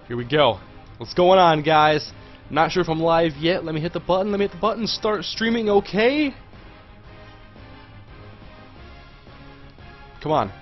Here we go. What's going on, guys? Not sure if I'm live yet. Let me hit the button. Let me hit the button. Start streaming. Okay. Come on.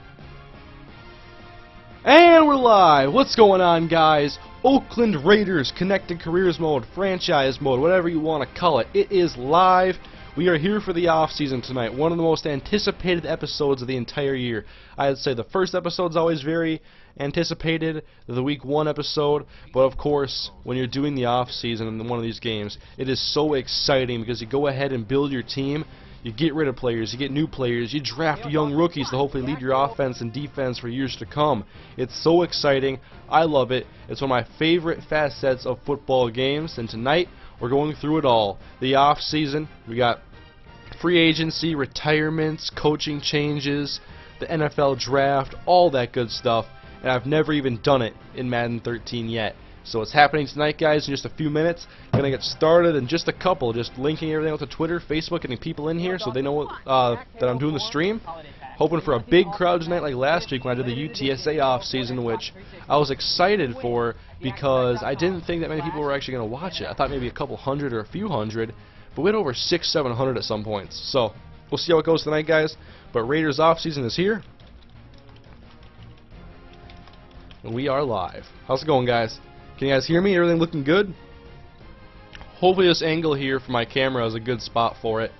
And we're live. What's going on, guys? Oakland Raiders Connected Careers Mode, Franchise Mode, whatever you want to call it. It is live. We are here for the off-season tonight. One of the most anticipated episodes of the entire year. I'd say the first episode is always very anticipated, the week 1 episode, but of course, when you're doing the off-season in one of these games, it is so exciting because you go ahead and build your team. You get rid of players, you get new players, you draft young rookies to hopefully lead your offense and defense for years to come. It's so exciting. I love it. It's one of my favorite facets of football games, and tonight we're going through it all. The off season, we got free agency, retirements, coaching changes, the NFL draft, all that good stuff, and I've never even done it in Madden 13 yet. So it's happening tonight, guys, in just a few minutes. Gonna get started in just a couple, just linking everything out to Twitter, Facebook, getting people in here so they know that I'm doing the stream. Hoping for a big crowd tonight like last week when I did the UTSA off season, which I was excited for because I didn't think that many people were actually going to watch it. I thought maybe a couple hundred or a few hundred, but we had over 600-700 at some points. So we'll see how it goes tonight, guys. But Raiders off season is here, and we are live. How's it going, guys? Can you guys hear me? Everything looking good? Hopefully this angle here for my camera is a good spot for it,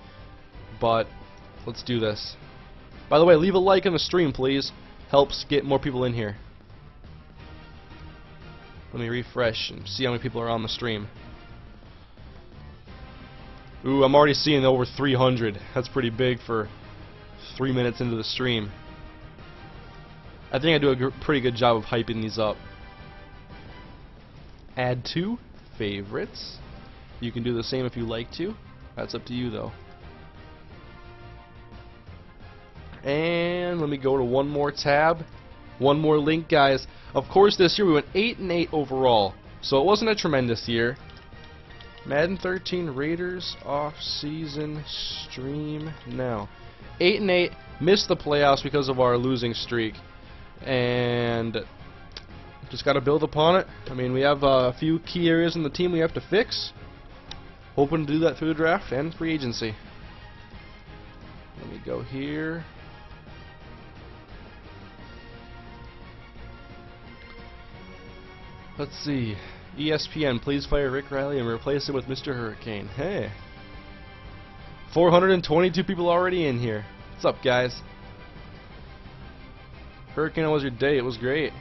but let's do this. By the way, leave a like on the stream, please. Helps get more people in here. Let me refresh and see how many people are on the stream. Ooh, I'm already seeing over 300. That's pretty big for 3 minutes into the stream. I think I do a pretty good job of hyping these up. Add to favorites. You can do the same if you like to. That's up to you, though. And let me go to one more tab, one more link, guys. Of course, this year we went 8-8 overall, so it wasn't a tremendous year. Madden 13 Raiders off-season stream now. 8-8, missed the playoffs because of our losing streak, and just got to build upon it. I mean, we have a few key areas in the team we have to fix. Hoping to do that through the draft and free agency. Let me go here. Let's see. ESPN, please fire Rick Riley and replace it with MrHurriicane. Hey. 422 people already in here. What's up, guys? Hurricane, how was your day? It was great.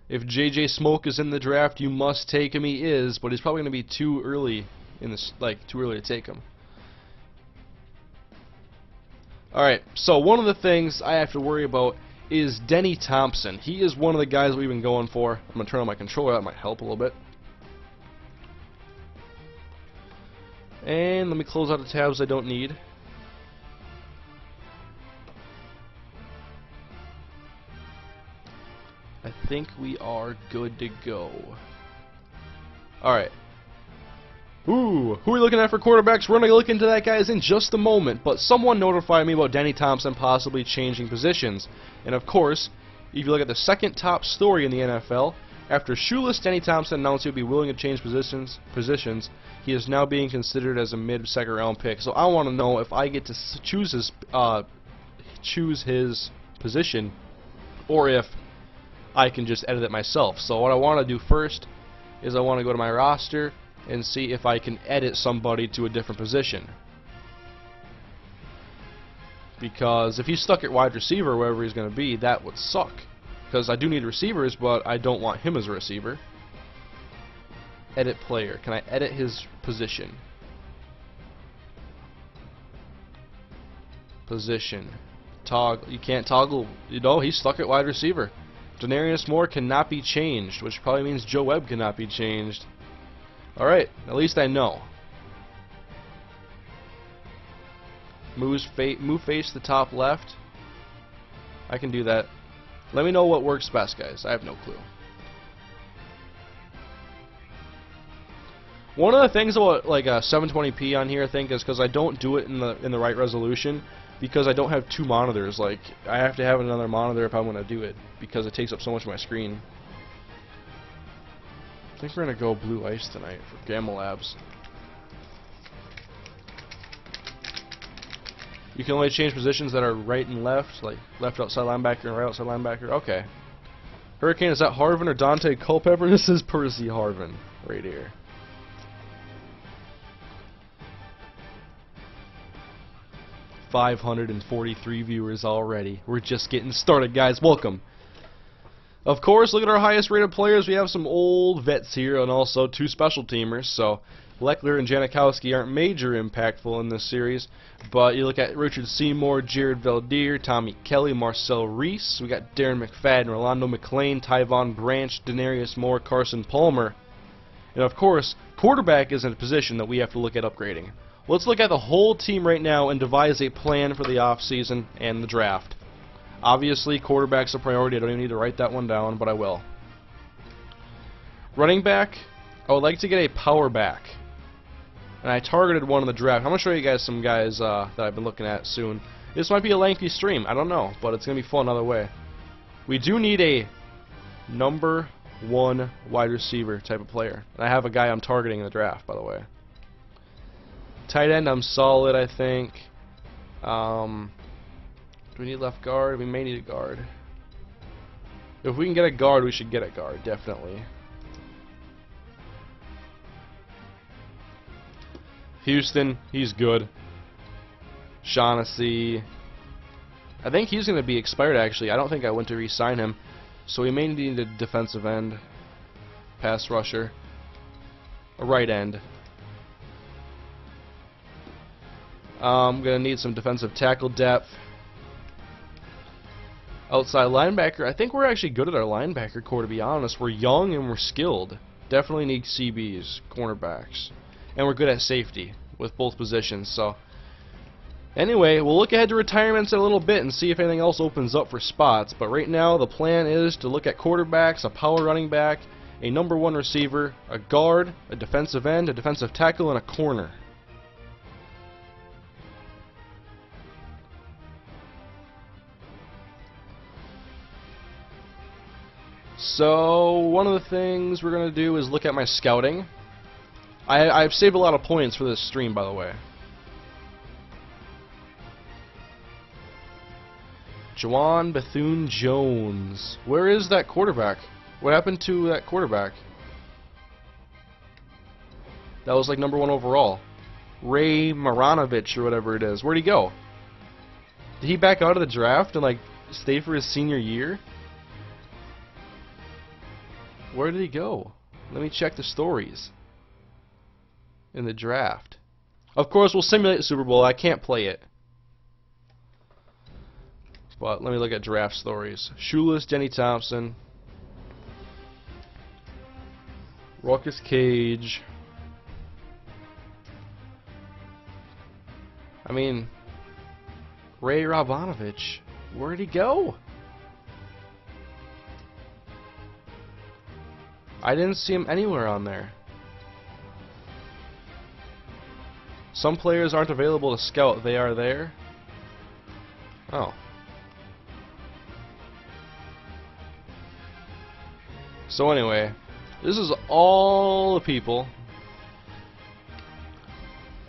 If JJ Smoke is in the draft, you must take him. He is, but he's probably going to be too early in this, too early to take him. Alright, so one of the things I have to worry about is Denny Thompson. He is one of the guys we've been going for. I'm going to turn on my controller. That might help a little bit. And let me close out the tabs I don't need. I think we are good to go. Alright. Ooh, who are we looking at for quarterbacks? We're going to look into that, guys, in just a moment. But someone notified me about Denny Thompson possibly changing positions. And of course, if you look at the second top story in the NFL, after shoeless Denny Thompson announced he would be willing to change positions, he is now being considered as a mid-second round pick. So I want to know if I get to choose his position, or if I can just edit it myself. So what I want to do first is I want to go to my roster and see if I can edit somebody to a different position. Because if he's stuck at wide receiver, wherever he's going to be, that would suck. Because I do need receivers, but I don't want him as a receiver. Edit player. Can I edit his position? Position. Toggle. You can't toggle. You know, he's stuck at wide receiver. Denarius Moore cannot be changed, which probably means Joe Webb cannot be changed. Alright, at least I know. Move face to the top left. I can do that. Let me know what works best, guys. I have no clue. One of the things about like 720p on here, I think, is because I don't do it in the right resolution. because I don't have two monitors. Like, I have to have another monitor if I'm going to do it, because it takes up so much of my screen. I think we're going to go Blue Ice tonight for Gamma Labs. You can only change positions that are right and left, like left outside linebacker and right outside linebacker. Okay. Hurricane, is that Harvin or Dante Culpepper? This is Percy Harvin right here. $543 viewers already. We're just getting started, guys. Welcome. Of course, look at our highest rated players. We have some old vets here and also two special teamers. So Leckler and Janikowski aren't major impactful in this series, but you look at Richard Seymour, Jared Valdir, Tommy Kelly, Marcel Reese. We got Darren McFadden, Rolando McClain, Tyvon Branch, Denarius Moore, Carson Palmer. And of course, quarterback is a position that we have to look at upgrading. Let's look at the whole team right now and devise a plan for the offseason and the draft. Obviously, quarterback's a priority. I don't even need to write that one down, but I will. Running back, I would like to get a power back. And I targeted one in the draft. I'm going to show you guys some guys that I've been looking at soon. This might be a lengthy stream. I don't know, but it's going to be fun either way. We do need a number 1 wide receiver type of player. And I have a guy I'm targeting in the draft, by the way. Tight end, I'm solid, I think. Do we need left guard? We may need a guard. If we can get a guard, we should get a guard, definitely. Houston, he's good. Shaughnessy, I think he's going to be expired, actually. I don't think I went to re-sign him. So we may need a defensive end, pass rusher, a right end. I'm going to need some defensive tackle depth. Outside linebacker, I think we're actually good at our linebacker core, to be honest. We're young and we're skilled. Definitely need CBs, cornerbacks. And we're good at safety with both positions. So, anyway, we'll look ahead to retirements in a little bit and see if anything else opens up for spots. But right now, the plan is to look at quarterbacks, a power running back, a number 1 receiver, a guard, a defensive end, a defensive tackle, and a corner. So, one of the things we're going to do is look at my scouting. I've saved a lot of points for this stream, by the way. Juwan Bethune-Jones. Where is that quarterback? What happened to that quarterback? That was like number 1 overall. Ray Maranovich or whatever it is. Where'd he go? Did he back out of the draft and like stay for his senior year? Where did he go? Let me check the stories in the draft. Of course, we'll simulate the Super Bowl. I can't play it. But let me look at draft stories. Shoeless, Denny Thompson. Ruckus Cage. I mean, Ray Robanovich. Where'd he go? I didn't see him anywhere on there. Some players aren't available to scout. They are there. Oh. So anyway, this is all the people.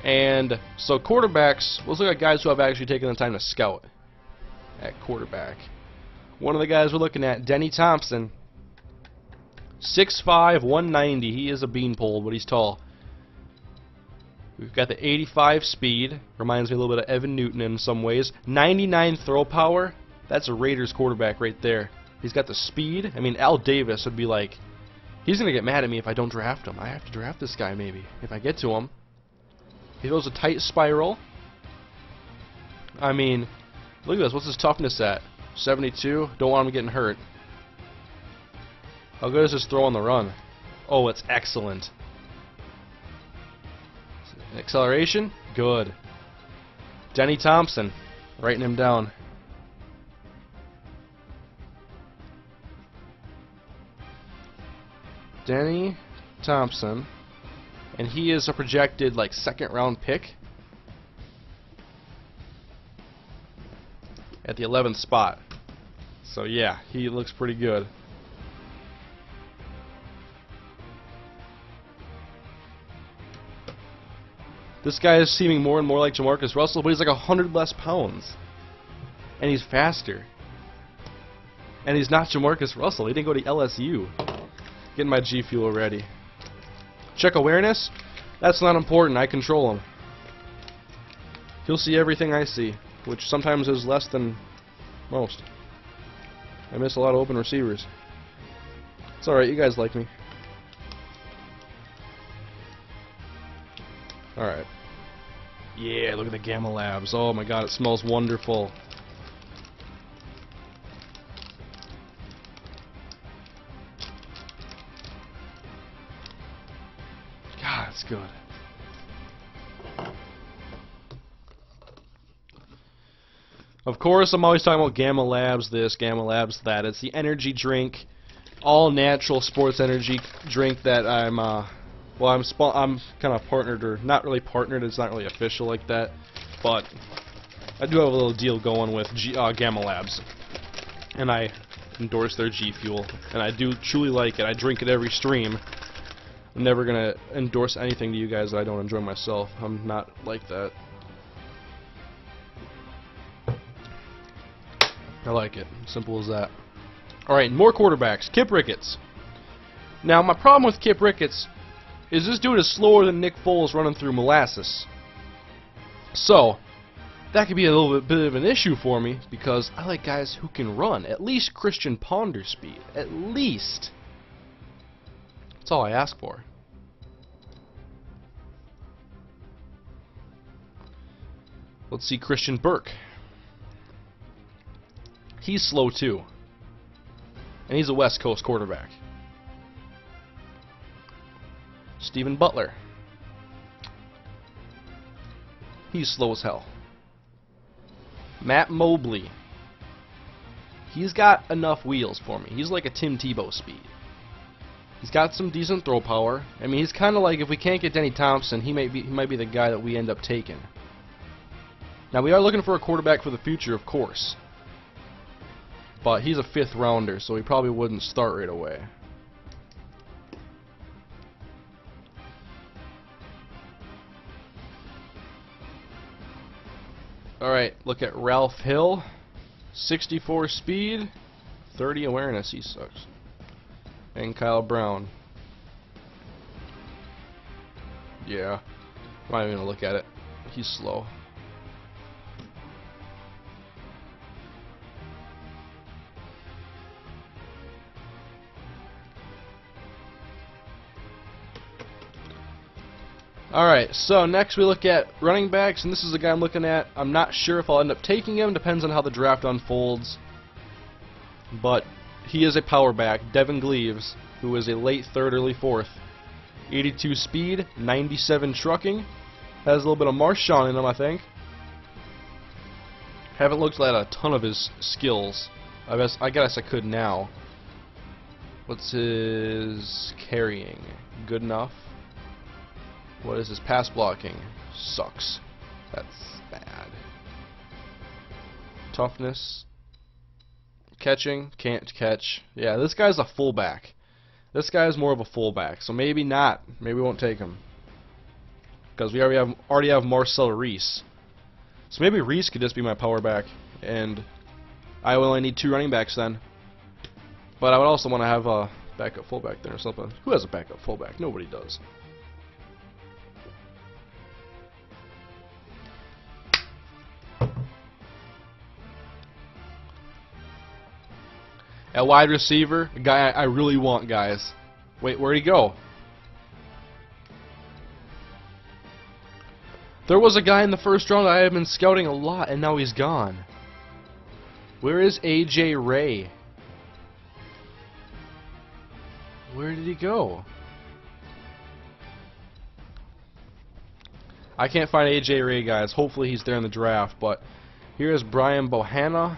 And so quarterbacks, let's look at guys who have actually taken the time to scout at quarterback. One of the guys we're looking at, Denny Thompson. 6'5", 190. He is a beanpole, but he's tall. We've got the 85 speed. Reminds me a little bit of Evan Newton in some ways. 99 throw power. That's a Raiders quarterback right there. He's got the speed. I mean, Al Davis would be like, he's going to get mad at me if I don't draft him. I have to draft this guy maybe, if I get to him. He throws a tight spiral. I mean, look at this. What's his toughness at? 72. Don't want him getting hurt. How good is his throw on the run? Oh, it's excellent. Acceleration? Good. Denny Thompson. Writing him down. Denny Thompson. And he is a projected, like, 2nd round pick. at the 11th spot. So yeah, he looks pretty good. This guy is seeming more and more like Jamarcus Russell, but he's like 100 less pounds. And he's faster. And he's not Jamarcus Russell. He didn't go to LSU. Getting my G Fuel ready. Check awareness? That's not important. I control him. He'll see everything I see, which sometimes is less than most. I miss a lot of open receivers. It's alright, you guys like me. Alright. Yeah, look at the Gamma Labs. Oh my god, it smells wonderful. God, it's good. Of course, I'm always talking about Gamma Labs this, Gamma Labs that. It's the energy drink, all natural sports energy drink that I'm kind of partnered, or not really partnered, it's not really official like that, but I do have a little deal going with Gamma Labs, and I endorse their G Fuel, and I do truly like it. I drink it every stream. I'm never going to endorse anything to you guys that I don't enjoy myself. I'm not like that. I like it. Simple as that. Alright, more quarterbacks. Kip Ricketts. Now, my problem with Kip Ricketts is this dude is slower than Nick Foles running through molasses. So, that could be a little bit of an issue for me, because I like guys who can run. At least Christian Ponder speed. At least. That's all I ask for. Let's see Christian Burke. He's slow too. And he's a West Coast quarterback. Stephen Butler. He's slow as hell. Matt Mobley. He's got enough wheels for me. He's like a Tim Tebow speed. He's got some decent throw power. I mean, he's kind of like, if we can't get Denny Thompson, he might be the guy that we end up taking. Now, we are looking for a quarterback for the future, of course. But he's a 5th rounder, so he probably wouldn't start right away. Alright, look at Ralph Hill. 64 speed, 30 awareness, he sucks. And Kyle Brown. Yeah, I'm not even gonna look at it. He's slow. Alright, so next we look at running backs, and this is the guy I'm looking at. I'm not sure if I'll end up taking him, depends on how the draft unfolds. But he is a power back, Devin Gleaves, who is a late 3rd, early 4th. 82 speed, 97 trucking. Has a little bit of Marshawn in him, I think. Haven't looked at a ton of his skills. I guess I could now. What's his carrying? Good enough. What is his pass blocking? Sucks. That's bad. Toughness. Catching. Can't catch. Yeah, this guy's a fullback. This guy's more of a fullback. So maybe not. Maybe we won't take him. Because we already have Marcel Reese. So maybe Reese could just be my power back. And I will only need 2 running backs then. But I would also want to have a backup fullback there or something. Who has a backup fullback? Nobody does. At wide receiver, a guy I really want, guys. Wait, where'd he go? There was a guy in the 1st round I have been scouting a lot, and now he's gone. Where is AJ Ray? Where did he go? I can't find AJ Ray, guys. Hopefully he's there in the draft, but here's Brian Bohanna.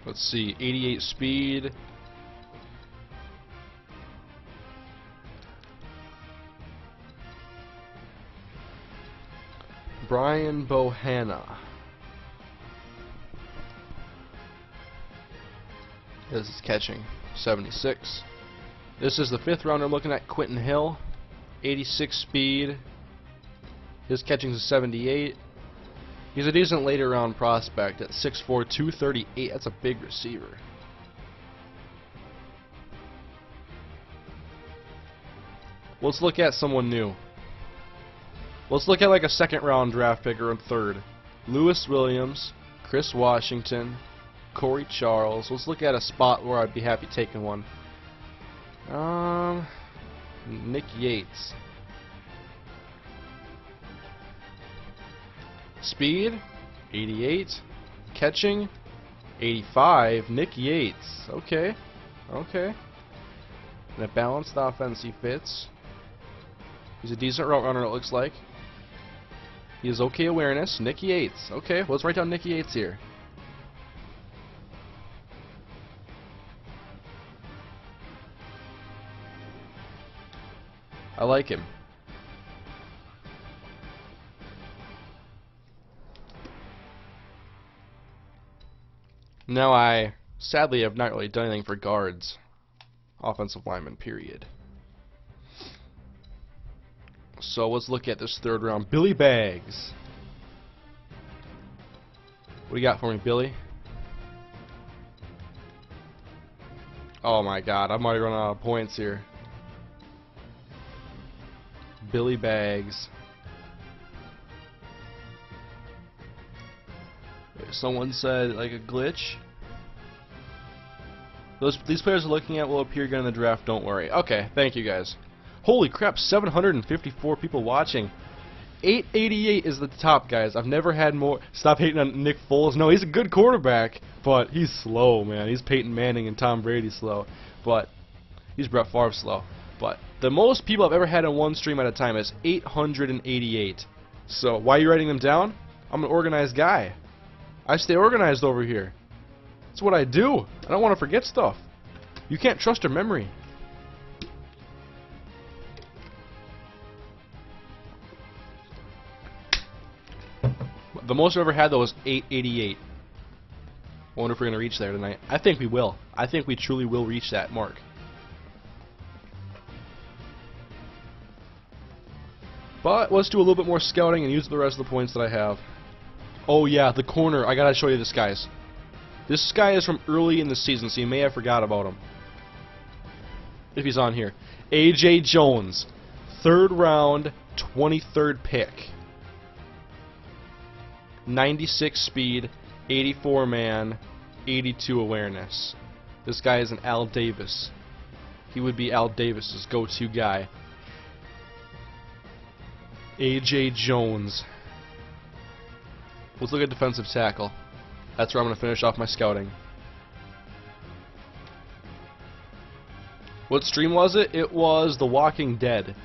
Let's see, 88 speed. Brian Bohanna. This is catching, 76. This is the 5th rounder I'm looking at, Quentin Hill, 86 speed. His catching is 78. He's a decent later round prospect at 6'4", 238. That's a big receiver. Let's look at someone new. Let's look at like a 2nd round draft pick or a 3rd. Lewis Williams, Chris Washington, Corey Charles. Let's look at a spot where I'd be happy taking one. Nick Yates. Speed, 88. Catching, 85. Nick Yates. Okay. Okay. And a balanced offense he fits. He's a decent route runner, it looks like. He has okay awareness. Nick Yates. Okay, let's write down Nick Yates here. I like him. Now I sadly have not really done anything for guards. Offensive lineman, period. So let's look at this 3rd round. Billy Baggs. What do you got for me, Billy? Oh my god, I'm already running out of points here. Billy Baggs. Someone said like a glitch. These players are looking at will appear again in the draft, don't worry. Okay, thank you guys. Holy crap, 754 people watching. 888 is the top, guys. I've never had more. Stop hating on Nick Foles. No, he's a good quarterback, but he's slow, man. He's Peyton Manning and Tom Brady slow. But he's Brett Favre slow. But the most people I've ever had on one stream at a time is 888. So why are you writing them down? I'm an organized guy. I stay organized over here. That's what I do. I don't want to forget stuff. You can't trust your memory. The most I've ever had though was 888. I wonder if we're going to reach there tonight. I think we will. I think we truly will reach that mark. But let's do a little bit more scouting and use the rest of the points that I have. Oh yeah, the corner. I gotta show you this, guys. This guy is from early in the season, so you may have forgot about him. If he's on here. A.J. Jones. 3rd round, 23rd pick. 96 speed, 84 man, 82 awareness. This guy is an Al Davis. He would be Al Davis's go-to guy. A.J. Jones. Let's look at defensive tackle. That's where I'm going to finish off my scouting. What stream was it? It was The Walking Dead.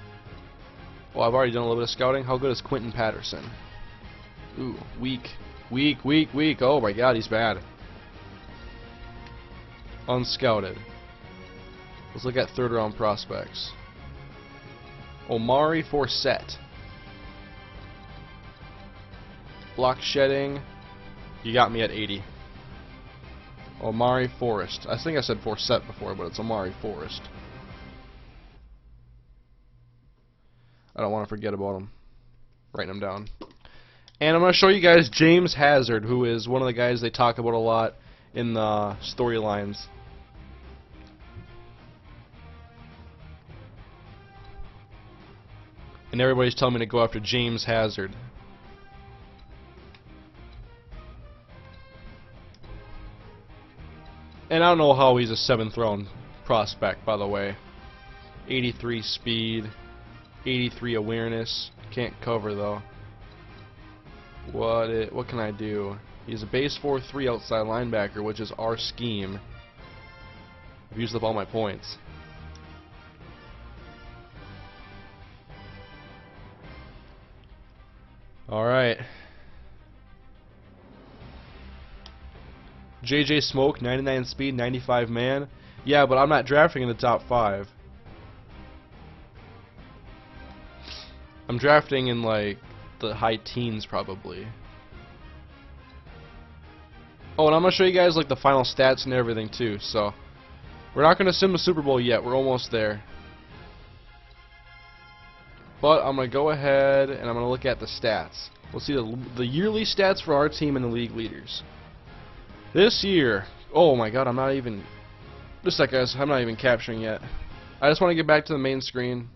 Well, I've already done a little bit of scouting. How good is Quentin Patterson? Ooh, weak. Weak, weak, weak. Oh my god, he's bad. Unscouted. Let's look at 3rd round prospects. Omari Forsett. Block shedding. You got me at 80. Omari Forrest. I think I said Forsett before, but it's Omari Forrest. I don't want to forget about him. Writing him down. And I'm going to show you guys James Hazard, who is one of the guys they talk about a lot in the storylines. And everybody's telling me to go after James Hazard. And I don't know how he's a 7th round prospect, by the way. 83 speed, 83 awareness. Can't cover though. What can I do? He's a base 4-3 outside linebacker, which is our scheme. I've used up all my points. Alright. JJ Smoke, 99 speed, 95 man. Yeah, but I'm not drafting in the top 5. I'm drafting in like the high teens probably. Oh, and I'm gonna show you guys like the final stats and everything too. So we're not gonna sim the Super Bowl yet. We're almost there. But I'm gonna go ahead and I'm gonna look at the stats. We'll see the yearly stats for our team and the league leaders. This year, oh my God, I'm not even. Just a sec, guys. I'm not even capturing yet. I just want to get back to the main screen,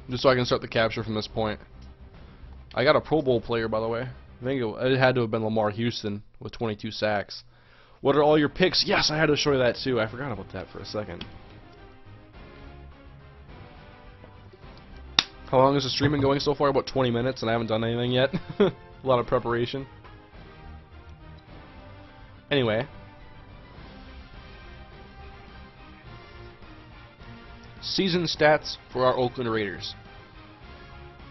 just so I can start the capture from this point. I got a Pro Bowl player, by the way. I think it had to have been Lamar Houston with 22 sacks. What are all your picks? Yes, I had to show you that too. I forgot about that for a second. How long is the stream been going so far? About 20 minutes, and I haven't done anything yet. A lot of preparation. Anyway. Season stats for our Oakland Raiders.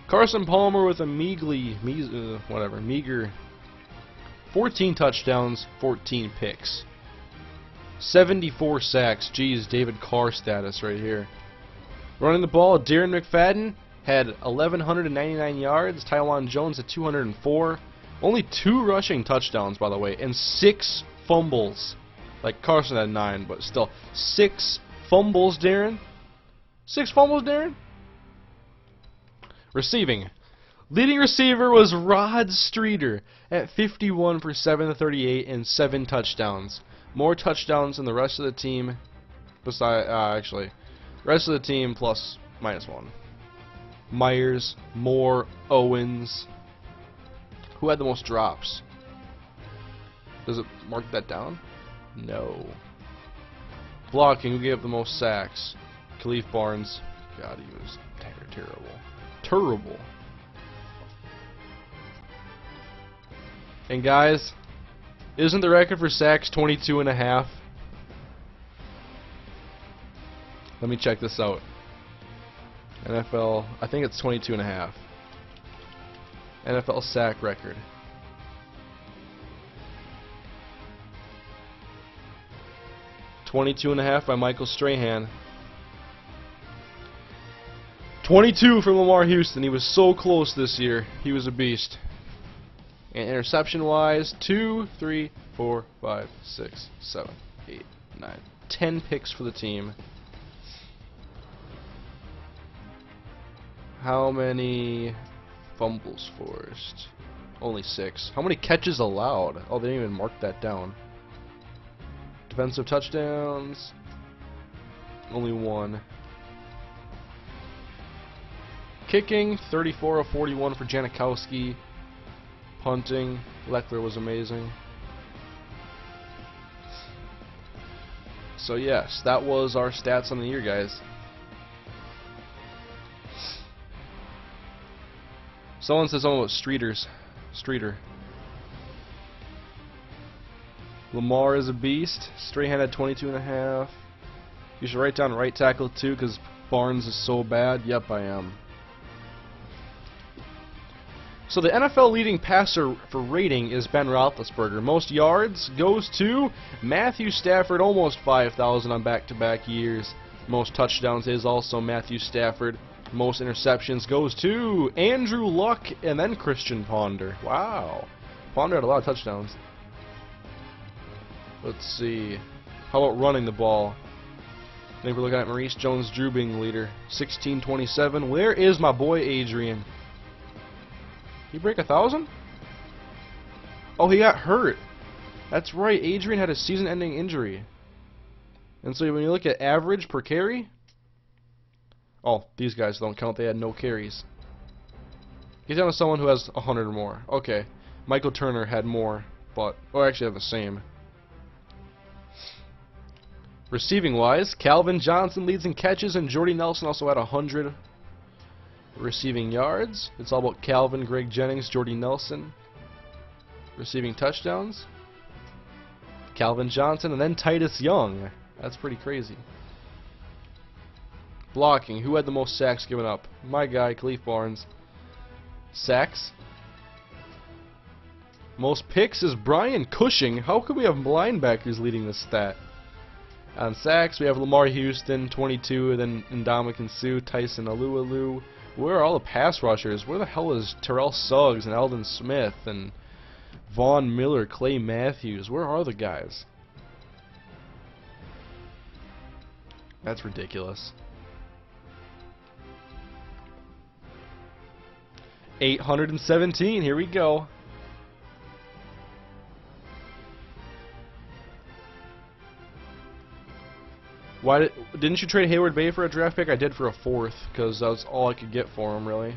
Carson Palmer with a meager 14 touchdowns, 14 picks. 74 sacks. Geez, David Carr status right here. Running the ball, Darren McFadden had 1,199 yards. Tywan Jones at 204. Only 2 rushing touchdowns, by the way, and 6 fumbles. Like Carson had 9, but still 6 fumbles, Darren. 6 fumbles, Darren. Receiving. Leading receiver was Rod Streeter at 51 for 738 and 7 touchdowns. More touchdowns than the rest of the team. Actually, rest of the team plus -1. Myers, Moore, Owens. Who had the most drops? Does it mark that down? No. Blocking, who gave up the most sacks? Khalif Barnes. God, he was terrible. Terrible. And guys, isn't the record for sacks 22.5? Let me check this out. NFL, I think it's 22.5. NFL sack record. $22.5 by Michael Strahan. 22 from Lamar Houston. He was so close this year. He was a beast. And interception-wise, 2, 3, 4, 5, 6, 7, 8, 9, 10 picks for the team. How many fumbles forced? Only 6. How many catches allowed? Oh, they didn't even mark that down. Defensive touchdowns? Only 1. Kicking, 34 of 41 for Janikowski. Punting, Leckler was amazing. So yes, that was our stats on the year, guys. Someone says something about Streeter. Lamar is a beast. Strahan had 22.5. You should write down right tackle too, because Barnes is so bad. Yep, I am. So the NFL leading passer for rating is Ben Roethlisberger. Most yards goes to Matthew Stafford, almost 5,000 on back-to-back years. Most touchdowns is also Matthew Stafford. Most interceptions goes to Andrew Luck and then Christian Ponder. Wow. Ponder had a lot of touchdowns. Let's see. How about running the ball? I think we're looking at Maurice Jones-Drew being the leader. 1627. Where is my boy Adrian? He break 1,000? Oh, he got hurt. That's right. Adrian had a season-ending injury. And so when you look at average per carry, oh, these guys don't count. They had no carries. Get down to someone who has 100 or more. Okay. Michael Turner had more, but actually have the same. Receiving-wise, Calvin Johnson leads in catches, and Jordy Nelson also had 100 receiving yards. It's all about Calvin, Greg Jennings, Jordy Nelson. Receiving touchdowns, Calvin Johnson, and then Titus Young. That's pretty crazy. Blocking, who had the most sacks given up? My guy, Khalif Barnes. Sacks. Most picks is Brian Cushing. How could we have linebackers leading this stat? On sacks, we have Lamar Houston, 22, and then Ndamukong Suh, Tyson Alualu, Where are all the pass rushers? Where the hell is Terrell Suggs and Eldon Smith and Vaughn Miller, Clay Matthews? Where are the guys? That's ridiculous. 817, here we go. Didn't you trade Hayward Bay for a draft pick? I did for a 4th, because that was all I could get for him, really.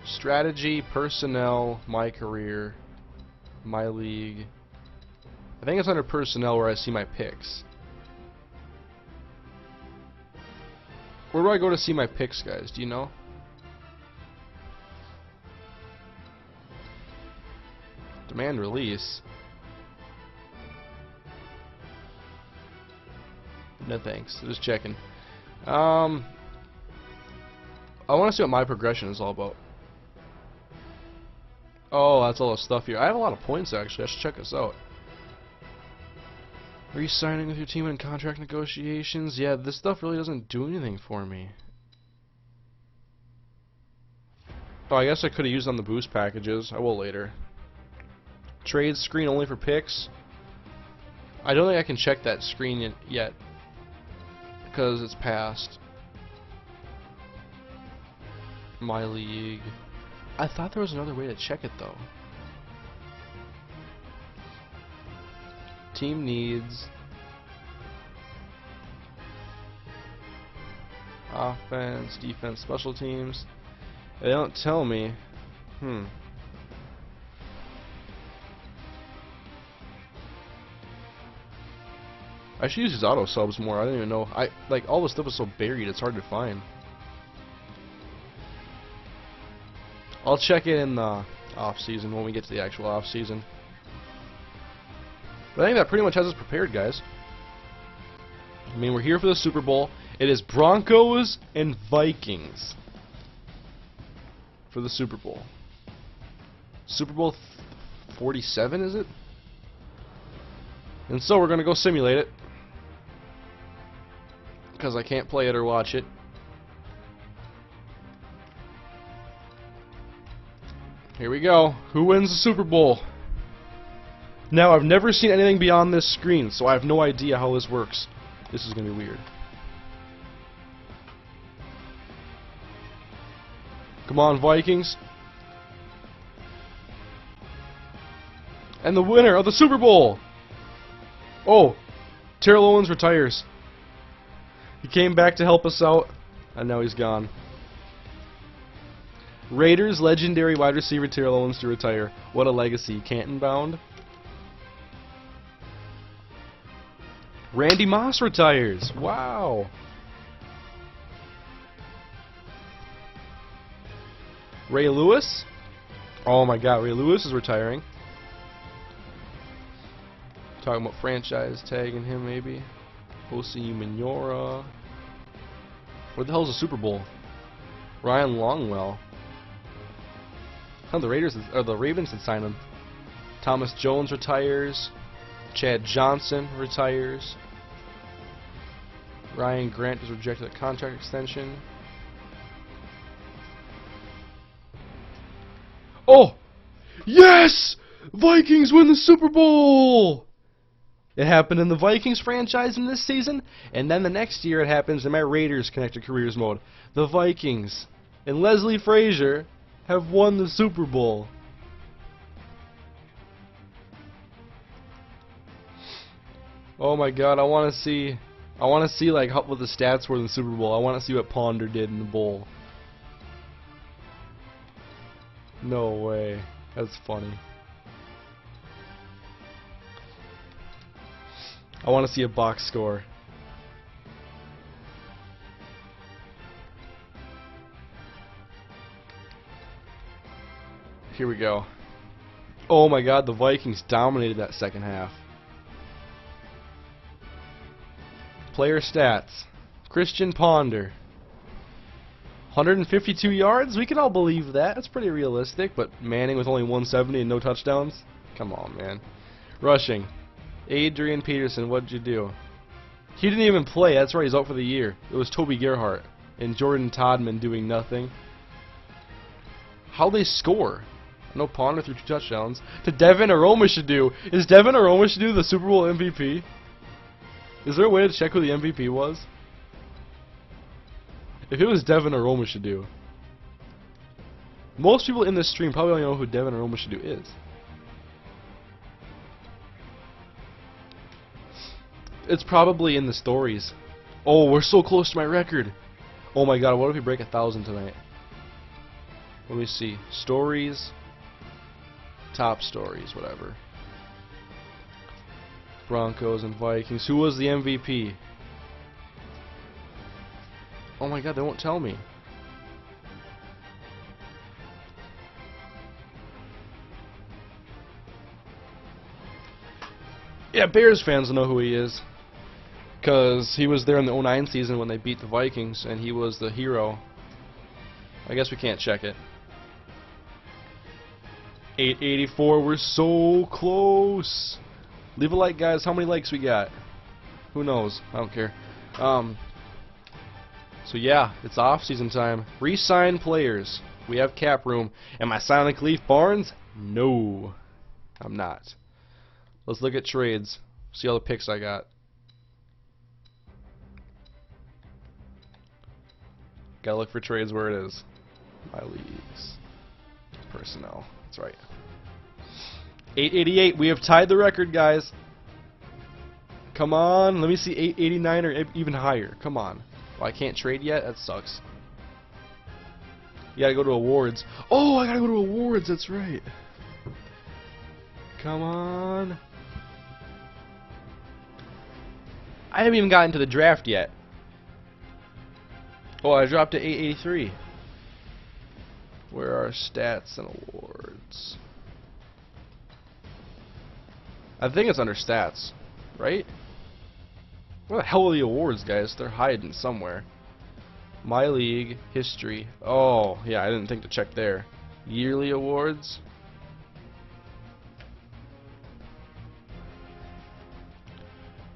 Strategy, personnel, my career, my league. I think it's under personnel where I see my picks. Where do I go to see my picks, guys? Do you know? Demand release. No thanks. Just checking. I want to see what my progression is all about. Oh, that's all the stuff here. I have a lot of points, actually. I should check this out. Re-signing with your team in contract negotiations. Yeah, this stuff really doesn't do anything for me. Oh, I guess I could have used on the boost packages. I will later. Trade screen only for picks. I don't think I can check that screen yet, because it's past. My league. I thought there was another way to check it, though. Team needs. Offense, defense, special teams. They don't tell me. I should use these auto subs more. I didn't even know. Like all this stuff is so buried, it's hard to find. I'll check it in the off season when we get to the actual off season. But I think that pretty much has us prepared, guys. I mean, we're here for the Super Bowl. It is Broncos and Vikings for the Super Bowl. Super Bowl 47, is it? And so we're going to go simulate it, because I can't play it or watch it. Here we go. Who wins the Super Bowl? Now, I've never seen anything beyond this screen, so I have no idea how this works. This is going to be weird. Come on, Vikings. And the winner of the Super Bowl! Oh, Terrell Owens retires. He came back to help us out, and now he's gone. Raiders legendary wide receiver Terrell Owens to retire. What a legacy. Canton bound. Randy Moss retires. Wow. Ray Lewis. Oh my God, Ray Lewis is retiring. Talking about franchise tagging him maybe. Osi Minora. Where the hell is the Super Bowl? Ryan Longwell. Oh, the Ravens had signed him. Thomas Jones retires. Chad Johnson retires. Ryan Grant has rejected a contract extension. Oh! Yes! Vikings win the Super Bowl! It happened in the Vikings franchise in this season, and then the next year it happens in my Raiders Connected Careers mode. The Vikings and Leslie Frazier have won the Super Bowl. Oh my God, I want to see like what the stats were in the Super Bowl. I want to see what Ponder did in the bowl. No way. That's funny. I want to see a box score. Here we go. Oh my God, the Vikings dominated that second half. Player stats. Christian Ponder. 152 yards? We can all believe that. That's pretty realistic, but Manning with only 170 and no touchdowns? Come on, man. Rushing. Adrian Peterson, what'd you do? He didn't even play. That's right. He's out for the year. It was Toby Gerhart and Jordan Todman doing nothing. How they score? No Ponder threw 2 touchdowns. To Devin Aromashadu. Is Devin Aromashadu the Super Bowl MVP? Is there a way to check who the MVP was? If it was Devin Aromashadu. Most people in this stream probably don't know who Devin Aromashadu is. It's probably in the stories. Oh, we're so close to my record. Oh my god, what if we break 1,000 tonight? Let me see. Stories. Top stories, whatever. Broncos and Vikings. Who was the MVP? Oh my god, they won't tell me. Yeah, Bears fans know who he is. Because he was there in the 09 season when they beat the Vikings, and he was the hero. I guess we can't check it. 884, we're so close. Leave a like, guys. How many likes we got? Who knows? I don't care. So yeah, it's off-season time. Re-sign players. We have cap room. Am I signing Khalif Barnes? No, I'm not. Let's look at trades. See all the picks I got. Gotta look for trades where it is. My leagues. Personnel. That's right. 888. We have tied the record, guys. Come on. Let me see 889 or even higher. Come on. Oh, I can't trade yet? That sucks. You gotta go to awards. Oh, I gotta go to awards. That's right. Come on. I haven't even gotten to the draft yet. Oh, I dropped to 883. Where are stats and awards? I think it's under stats, right? Where the hell are the awards, guys? They're hiding somewhere. My league, history. Oh, yeah, I didn't think to check there. Yearly awards.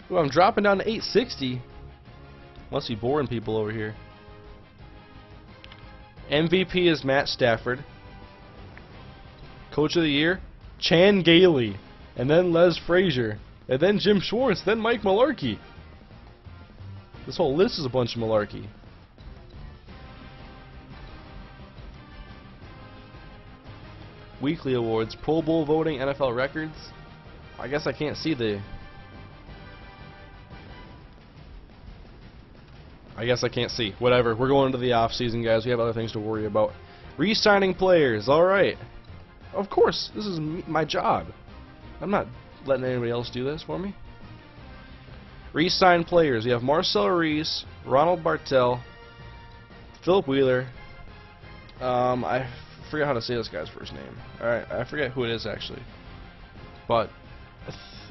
Ooh, I'm dropping down to 860. Must be boring people over here. MVP is Matt Stafford. Coach of the Year, Chan Gailey. And then Les Frazier. And then Jim Schwartz. Then Mike Mularkey. This whole list is a bunch of malarkey. Weekly awards, Pro Bowl voting, NFL records. I guess I can't see the... I guess I can't see. Whatever. We're going into the off season, guys. We have other things to worry about. Re-signing players. All right. Of course. This is my job. I'm not letting anybody else do this for me. Re-sign players. We have Marcel Reese, Ronald Bartel, Philip Wheeler. I forget how to say this guy's first name. All right. I forget who it is actually. But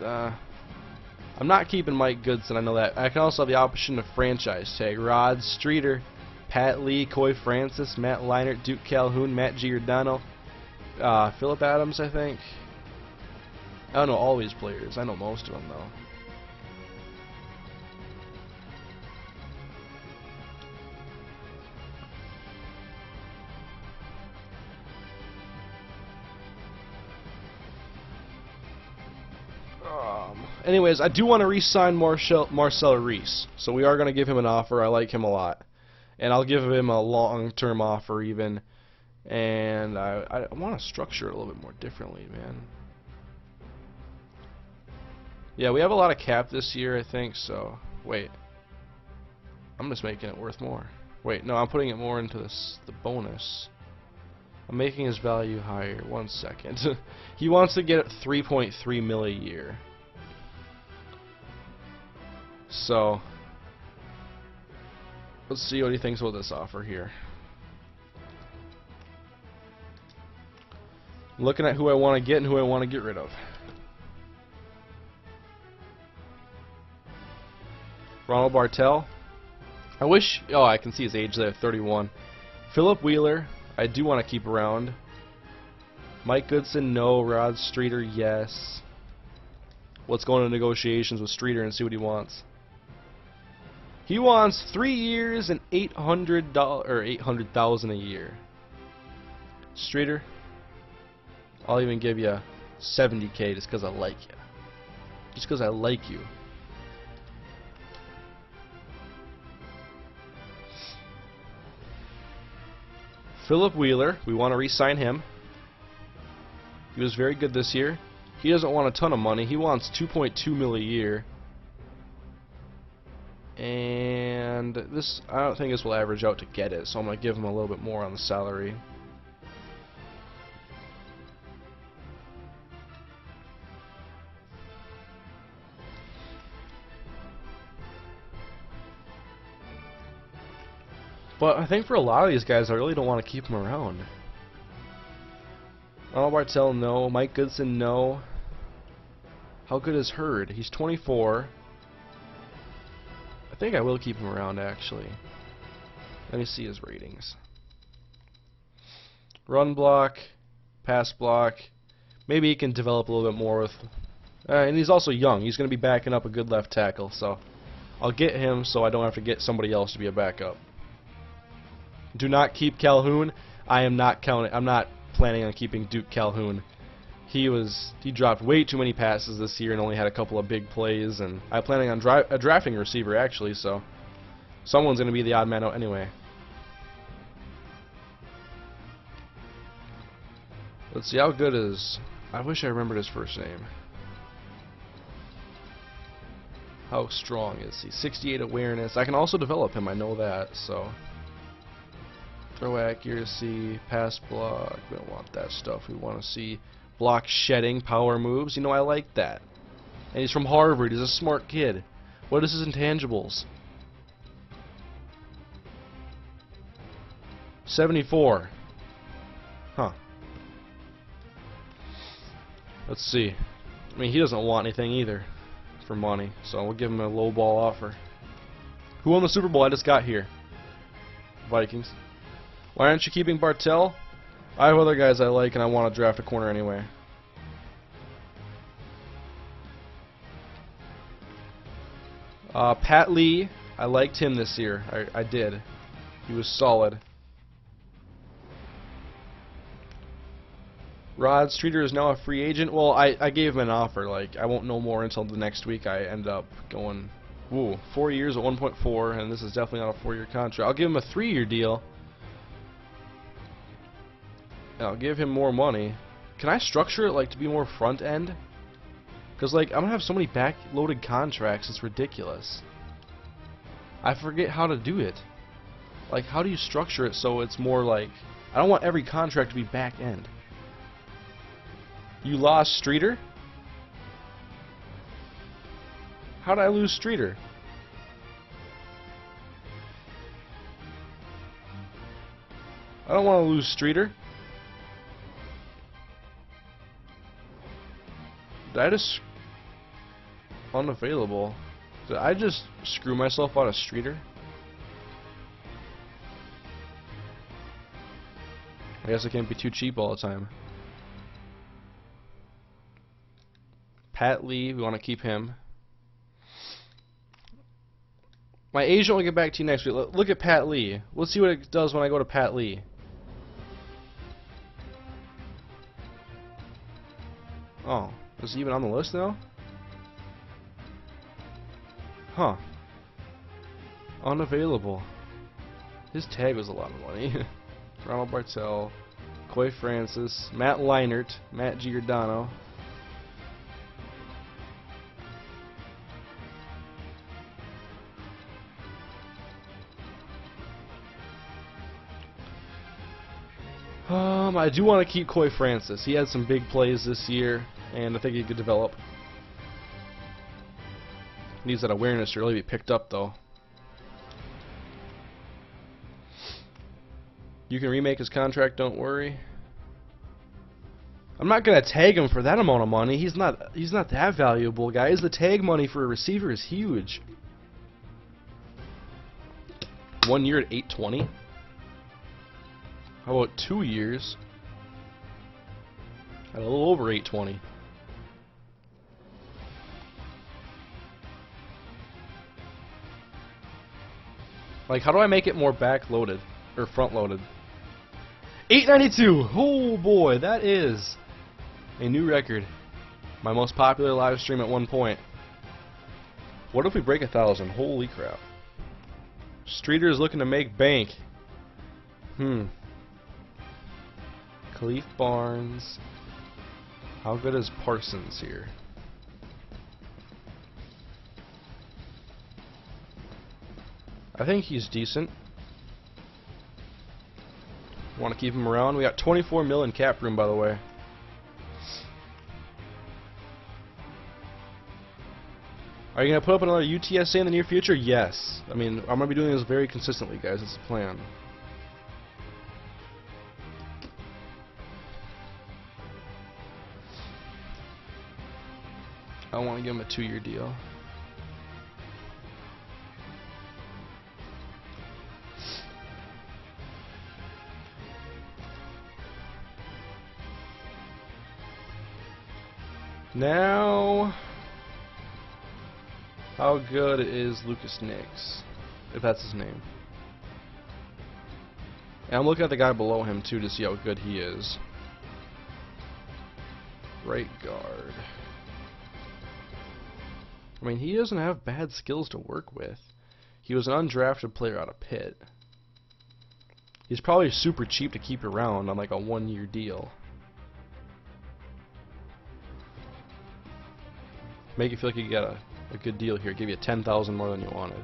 I'm not keeping Mike Goodson, I know that. I can also have the option of franchise tag. Rod Streeter, Pat Lee, Coy Francis, Matt Leinart, Duke Calhoun, Matt Giordano, Philip Adams, I think. I don't know all these players. I know most of them, though. Anyways, I do want to re-sign Marcel Reese, so we are going to give him an offer. I like him a lot, and I'll give him a long-term offer even, and I want to structure it a little bit more differently, man. Yeah, we have a lot of cap this year, I think, so wait. I'm just making it worth more. Wait, no, I'm putting it more into the bonus. I'm making his value higher. 1 second. He wants to get 3.3 mil a year. So, let's see what he thinks about this offer here. I'm looking at who I want to get and who I want to get rid of. Ronald Bartel. I wish... Oh, I can see his age there, 31. Philip Wheeler, I do want to keep around. Mike Goodson, no. Rod Streeter, yes. Let's go into negotiations with Streeter and see what he wants. He wants 3 years and $800 or $800,000 a year. Streeter, I'll even give you 70K just because I like you. Just because I like you. Philip Wheeler, we want to re-sign him. He was very good this year. He doesn't want a ton of money. He wants 2.2 mil a year. And this, I don't think this will average out to get it, so I'm going to give him a little bit more on the salary. But I think for a lot of these guys, I really don't want to keep them around. Ronald Bartel, no. Mike Goodson, no. How good is Hurd? He's 24. I think I will keep him around, actually. Let me see his ratings. Run block, pass block. Maybe he can develop a little bit more with... and he's also young. He's going to be backing up a good left tackle, so I'll get him so I don't have to get somebody else to be a backup. Do not keep Calhoun. I am not counting. I'm not planning on keeping Duke Calhoun. He dropped way too many passes this year and only had a couple of big plays. And I'm planning on drafting a receiver actually, so someone's going to be the odd man out anyway. Let's see how good is. I wish I remembered his first name. How strong is he? 68 awareness. I can also develop him. I know that. So. Throw accuracy, pass block, we don't want that stuff. We want to see block shedding, power moves. You know, I like that. And he's from Harvard. He's a smart kid. What is his intangibles? 74. Huh. Let's see. I mean, he doesn't want anything either for money, so we'll give him a low ball offer. Who won the Super Bowl? I just got here. Vikings. Why aren't you keeping Bartel? I have other guys I like, and I want to draft a corner anyway. Pat Lee, I liked him this year. I did. He was solid. Rod Streeter is now a free agent. Well, I gave him an offer. Like, I won't know more until the next week. I end up going, woo, 4 years at 1.4, and this is definitely not a 4-year contract. I'll give him a 3-year deal. I'll give him more money. Can I structure it like to be more front end? Because like I'm gonna have so many back-loaded contracts, it's ridiculous. I forget how to do it. Like, how do you structure it so it's more like, I don't want every contract to be back end. You lost Streeter? How did I lose Streeter? I don't want to lose Streeter. Did I just... unavailable. Did I just screw myself out of Streeter? I guess I can't be too cheap all the time. Pat Lee, we want to keep him. My agent will get back to you next week. Look at Pat Lee. Let's see what it does when I go to Pat Lee. Oh, is he even on the list now? Huh. Unavailable. His tag was a lot of money. Ronald Bartel, Coy Francis, Matt Leinart, Matt Giordano. I do want to keep Coy Francis. He had some big plays this year, and I think he could develop. Needs that awareness to really be picked up, though. You can remake his contract, don't worry. I'm not gonna tag him for that amount of money. He's not that valuable, guys. The tag money for a receiver is huge. 1 year at $820. How about 2 years at a little over $820? Like, how do I make it more back-loaded? Or front-loaded? 892! Oh boy, that is a new record. My most popular live stream at one point. What if we break 1,000? Holy crap. Streeter is looking to make bank. Khalif Barnes. How good is Parsons here? I think he's decent. Want to keep him around. We got 24 mil in cap room, by the way. Are you going to put up another UTSA in the near future? Yes. I mean, I'm going to be doing this very consistently, guys. It's the plan. I want to give him a 2-year deal. Now, how good is Lucas Nix, if that's his name? And I'm looking at the guy below him too to see how good he is. Right guard. I mean, he doesn't have bad skills to work with. He was an undrafted player out of Pitt. He's probably super cheap to keep around on like a 1-year deal. Make you feel like you got a good deal here. Give you 10,000 more than you wanted.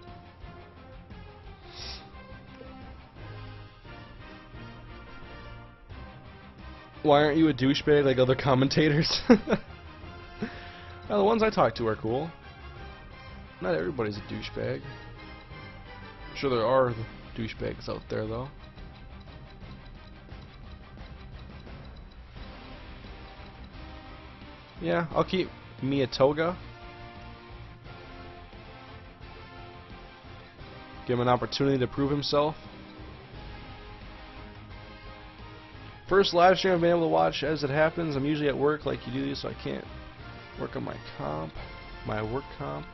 Why aren't you a douchebag like other commentators? Well, the ones I talk to are cool. Not everybody's a douchebag. I'm sure there are douchebags out there, though. Yeah, I'll keep Miyatoga. Give him an opportunity to prove himself. First live stream I've been able to watch as it happens. I'm usually at work like you do, so I can't work on my comp, my work comp.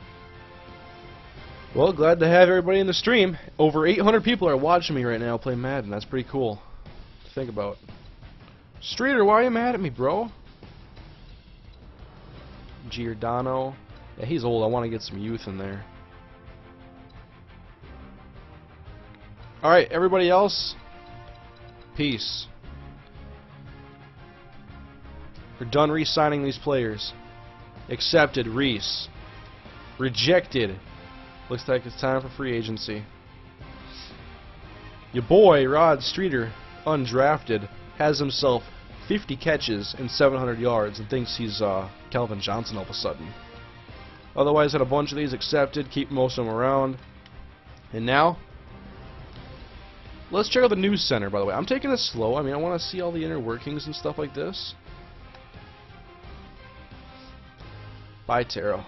Well, glad to have everybody in the stream. Over 800 people are watching me right now play Madden. That's pretty cool to think about. Streeter, why are you mad at me, bro? Giordano. Yeah, he's old. I want to get some youth in there. Alright, everybody else, peace. We're done re-signing these players. Accepted, Reese. Rejected. Looks like it's time for free agency. Your boy, Rod Streeter, undrafted, has himself 50 catches and 700 yards and thinks he's Calvin Johnson all of a sudden. Otherwise, had a bunch of these accepted, keep most of them around. And now, let's check out the news center, by the way. I'm taking it slow. I mean, I want to see all the inner workings and stuff like this. Bye, Taro.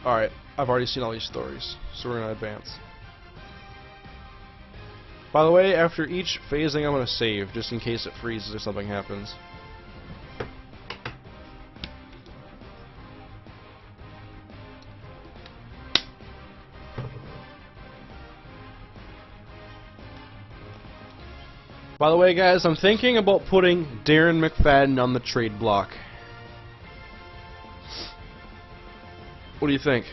Alright, I've already seen all these stories, so we're going to advance. By the way, after each phasing, I'm going to save, just in case it freezes or something happens. By the way, guys, I'm thinking about putting Darren McFadden on the trade block. What do you think?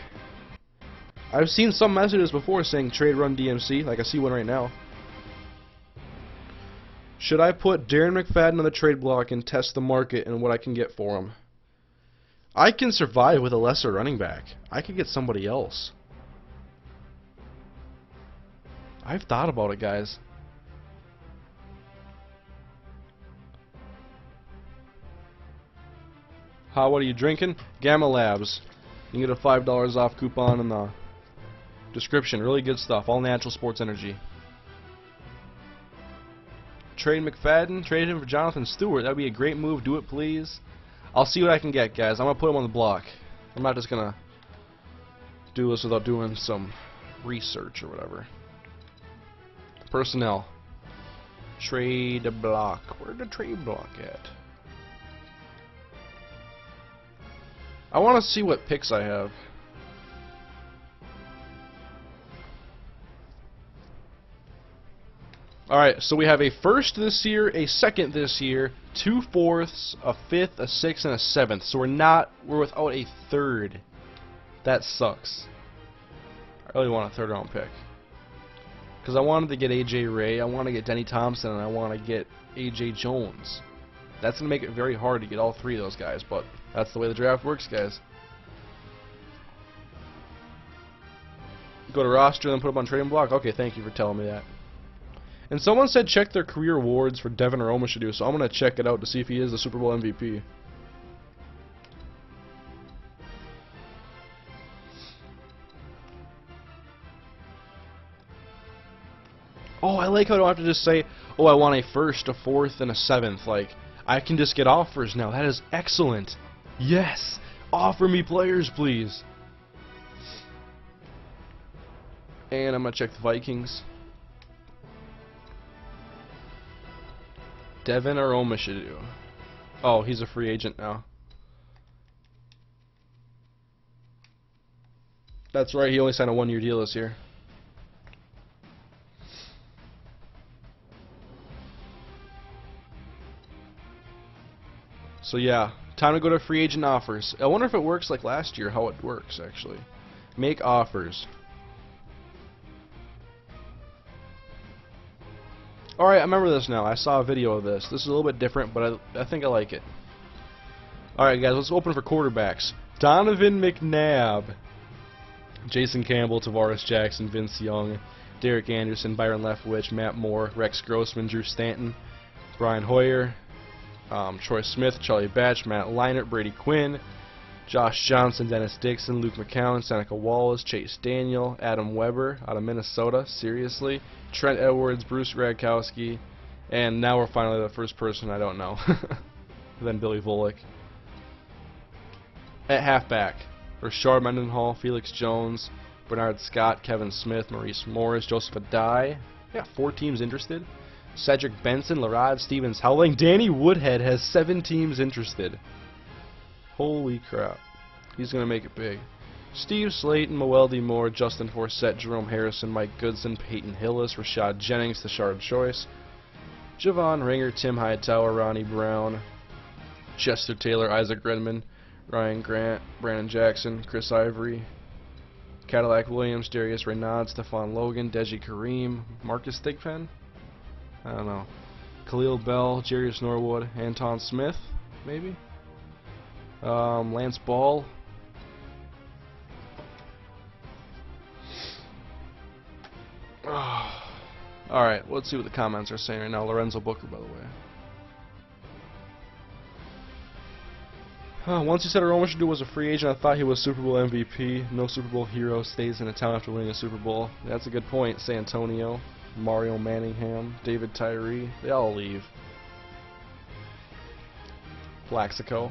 I've seen some messages before saying trade run DMC, like I see one right now. Should I put Darren McFadden on the trade block and test the market and what I can get for him? I can survive with a lesser running back. I could get somebody else. I've thought about it, guys. What are you drinking? Gamma Labs. You can get a $5 off coupon in the description. Really good stuff. All natural sports energy. Trade McFadden. Trade him for Jonathan Stewart. That would be a great move. Do it, please. I'll see what I can get, guys. I'm going to put him on the block. I'm not just going to do this without doing some research or whatever. Personnel. Trade block. Where's the trade block at? I want to see what picks I have. Alright, so we have a first this year, a second this year, 2 fourths, a fifth, a sixth, and a seventh. So we're without a third. That sucks. I really want a third round pick. Because I wanted to get AJ Ray, I want to get Denny Thompson, and I want to get AJ Jones. That's going to make it very hard to get all three of those guys, but that's the way the draft works, guys. Go to roster, then put them on trading block? Okay, thank you for telling me that. And someone said check their career awards for Devin Aromashodu, so I'm going to check it out to see if he is the Super Bowl MVP. Oh, I like how I don't have to just say, oh, I want a first, a fourth, and a seventh. Like, I can just get offers now. That is excellent. Yes! Offer me players, please. And I'm going to check the Vikings. Devin Aromashodu. Oh, he's a free agent now. That's right, he only signed a 1-year deal this year. So yeah, time to go to free agent offers. I wonder if it works like last year, how it works actually. Make offers. Alright, I remember this now. I saw a video of this. This is a little bit different, but I think I like it. Alright guys, let's open for quarterbacks. Donovan McNabb. Jason Campbell, Tavares Jackson, Vince Young, Derek Anderson, Byron Leftwich, Matt Moore, Rex Grossman, Drew Stanton, Brian Hoyer, Troy Smith, Charlie Batch, Matt Leinart, Brady Quinn, Josh Johnson, Dennis Dixon, Luke McCown, Seneca Wallace, Chase Daniel, Adam Weber out of Minnesota, seriously, Trent Edwards, Bruce Radkowski, and now we're finally the first person I don't know. Then Billy Volek. At halfback, Rashard Mendenhall, Felix Jones, Bernard Scott, Kevin Smith, Maurice Morris, Joseph Adai. Yeah, 4 teams interested. Cedric Benson, Larod Stevens Howling. Danny Woodhead has 7 teams interested. Holy crap. He's going to make it big. Steve Slayton, Moeldy Moore, Justin Forsett, Jerome Harrison, Mike Goodson, Peyton Hillis, Rashad Jennings, Tashard Choice, Javon Ringer, Tim Hightower, Ronnie Brown, Chester Taylor, Isaac Redmond, Ryan Grant, Brandon Jackson, Chris Ivory, Cadillac Williams, Darius Reynaud, Stephon Logan, Deji Kareem, Marcus Thigpen? I don't know. Khalil Bell, Jarius Norwood, Anton Smith, maybe? Lance Ball. Alright, let's see what the comments are saying right now. Lorenzo Booker, by the way. Once you said Aromashodu was a free agent, I thought he was Super Bowl MVP. No Super Bowl hero stays in a town after winning a Super Bowl. That's a good point. San Antonio, Mario Manningham, David Tyree, they all leave. Plaxico.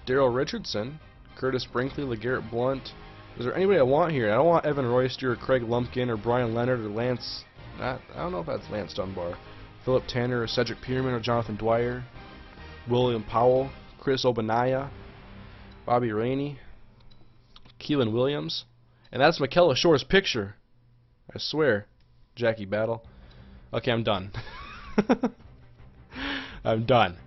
Daryl Richardson, Curtis Brinkley, LeGarrette Blount. Is there anybody I want here? I don't want Evan Royster or Craig Lumpkin or Brian Leonard or Lance. I don't know if that's Lance Dunbar. Philip Tanner or Cedric Pearman or Jonathan Dwyer. William Powell, Chris Obanaya, Bobby Rainey, Keelan Williams. And that's Michaela Shore's picture. I swear. Jackie Battle. Okay, I'm done. I'm done.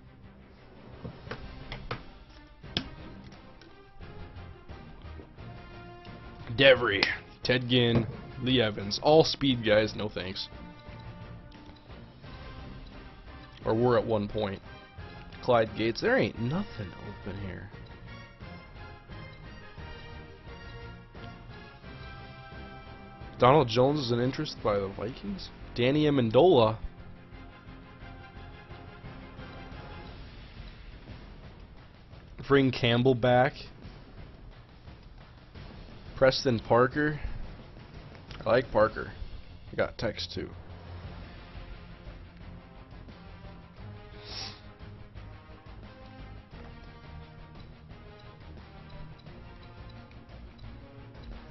Devery, Ted Ginn, Lee Evans. All speed guys, no thanks. Or were at one point. Clyde Gates. There ain't nothing open here. Donald Jones is an interest by the Vikings. Danny Amendola. Bring Campbell back. Preston Parker. I like Parker. I got text too.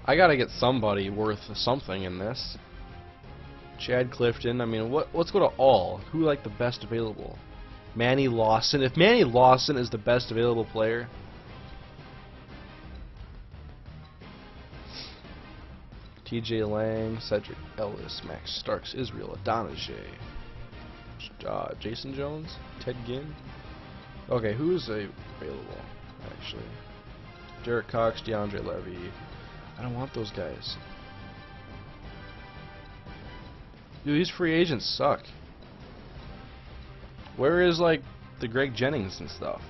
I gotta get somebody worth something in this. Chad Clifton. I mean, let's go to all. Who like the best available? Manny Lawson. If Manny Lawson is the best available player, T.J. Lang, Cedric Ellis, Max Starks, Israel Adonijah, Jason Jones, Ted Ginn. Okay, who's available, actually? Derek Cox, DeAndre Levy. I don't want those guys. Dude, these free agents suck. Where is, like, the Greg Jennings and stuff?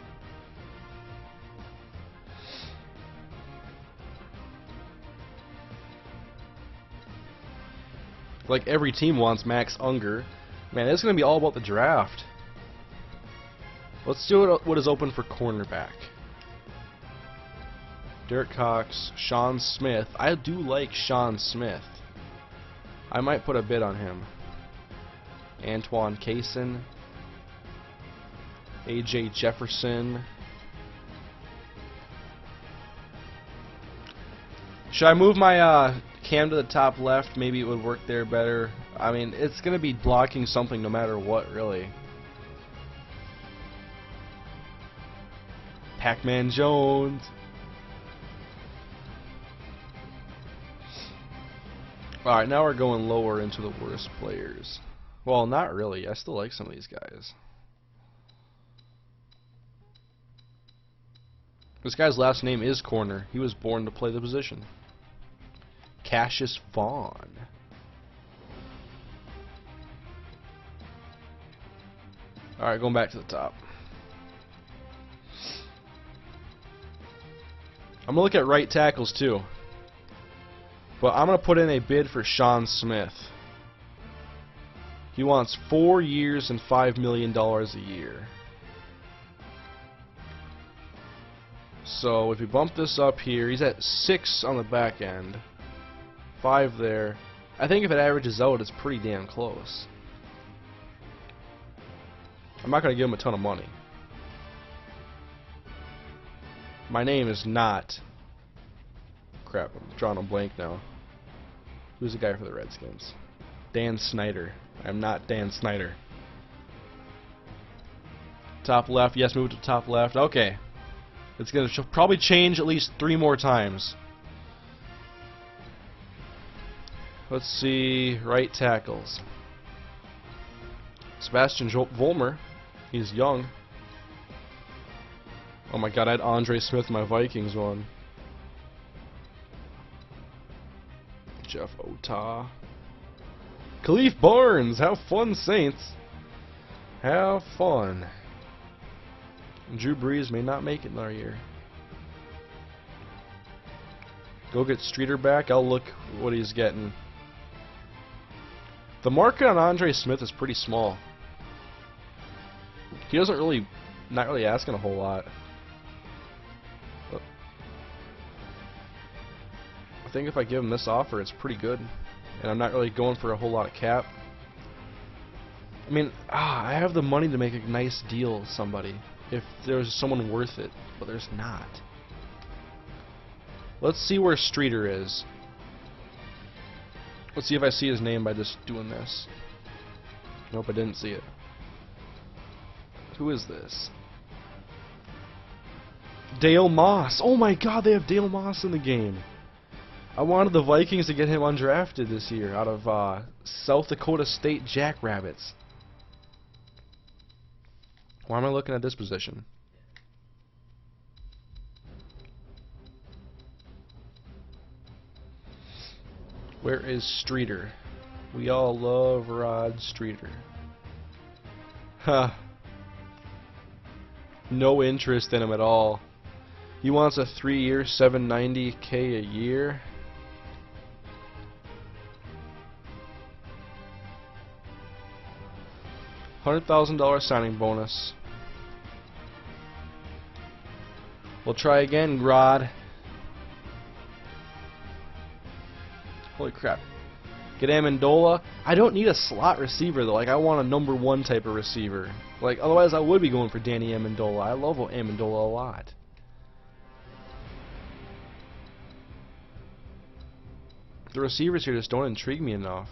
Like, every team wants Max Unger. Man, it's going to be all about the draft. Let's see what is open for cornerback. Derek Cox, Sean Smith. I do like Sean Smith. I might put a bid on him. Antoine Cason. AJ Jefferson. Should I move my cam to the top left? Maybe it would work there better. I mean, it's going to be blocking something no matter what, really. Pac-Man Jones. Alright, now we're going lower into the worst players. Well, not really. I still like some of these guys. This guy's last name is Corner. He was born to play the position. Cassius Vaughn. Alright, going back to the top. I'm going to look at right tackles too. But I'm going to put in a bid for Sean Smith. He wants 4 years and $5 million a year. So if we bump this up here, he's at 6 on the back end. 5 there. I think if it averages out, it's pretty damn close. I'm not going to give him a ton of money. My name is not... Crap, I'm drawing a blank now. Who's the guy for the Redskins? Dan Snyder. I'm not Dan Snyder. Top left. Yes, move to top left. Okay. It's going to probably change at least 3 more times. Let's see. Right tackles. Sebastian Vollmer. He's young. Oh my god, I had Andre Smith in my Vikings one. Jeff Otah. Khalif Barnes. Have fun, Saints. Have fun. Drew Brees may not make it in our year. Go get Streeter back. I'll look what he's getting. The market on Andre Smith is pretty small. He doesn't really, not really asking a whole lot. But I think if I give him this offer, it's pretty good. And I'm not really going for a whole lot of cap. I mean, I have the money to make a nice deal with somebody. If there's someone worth it, but there's not. Let's see where Streeter is. Let's see if I see his name by just doing this. Nope, I didn't see it. Who is this? Dale Moss. Oh my god, they have Dale Moss in the game. I wanted the Vikings to get him undrafted this year out of South Dakota State Jackrabbits. Why am I looking at this position? Where is Streeter? We all love Rod Streeter. Huh. No interest in him at all. He wants a 3-year, $790K a year. $100,000 signing bonus. We'll try again, Rod. Holy crap. Get Amendola. I don't need a slot receiver though. Like, I want a number 1 type of receiver. Like, otherwise I would be going for Danny Amendola. I love Amendola a lot. The receivers here just don't intrigue me enough.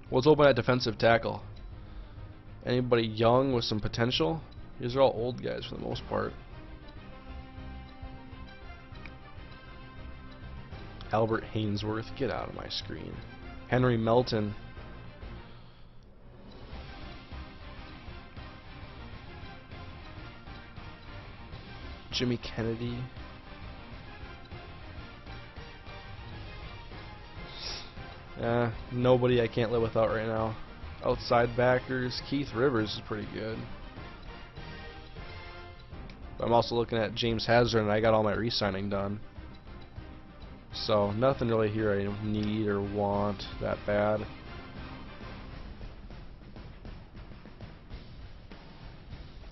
What's open at defensive tackle? Anybody young with some potential? These are all old guys for the most part. Albert Hainsworth, get out of my screen. Henry Melton. Jimmy Kennedy. Nobody I can't live without right now. Outside backers, Keith Rivers is pretty good. But I'm also looking at James Hazard, and I got all my re-signing done. So nothing really here I need or want that bad.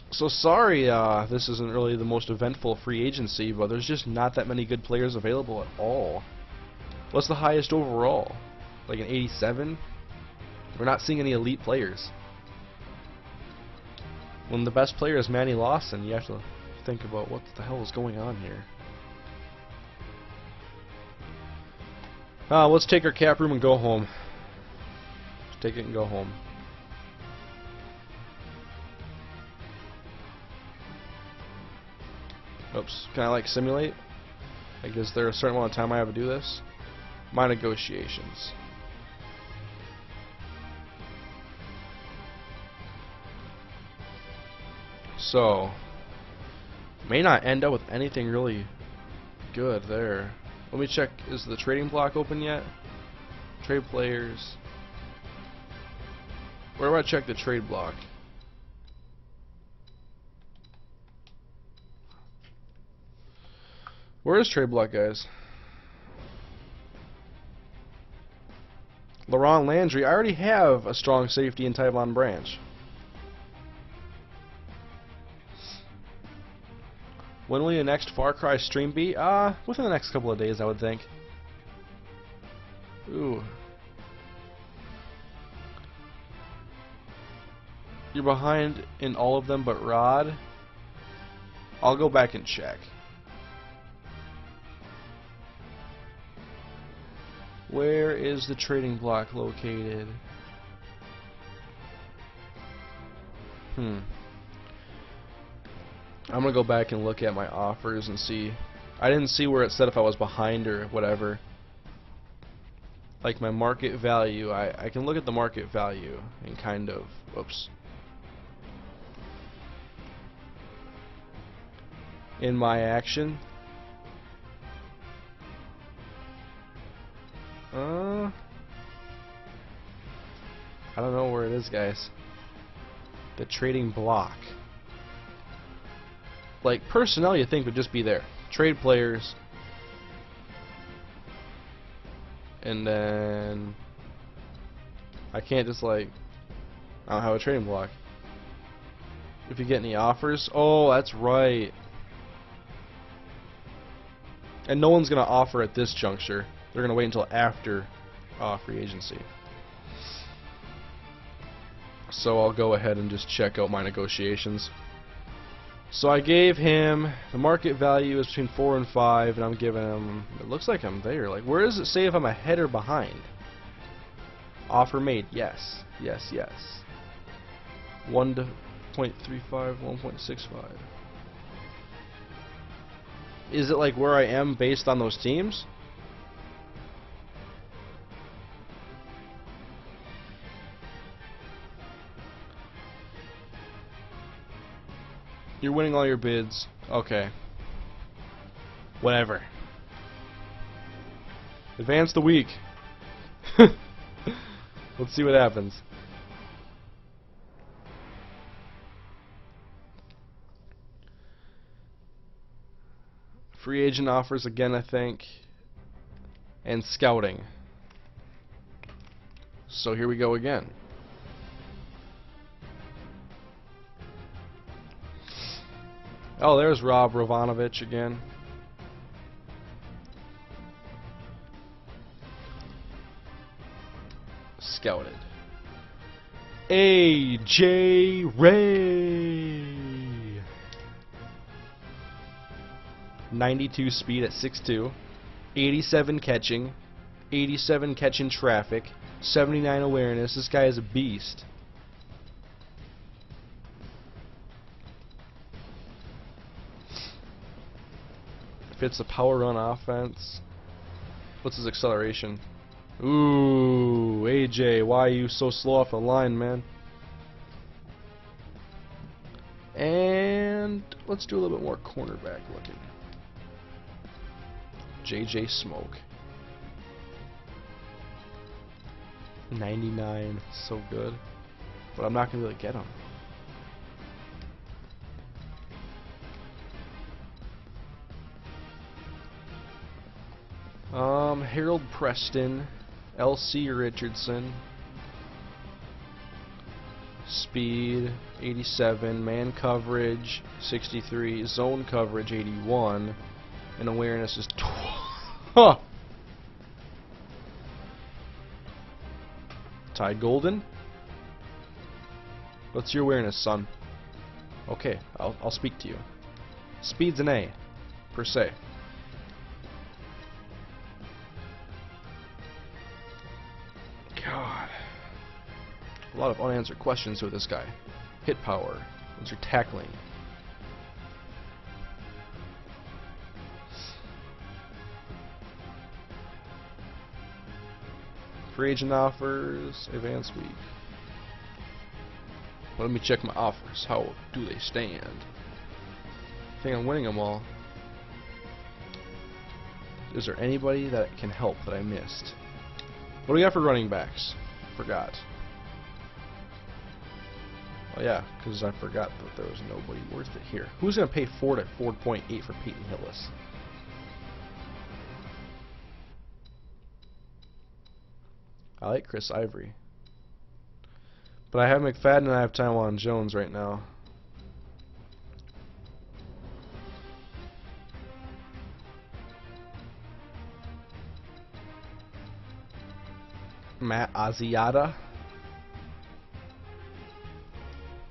So sorry, this isn't really the most eventful free agency, but there's just not that many good players available at all. What's the highest overall? Like an 87? We're not seeing any elite players. When the best player is Manny Lawson, you have to think about what the hell is going on here. Let's take our cap room and go home. Let's take it and go home. Oops. Can I like simulate? Like, is there a certain amount of time I have to do this? My negotiations. So, may not end up with anything really good there. Let me check, is the trading block open yet? Trade players. Where do I check the trade block? Where is trade block, guys? LaRon Landry. I already have a strong safety in Tyvon Branch. When will your next Far Cry stream be? Within the next couple of days, I would think. Ooh. You're behind in all of them but Rod? I'll go back and check. Where is the trading block located? I'm gonna go back and look at my offers and see. I didn't see where it said if I was behind or whatever. Like my market value, I can look at the market value and kind of, whoops. In my action. I don't know where it is, guys. The trading block. Like, personnel you think would just be there. Trade players. And then I can't just like, I don't have a trading block. If you get any offers, oh, that's right. And no one's gonna offer at this juncture. They're gonna wait until after free agency. So I'll go ahead and just check out my negotiations. So I gave him, the market value is between 4 and 5, and I'm giving him, it looks like I'm there. Like, where does it say if I'm ahead or behind? Offer made, yes, yes, yes. 1.35, 1.65. Is it like where I am based on those teams? You're winning all your bids. Okay. Whatever. Advance the week. Let's see what happens. Free agent offers again, I think. And scouting. So here we go again. Oh, there's Rob Rovanovich again. Scouted. A.J. Ray. 92 speed at 6'2". 87 catching. 87 catching traffic. 79 awareness. This guy is a beast. Fits a power run offense. What's his acceleration? Ooh, AJ, why are you so slow off the line, man? And let's do a little bit more cornerback looking. JJ Smoke. 99, so good. But I'm not going to be able to get him. Harold Preston, LC Richardson, speed 87, man coverage 63, zone coverage 81, and awareness is huh. Ty Golden, what's your awareness, son? Okay, I'll speak to you. Speed's an A, per se. God. A lot of unanswered questions with this guy. Hit power. What's your tackling? Free agent offers. Advanced week. Well, let me check my offers. How do they stand? I think I'm winning them all. Is there anybody that can help that I missed? What do we got for running backs? Forgot. Oh yeah, because I forgot that there was nobody worth it here. Who's going to pay 4 to 4.8 for Peyton Hillis? I like Chris Ivory. But I have McFadden and I have Taiwan Jones right now. Matt Asiata.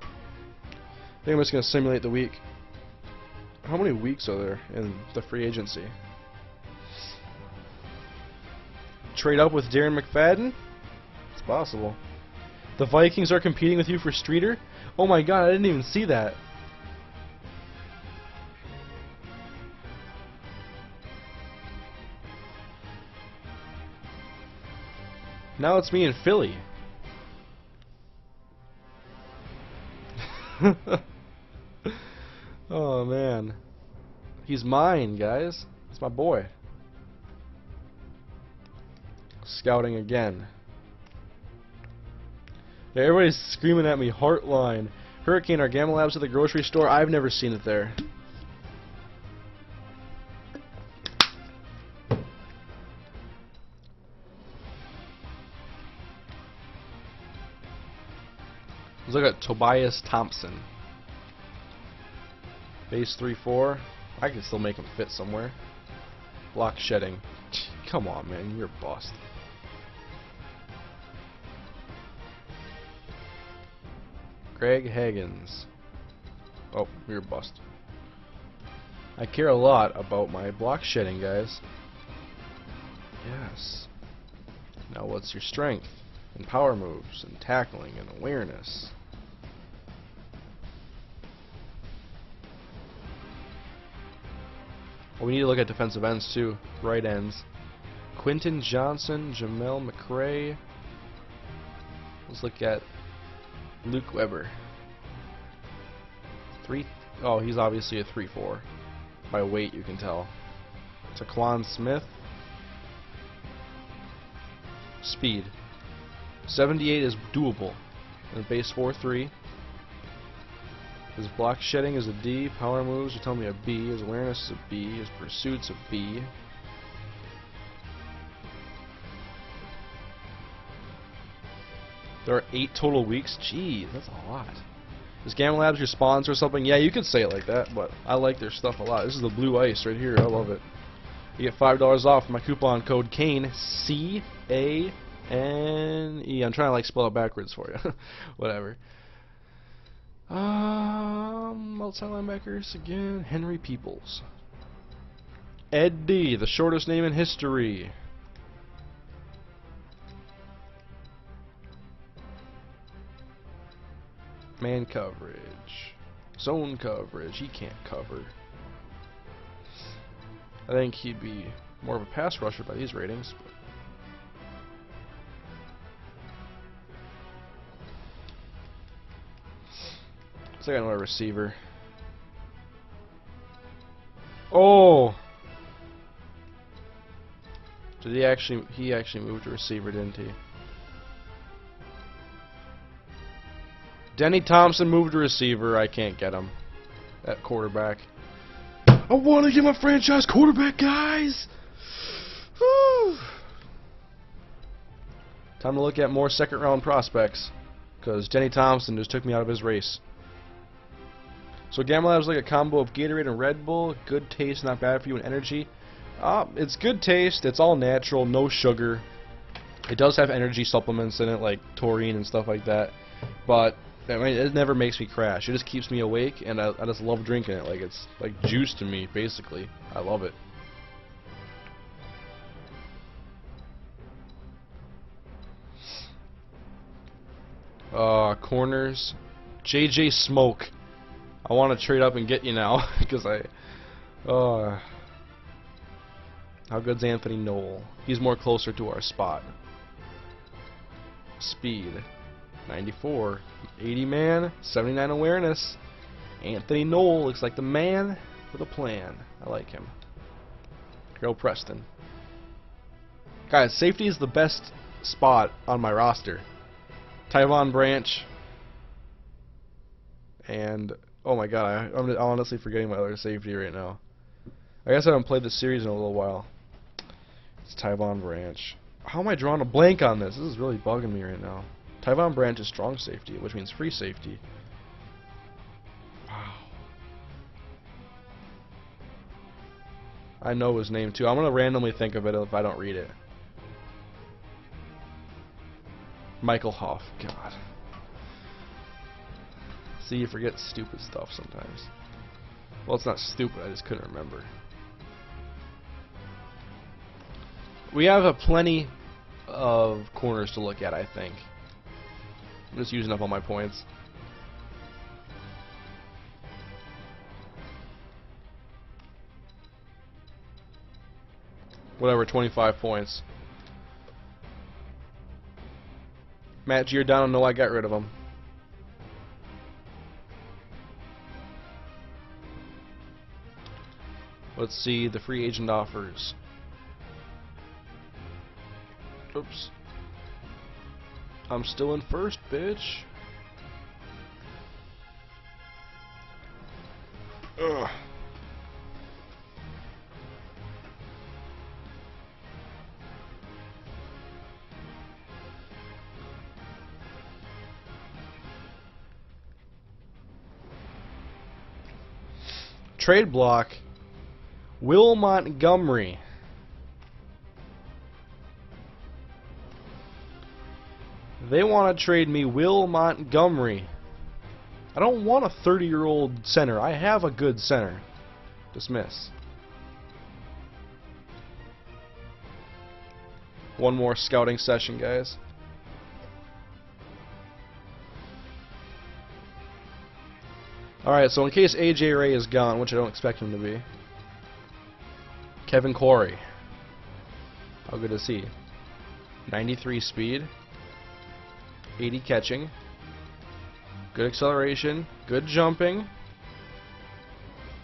I think I'm just going to simulate the week. How many weeks are there in the free agency? Trade up with Darren McFadden? It's possible. The Vikings are competing with you for Streeter? Oh my god, I didn't even see that. Now it's me in Philly. Oh man. He's mine, guys. It's my boy. Scouting again. Yeah, everybody's screaming at me, Heartline. Hurricane, are Gamma Labs at the grocery store? I've never seen it there. Let's look at Tobias Thompson. Base 3-4. I can still make him fit somewhere. Block shedding. Come on, man, you're a bust. Greg Higgins. Oh, you're a bust. I care a lot about my block shedding, guys. Yes. Now what's your strength? And power moves, and tackling, and awareness. Well, we need to look at defensive ends too. Right ends. Quentin Johnson, Jamel McRae. Let's look at Luke Weber. Oh, he's obviously a 3-4. By weight, you can tell. Taquan Smith. Speed. 78 is doable. And base 4-3. His block shedding is a D. Power moves, you tell me a B. His awareness is a B. His pursuit's a B. There are 8 total weeks? Jeez, that's a lot. Is Gamma Labs your sponsor or something? Yeah, you could say it like that, but I like their stuff a lot. This is the blue ice right here. I love it. You get $5 off my coupon code Kane, C-A-N-E. I'm trying to like spell it backwards for you. Whatever. Outside linebackers again. Henry Peoples. Ed D, the shortest name in history. Man coverage. Zone coverage. He can't cover. I think he'd be More of a pass rusher by these ratings. Looks like I know a receiver. Oh! Did he actually moved to receiver, didn't he? Denny Thompson moved to receiver. I can't get him. At quarterback. I want to get my franchise quarterback, guys! Whew. Time to look at more second round prospects. Because Denny Thompson just took me out of his race. So Gamma Lab's like a combo of Gatorade and Red Bull. Good taste, not bad for you, and energy. It's good taste. It's all natural, no sugar. It does have energy supplements in it, like taurine and stuff like that. But I mean, it never makes me crash. It just keeps me awake, and I just love drinking it. Like it's like juice to me, basically. I love it. Corners. JJ Smoke. I want to trade up and get you now, because how good's Anthony Knoll? He's more closer to our spot. Speed. 94. 80 man. 79 awareness. Anthony Knoll looks like the man with a plan. I like him. Go Preston. Guys, safety is the best spot on my roster. Tyvon Branch. And, oh my god, I'm honestly forgetting my other safety right now. I guess I haven't played this series in a little while. It's Tyvon Branch. How am I drawing a blank on this? This is really bugging me right now. Tyvon Branch is strong safety, which means free safety. Wow. I know his name too. I'm going to randomly think of it if I don't read it. Michael Hoff. God. See, you forget stupid stuff sometimes. Well, it's not stupid, I just couldn't remember. We have plenty of corners to look at, I think. I'm just using up all my points. Whatever, 25 points. Matt Giordano, no, I got rid of him. Let's see the free agent offers. Oops. I'm still in first, bitch. Ugh. Trade block. Will Montgomery. They want to trade me Will Montgomery. I don't want a 30-year-old center. I have a good center. Dismiss. One more scouting session, guys. Alright, so in case AJ Ray is gone, which I don't expect him to be, Kevin Corey. How good is he? 93 speed, 80 catching, good acceleration, good jumping,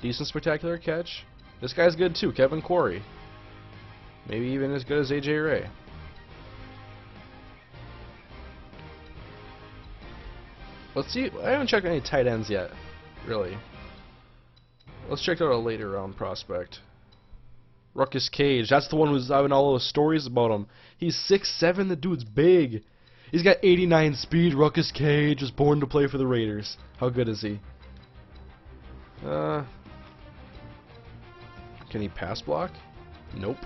decent spectacular catch. This guy's good too, Kevin Corey. Maybe even as good as AJ Ray. Let's see. I haven't checked any tight ends yet, really. Let's check out a later round prospect. Ruckus Cage. That's the one who's having all those stories about him. He's 6'7". The dude's big. He's got 89 speed. Ruckus Cage was born to play for the Raiders. How good is he? Can he pass block? Nope.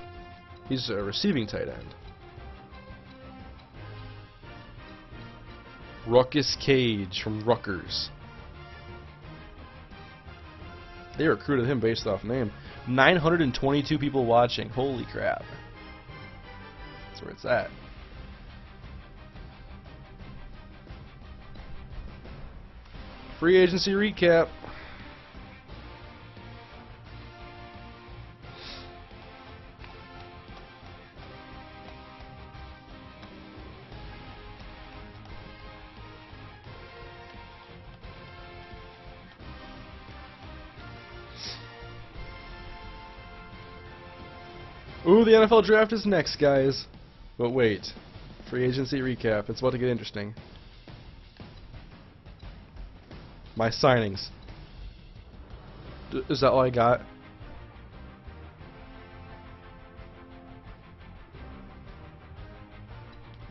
He's a receiving tight end. Ruckus Cage from Rutgers. They recruited him based off name. 922 people watching. Holy crap. That's where it's at. Free agency recap. Ooh, the NFL draft is next, guys. But wait. Free agency recap. It's about to get interesting. My signings. Is that all I got?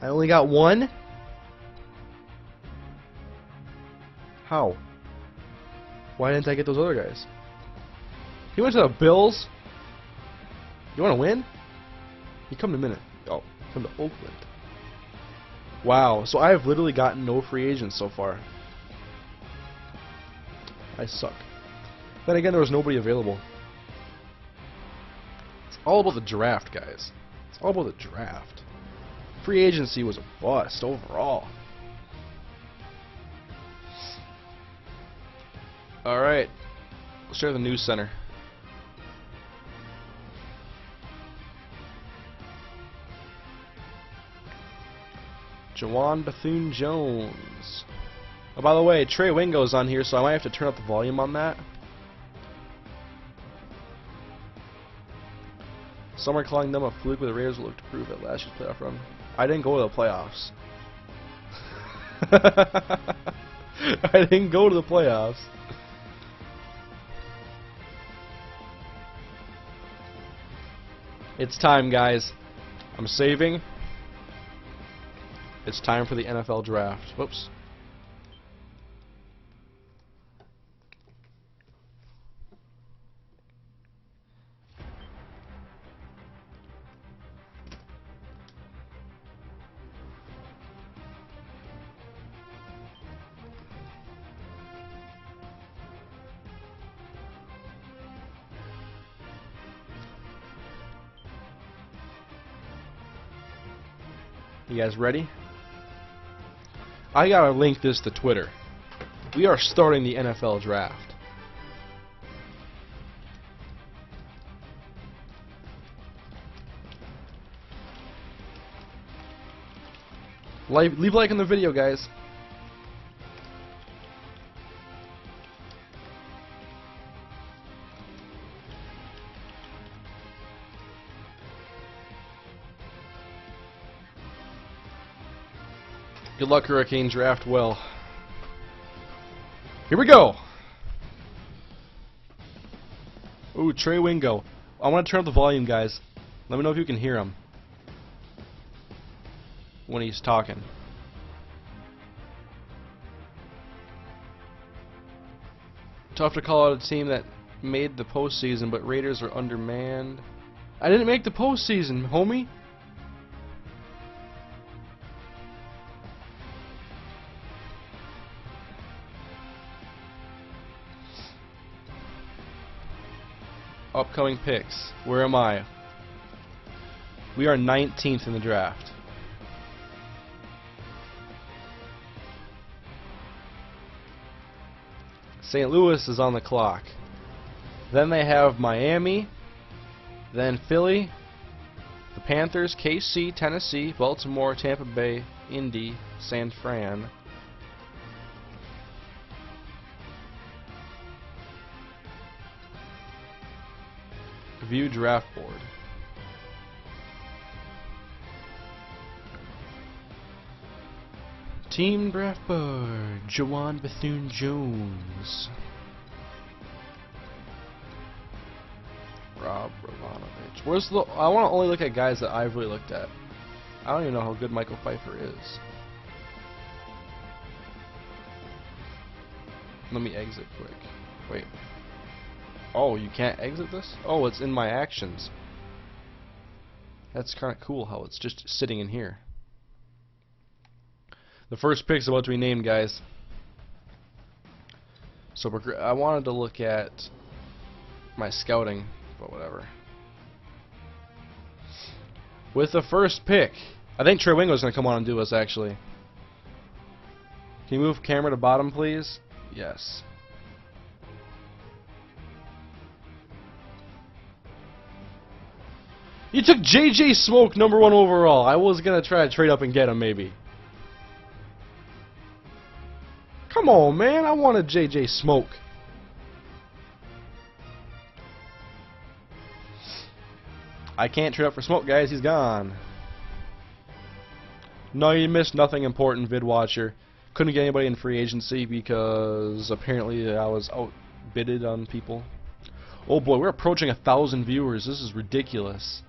I only got one? How? Why didn't I get those other guys? He went to the Bills? You want to win? You come to a minute. Oh, come to Oakland. Wow, so I have literally gotten no free agents so far. I suck. Then again, there was nobody available. It's all about the draft, guys. It's all about the draft. Free agency was a bust overall. Alright, let's share the news center. Jawan Bethune-Jones. Oh, by the way, Trey Wingo's on here, so I might have to turn up the volume on that. Some are calling them a fluke, but the Raiders will look to prove at last year's playoff run. I didn't go to the playoffs. I didn't go to the playoffs. It's time, guys. I'm saving. It's time for the NFL draft. Whoops. You guys ready? I gotta link this to Twitter. We are starting the NFL draft. Leave a like on the video, guys. Good luck, Hurricane. Draft well. Here we go. Ooh, Trey Wingo. I want to turn up the volume, guys. Let me know if you can hear him when he's talking. Tough to call out a team that made the postseason, but Raiders are undermanned. I didn't make the postseason, homie. Upcoming picks. Where am I? We are 19th in the draft. St. Louis is on the clock. Then they have Miami, then Philly, the Panthers, KC, Tennessee, Baltimore, Tampa Bay, Indy, San Fran. View draft board. Team draft board. Jawan Bethune-Jones. Rob Ravanovich. Where's the? I want to only look at guys that I've really looked at. I don't even know how good Michael Pfeiffer is. Let me exit quick. Wait. Oh, you can't exit this? Oh, it's in my actions. That's kind of cool how it's just sitting in here. The first pick's about to be named, guys. So I wanted to look at my scouting, but whatever. With the first pick, I think Trey Wingo's going to come on and do us, actually. Can you move camera to bottom, please? Yes. You took JJ Smoke, #1 overall. I was going to try to trade up and get him, maybe. Come on, man. I wanted JJ Smoke. I can't trade up for smoke, guys. He's gone. No, you missed nothing important, VidWatcher. Couldn't get anybody in free agency because apparently I was outbidded on people. Oh boy, we're approaching 1,000 viewers. This is ridiculous.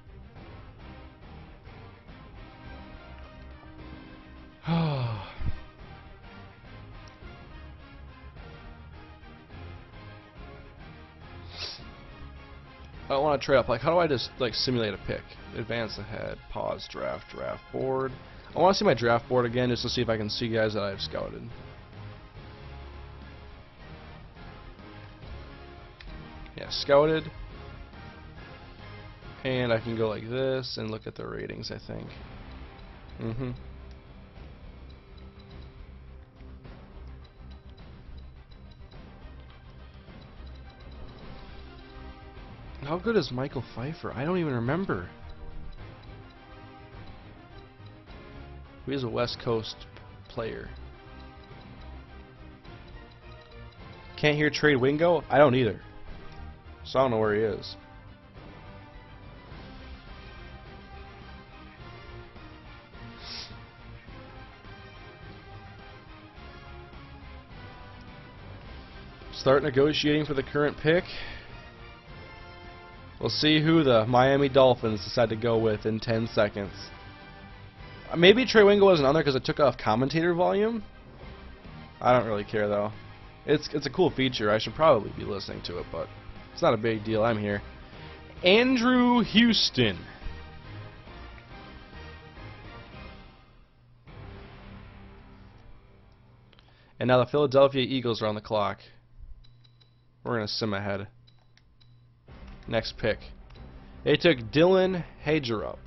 I want to trade up. Like, how do I just like simulate a pick? Advance ahead, pause, draft board. I want to see my draft board again just to see if I can see guys that I've scouted. Yeah, scouted. And I can go like this and look at the ratings, I think. How good is Michael Pfeiffer? I don't even remember. He is a West Coast player. Can't hear Trade Wingo? I don't either. So I don't know where he is. Start negotiating for the current pick. We'll see who the Miami Dolphins decide to go with in 10 seconds. Maybe Trey Wingo wasn't on there because it took off commentator volume. I don't really care though. It's a cool feature. I should probably be listening to it, but it's not a big deal. I'm here. Andrew Houston. And now the Philadelphia Eagles are on the clock. We're going to sim ahead. Next pick. They took Dylan Hagerup,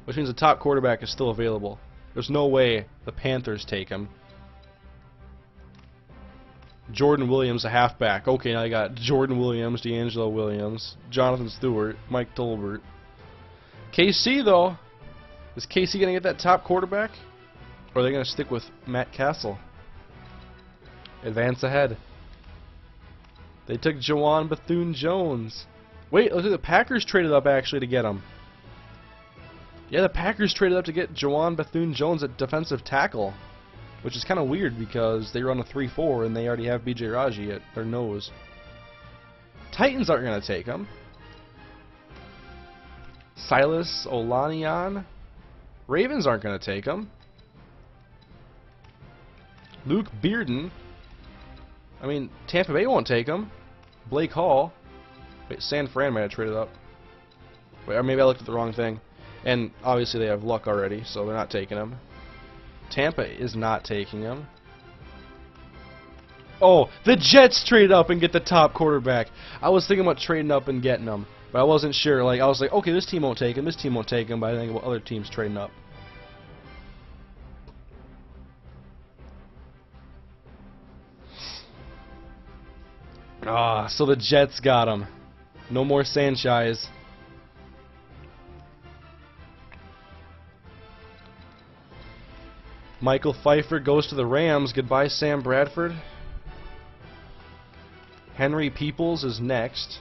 which means the top quarterback is still available. There's no way the Panthers take him. Jordan Williams, a halfback. Okay, now you got Jordan Williams, D'Angelo Williams, Jonathan Stewart, Mike Tolbert. KC, though. Is KC going to get that top quarterback? Or are they going to stick with Matt Castle? Advance ahead. They took Jawan Bethune-Jones. Wait, looks like the Packers traded up actually to get him. Yeah, the Packers traded up to get Jawan Bethune-Jones at defensive tackle. Which is kind of weird because they run a 3-4 and they already have B.J. Raji at their nose. Titans aren't going to take him. Silas Olaniyan. Ravens aren't going to take him. Luke Bearden. I mean, Tampa Bay won't take him. Blake Hall. Wait, San Fran might have traded up. Wait, or maybe I looked at the wrong thing. And obviously they have Luck already, so they're not taking him. Tampa is not taking him. Oh, the Jets trade up and get the top quarterback. I was thinking about trading up and getting him, but I wasn't sure. Like, I was like, okay, this team won't take him, this team won't take him, but I think about other teams trading up. Ah, so the Jets got him. No more Sanchez. Michael Pfeiffer goes to the Rams. Goodbye, Sam Bradford. Henry Peoples is next.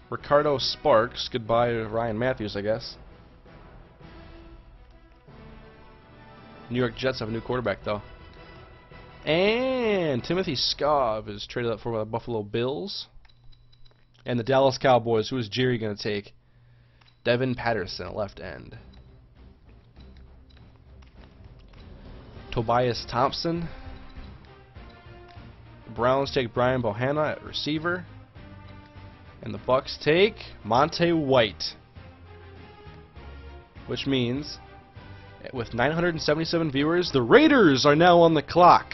Ricardo Sparks. Goodbye to Ryan Matthews, I guess. New York Jets have a new quarterback, though. And Timothy Skov is traded up for the Buffalo Bills. And the Dallas Cowboys. Who is Jerry going to take? Devin Patterson at left end. Tobias Thompson. The Browns take Brian Bohanna at receiver. And the Bucks take Monte White. Which means, with 977 viewers, the Raiders are now on the clock.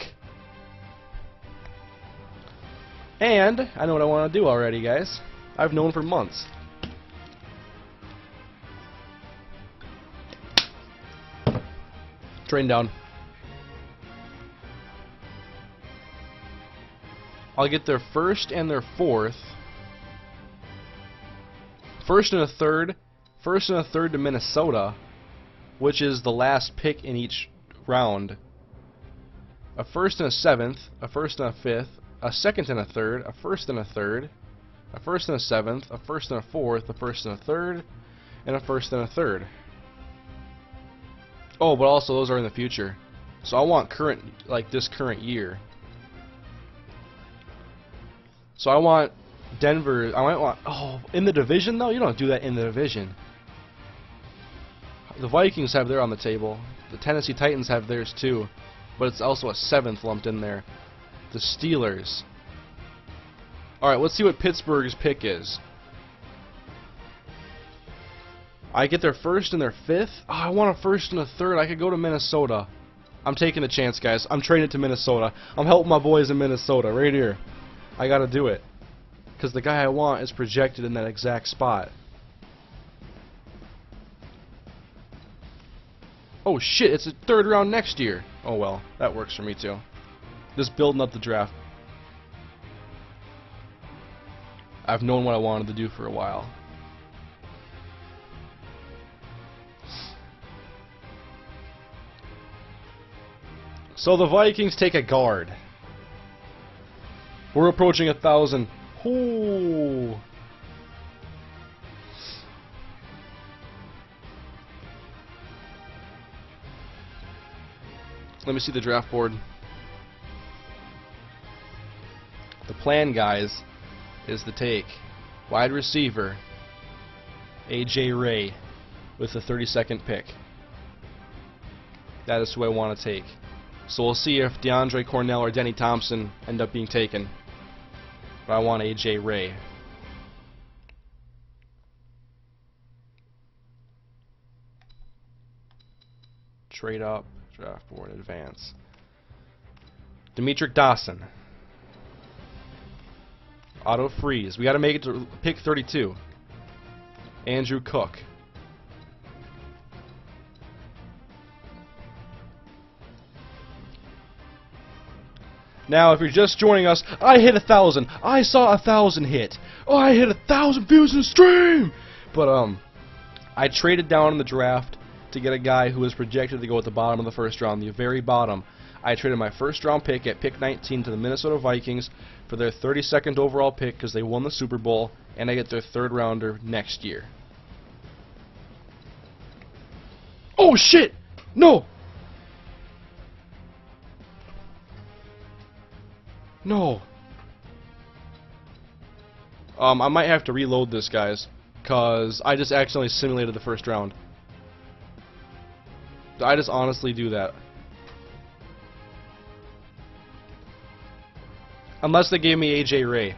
And I know what I want to do already, guys. I've known for months. Train down. I'll get their first and their fourth. First and a third. First and a third to Minnesota, which is the last pick in each round. A first and a seventh. A first and a fifth. A second and a third. A first and a third. A first and a 7th, a first and a 4th, a first and a 3rd, and a first and a 3rd. Oh, but also those are in the future. So I want current, like this current year. So I want Denver, I might want, oh, in the division though? You don't do that in the division. The Vikings have theirs on the table. The Tennessee Titans have theirs too. But it's also a 7th lumped in there. The Steelers. Alright, let's see what Pittsburgh's pick is. I get their 1st and their 5th? Oh, I want a 1st and a 3rd. I could go to Minnesota. I'm taking the chance, guys. I'm trading it to Minnesota. I'm helping my boys in Minnesota right here. I gotta do it. Because the guy I want is projected in that exact spot. Oh shit, it's a 3rd round next year. Oh well, that works for me too. Just building up the draft. I've known what I wanted to do for a while. So the Vikings take a guard. We're approaching 1,000. Ooh. Let me see the draft board. The plan, guys, is to take wide receiver A.J. Ray with the 32nd pick. That is who I want to take. So we'll see if DeAndre Cornell or Denny Thompson end up being taken. But I want A.J. Ray. Trade up, draft board, advance. Demetric Dawson. Auto freeze. We got to make it to pick 32. Andrew Cook. Now, if you're just joining us, I hit 1,000. I saw 1,000 hit. Oh, I hit 1,000 views in stream. But I traded down in the draft to get a guy who was projected to go at the bottom of the 1st round, the very bottom. I traded my 1st round pick at pick 19 to the Minnesota Vikings for their 32nd overall pick because they won the Super Bowl, and I get their 3rd rounder next year. Oh shit! No! No. I might have to reload this, guys, cause I just accidentally simulated the 1st round. I just honestly do that. Unless they gave me A.J. Ray.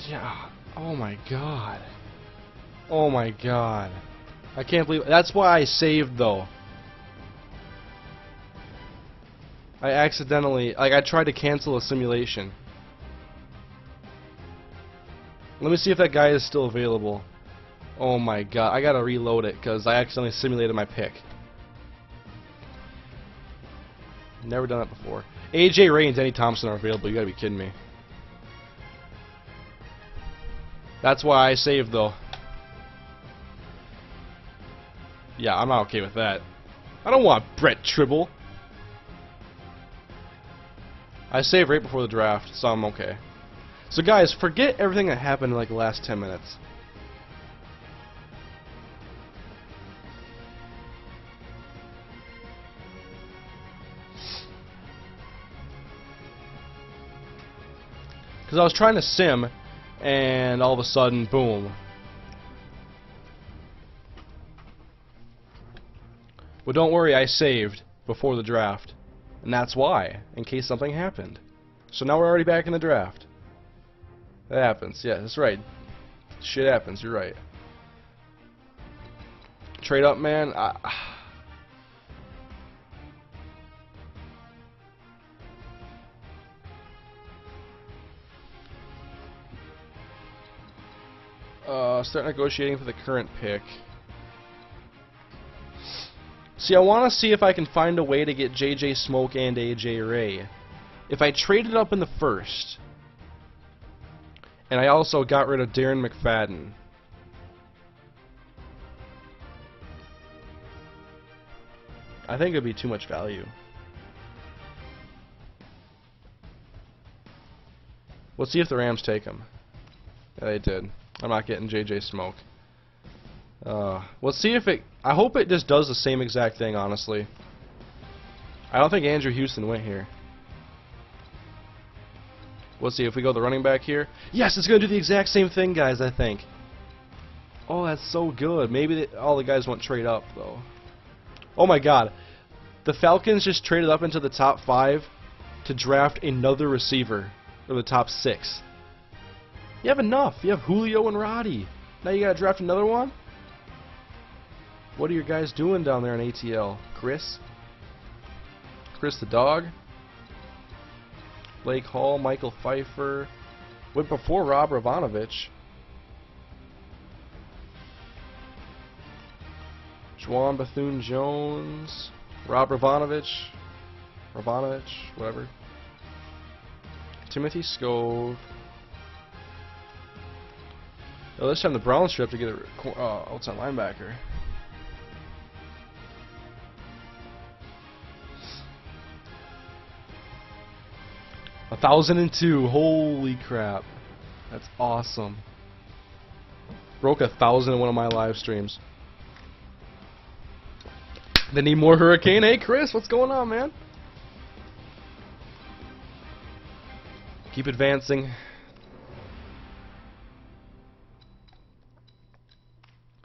Yeah. Oh my god. Oh my god. I can't believe that's why I saved though. I accidentally, like, I tried to cancel a simulation. Let me see if that guy is still available. Oh my god, I gotta reload it because I accidentally simulated my pick. Never done that before. A.J. Ray and Denny Thompson are available, you gotta be kidding me. That's why I saved though. Yeah, I'm not okay with that. I don't want Brett Tribble. I saved right before the draft, so I'm okay. So guys, forget everything that happened in like the last 10 minutes. Because I was trying to sim, and all of a sudden, boom. Well, don't worry, I saved before the draft. And that's why, in case something happened. So now we're already back in the draft. That happens, yeah, that's right. Shit happens, you're right. Trade up, man. Start negotiating for the current pick. See, I want to see if I can find a way to get J.J. Smoke and A.J. Ray. If I traded up in the 1st, and I also got rid of Darren McFadden, I think it'd be too much value. Let's see if the Rams take him. Yeah, they did. I'm not getting JJ Smoke. Let's see if it... I hope it just does the same exact thing, honestly. I don't think Andrew Houston went here. Let's see if we go the running back here. Yes, it's going to do the exact same thing, guys, I think. Oh, that's so good. Maybe all the guys won't trade up, though. Oh, my God. The Falcons just traded up into the top 5 to draft another receiver. Or the top 6. You have enough. You have Julio and Roddy. Now you got to draft another one? What are your guys doing down there in ATL? Chris? Chris the dog? Blake Hall, Michael Pfeiffer. Went before Rob Ravanovich. Juwan Bethune-Jones. Rob Ravanovich. Whatever. Timothy Scove. Oh, this time the Browns should have to get a outside linebacker. A 1,002. Holy crap. That's awesome. Broke 1,000 in one of my live streams. They need more Hurricane. Hey, Chris, what's going on, man? Keep advancing.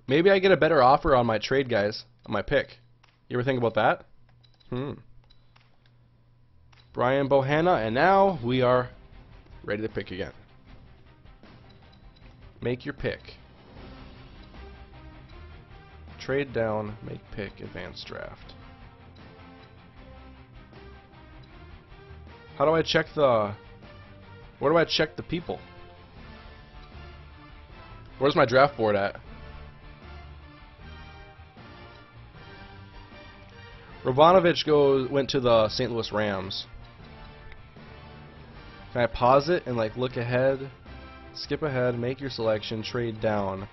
Maybe I get a better offer on my trade, guys. On my pick. You ever think about that? Brian Bohanna, and now we are ready to pick again. Make your pick. Trade down, make pick, advanced draft. How do I check the... Where do I check the people? Where's my draft board at? Ravanovich went to the St. Louis Rams. Can I pause it and like look ahead? Skip ahead, make your selection, trade down.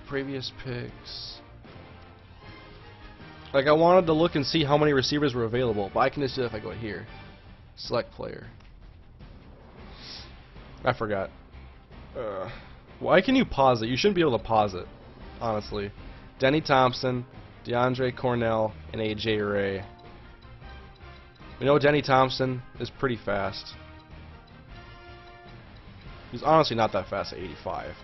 Previous picks. Like I wanted to look and see how many receivers were available, but I can just do it if I go here. Select player. I forgot. Why can you pause it? You shouldn't be able to pause it, honestly. Denny Thompson, DeAndre Cornell, and AJ Ray. We know Denny Thompson is pretty fast. He's honestly not that fast at 85.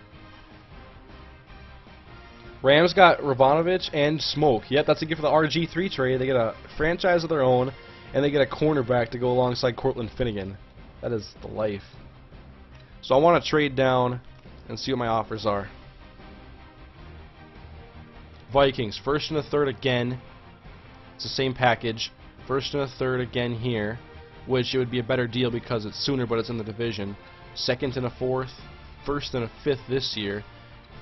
Rams got Ravanovich and Smoke. Yep, that's a gift for the RG3 trade. They get a franchise of their own, and they get a cornerback to go alongside Cortland Finnegan. That is the life. So I want to trade down and see what my offers are. Vikings, first and a third again. It's the same package. First and a third again here, which it would be a better deal because it's sooner, but it's in the division. Second and a fourth, first and a fifth this year.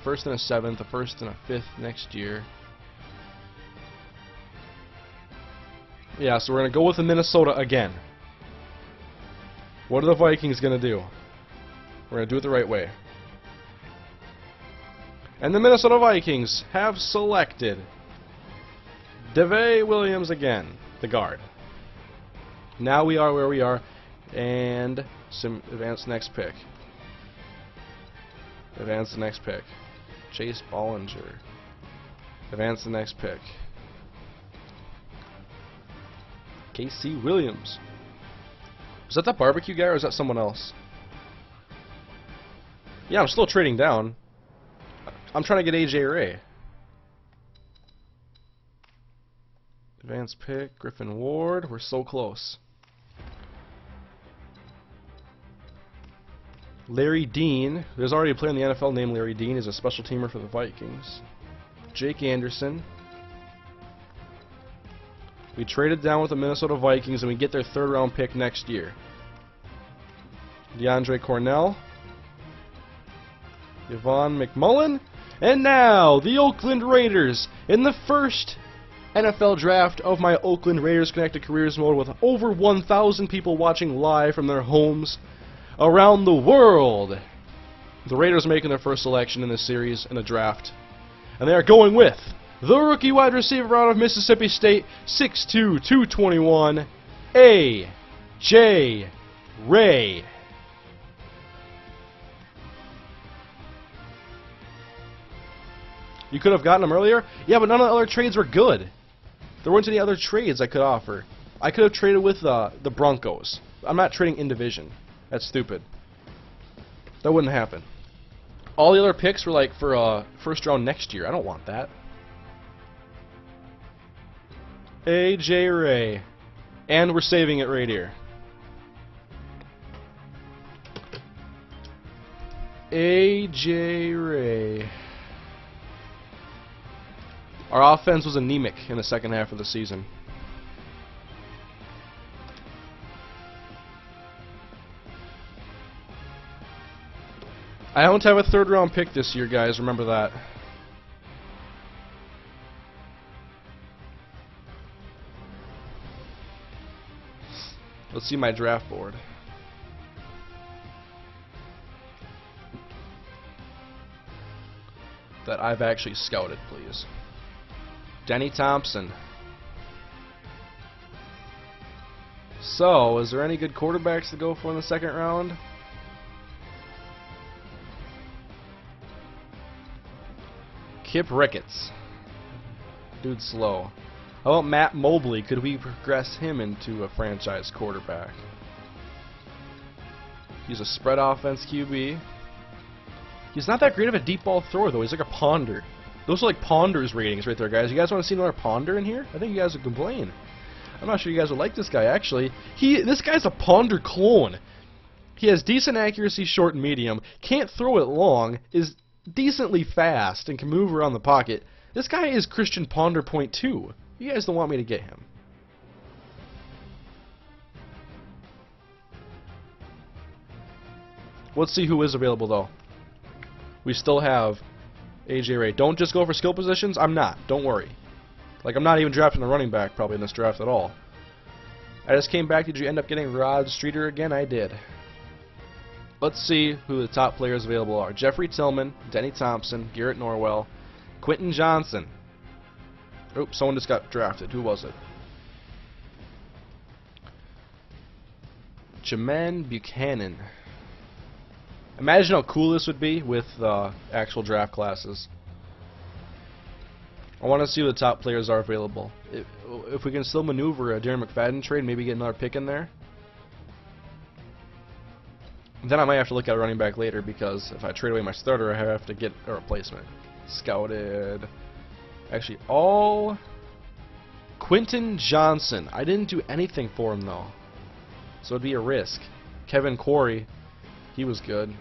First and a seventh, a first and a fifth next year. Yeah, so we're going to go with the Minnesota again. What are the Vikings going to do? We're going to do it the right way. And the Minnesota Vikings have selected DeVay Williams again, the guard. Now we are where we are, and advance next pick. Advance the next pick. Chase Bollinger. Advance the next pick. KC Williams. Is that the barbecue guy or is that someone else? Yeah, I'm still trading down. I'm trying to get AJ Ray. Advance pick, Griffin Ward. We're so close. Larry Dean. There's already a player in the NFL named Larry Dean. He's a special teamer for the Vikings. Jake Anderson. We traded down with the Minnesota Vikings and we get their third round pick next year. DeAndre Cornell. Yvonne McMullen. And now, the Oakland Raiders in the first NFL draft of my Oakland Raiders Connected Careers mode with over 1,000 people watching live from their homes around the world. The Raiders are making their first selection in this series in the draft. And they are going with the rookie wide receiver out of Mississippi State, 6'2", 221, A.J. Ray. You could have gotten him earlier? Yeah, but none of the other trades were good. There weren't any other trades I could offer. I could have traded with the Broncos. I'm not trading in division. That's stupid. That wouldn't happen. All the other picks were like for first round next year. I don't want that. A.J. Ray. And we're saving it right here. A.J. Ray. Our offense was anemic in the second half of the season. I don't have a third round pick this year, guys. Remember that. Let's see my draft board. That I've actually scouted, please. Denny Thompson. So, is there any good quarterbacks to go for in the second round? Kip Ricketts. Dude's slow. How about Matt Mobley? Could we progress him into a franchise quarterback? He's a spread offense QB. He's not that great of a deep ball thrower, though. He's like a ponder. Those are like ponders ratings right there, guys. You guys want to see another ponder in here? I think you guys would complain. I'm not sure you guys would like this guy, actually. This guy's a ponder clone. He has decent accuracy, short and medium. Can't throw it long. Is decently fast and can move around the pocket. This guy is Christian Ponder .2. You guys don't want me to get him. Let's see who is available, though. We still have A.J. Ray. Don't just go for skill positions. I'm not. Don't worry. Like, I'm not even drafting a running back probably in this draft at all. I just came back. Did you end up getting Rod Streeter again? I did. Let's see who the top players available are. Jeffrey Tillman, Denny Thompson, Garrett Norwell, Quentin Johnson. Oops, someone just got drafted. Who was it? Jermaine Buchanan. Imagine how cool this would be with actual draft classes. I want to see who the top players are available. If we can still maneuver a Darren McFadden trade, maybe get another pick in there. Then I might have to look at a running back later, because if I trade away my starter, I have to get a replacement. Scouted. Actually, all Quentin Johnson. I didn't do anything for him, though. So it'd be a risk. Kevin Corey. He was good.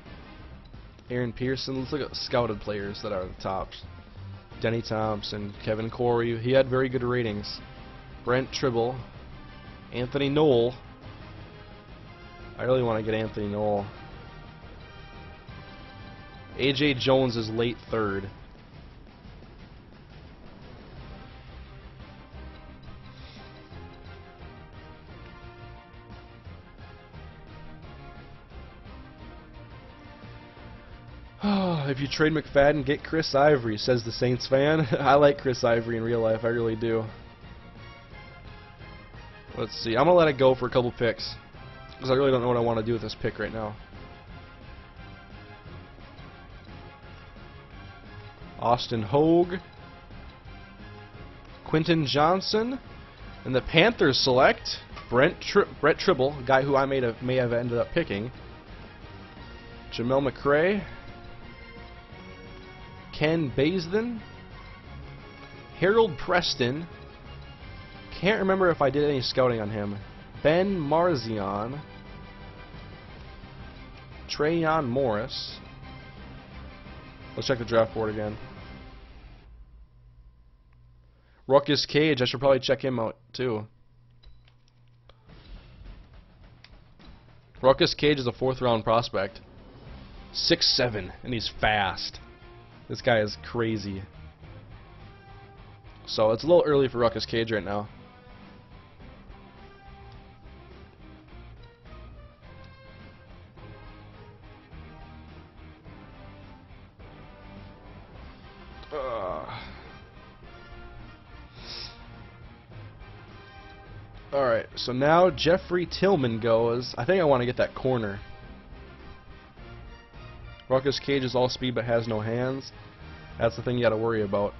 Aaron Pearson. Let's look at scouted players that are the tops. Denny Thompson. Kevin Corey. He had very good ratings. Brent Tribble. Anthony Knoll. I really want to get Anthony Knoll. A.J. Jones is late third. If you trade McFadden, get Chris Ivory, says the Saints fan. I like Chris Ivory in real life, I really do. Let's see, I'm going to let it go for a couple picks, because I really don't know what I want to do with this pick right now. Austin Hogue. Quentin Johnson. And the Panthers select Brett Tribble, a guy who I may have ended up picking. Jamel McRae. Ken Baisden. Harold Preston. Can't remember if I did any scouting on him. Ben Marzion. Trayon Morris. Let's check the draft board again. Ruckus Cage, I should probably check him out too. Ruckus Cage is a 4th round prospect. 6'7", and he's fast. This guy is crazy. So it's a little early for Ruckus Cage right now. Alright, so now Jeffrey Tillman goes. I think I want to get that corner. Ruckus Cage is all speed but has no hands. That's the thing you got to worry about.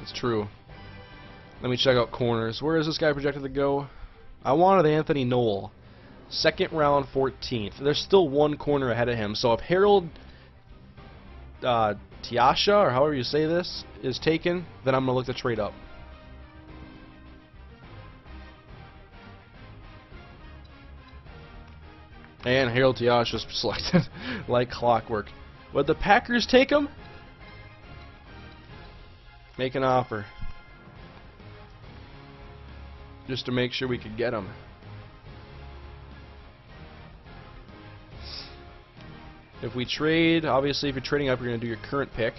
It's true. Let me check out corners. Where is this guy projected to go? I wanted Anthony Noel. Second round, 14th. There's still one corner ahead of him. So if Harold Tiasha, or however you say this, is taken, then I'm going to look to trade up. And Harold Tiasha is selected like clockwork. Would the Packers take him? Make an offer. Just to make sure we could get him. If we trade, obviously if you're trading up, you're going to do your current pick,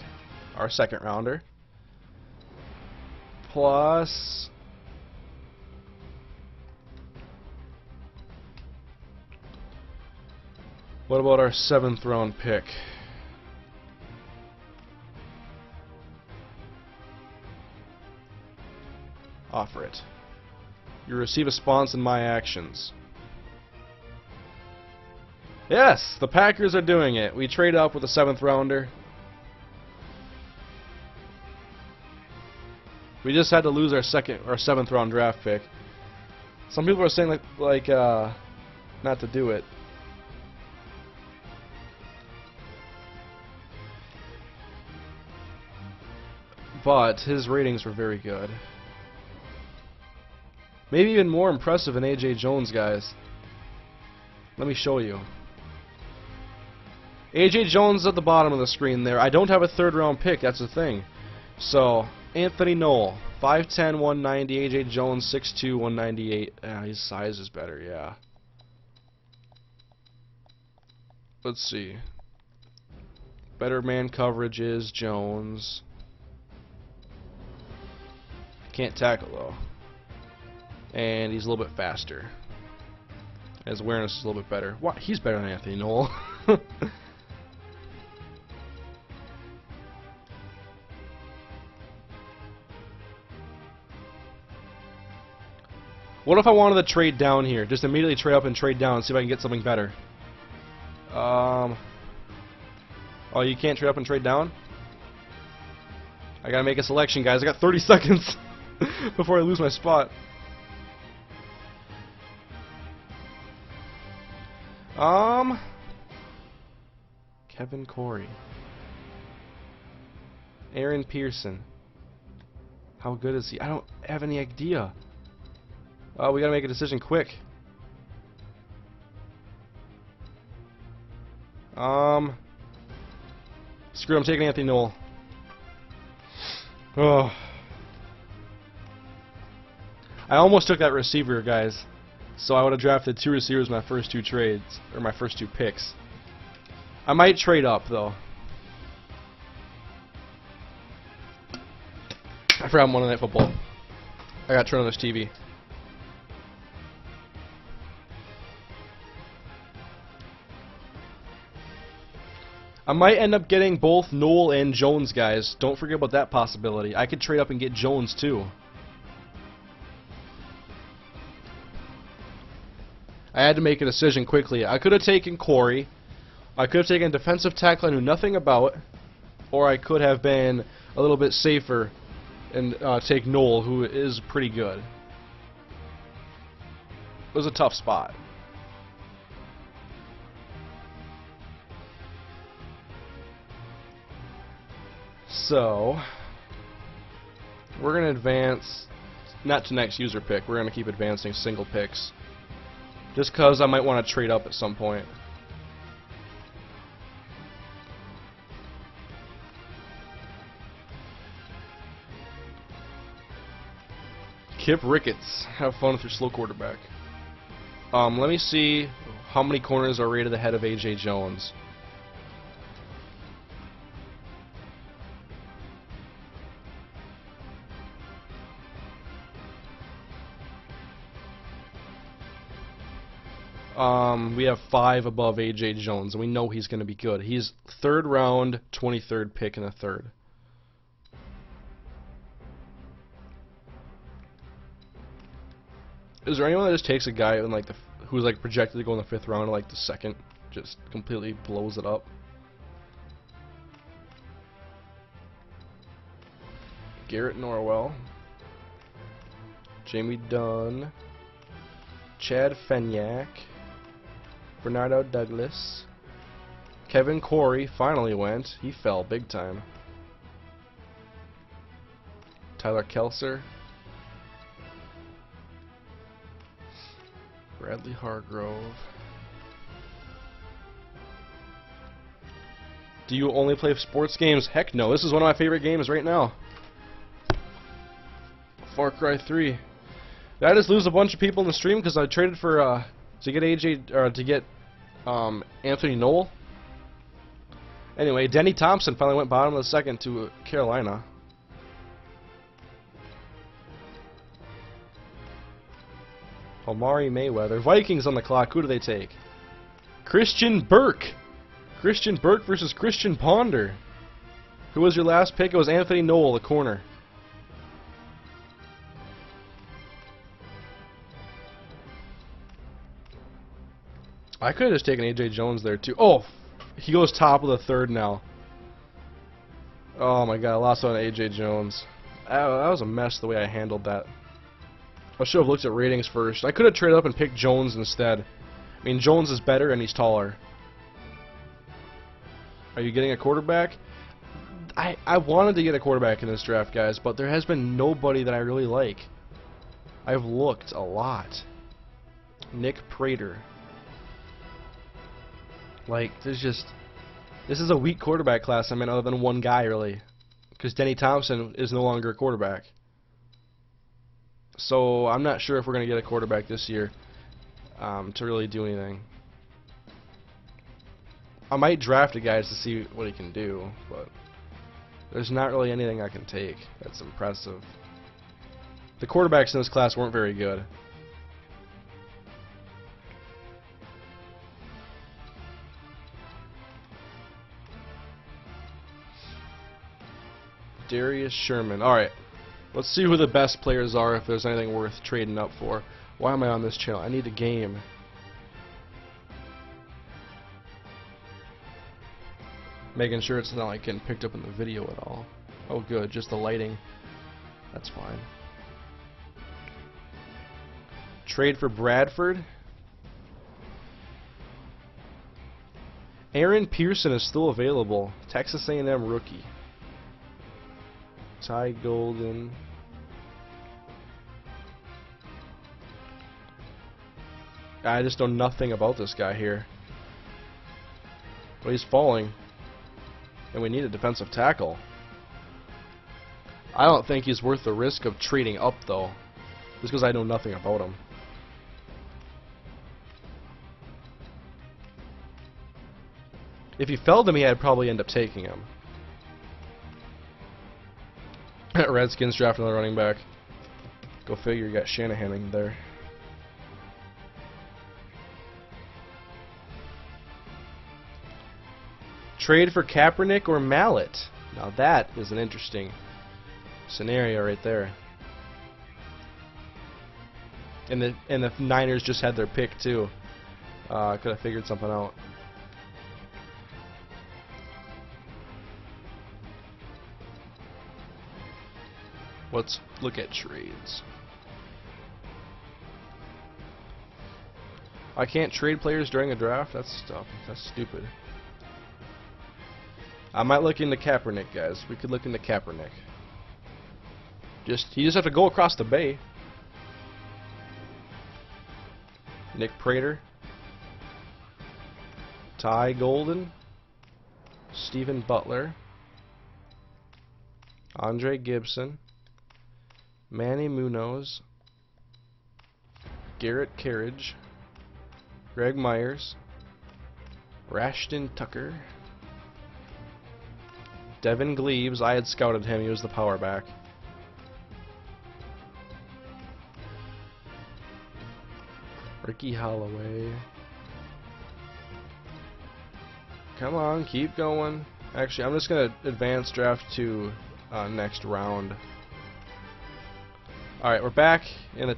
our second rounder, plus what about our 7th round pick? Offer it. You receive a sponsor in my actions. Yes, the Packers are doing it. We trade up with a 7th rounder. We just had to lose our 7th round draft pick. Some people are saying like not to do it. But his ratings were very good. Maybe even more impressive than A.J. Jones, guys. Let me show you. A.J. Jones is at the bottom of the screen there. I don't have a 3rd round pick, that's the thing. So, Anthony Noel, 5'10", 190. A.J. Jones, 6'2", 198. His size is better, yeah. Let's see. Better man coverage is Jones. Can't tackle, though. And he's a little bit faster. His awareness is a little bit better. What? He's better than Anthony Noel. What if I wanted to trade down here? Just immediately trade up and trade down and see if I can get something better. Oh, you can't trade up and trade down? I gotta make a selection, guys. I got 30 seconds before I lose my spot. Kevin Corey. Aaron Pearson. How good is he? I don't have any idea. We gotta make a decision quick. Screw it, I'm taking Anthony Noel. Oh. I almost took that receiver, guys. So I would have drafted 2 receivers in my first 2 trades, or my first 2 picks. I might trade up, though. I forgot Monday Night Football. I gotta turn on this TV. I might end up getting both Noel and Jones, guys. Don't forget about that possibility. I could trade up and get Jones, too. I had to make a decision quickly. I could have taken Corey. I could have taken a defensive tackle I knew nothing about. Or I could have been a little bit safer and take Noel, who is pretty good. It was a tough spot. So, we're going to advance, not to next user pick, we're going to keep advancing single picks. Just because I might want to trade up at some point. Kip Ricketts, have fun with your slow quarterback. Let me see how many corners are rated ahead of A.J. Jones. We have 5 above A.J. Jones, and we know he's going to be good. He's 3rd round, 23rd pick in the 3rd. Is there anyone that just takes a guy in like who's like projected to go in the 5th round, like the 2nd, just completely blows it up? Garrett Norwell, Jamie Dunn, Chad Fenyak, Bernardo Douglas, Kevin Corey finally went. He fell big time. Tyler Kelser, Bradley Hargrove. Do you only play sports games? Heck no, this is one of my favorite games right now. Far Cry 3. Did I just lose a bunch of people in the stream because I traded for to get AJ or to get Anthony Noel? Anyway, Denny Thompson finally went bottom of the 2nd to Carolina. Omari Mayweather. Vikings on the clock. Who do they take? Christian Burke. Christian Burke versus Christian Ponder. Who was your last pick? It was Anthony Noel, the corner. I could have just taken AJ Jones there too. Oh, he goes top of the 3rd now. Oh my god, I lost on AJ Jones. That was a mess the way I handled that. I should have looked at ratings first. I could have traded up and picked Jones instead. I mean, Jones is better and he's taller. Are you getting a quarterback? I wanted to get a quarterback in this draft, guys, but there has been nobody that I really like. I've looked a lot. Nick Prater. Like, this is a weak quarterback class, I mean, other than one guy, really. Because Denny Thompson is no longer a quarterback. So, I'm not sure if we're going to get a quarterback this year to really do anything. I might draft a guy to see what he can do, but there's not really anything I can take that's impressive. The quarterbacks in this class weren't very good. Darius Sherman. Alright, let's see who the best players are, if there's anything worth trading up for. Why am I on this channel? I need a game. Making sure it's not like getting picked up in the video at all. Oh good, just the lighting. That's fine. Trade for Bradford. Aaron Pearson is still available. Texas A&M rookie. Ty Golden. I just know nothing about this guy here. But he's falling. And we need a defensive tackle. I don't think he's worth the risk of trading up, though. Just because I know nothing about him. If he fell to me, I'd probably end up taking him. Redskins draft another running back. Go figure, you got Shanahan in there. Trade for Kaepernick or Mallet. Now that is an interesting scenario right there. And the Niners just had their pick too. Could have figured something out. Let's look at trades. I can't trade players during a draft? That's stupid. I might look into Kaepernick, guys. We could look into Kaepernick. You just have to go across the bay. Nick Prater. Ty Golden. Stephen Butler. Andre Gibson. Manny Munoz, Garrett Carriage, Greg Myers, Rashton Tucker, Devin Glebes. I had scouted him, he was the power back. Ricky Holloway. Come on, keep going. Actually, I'm just going to advance draft to next round. Alright, we're back in the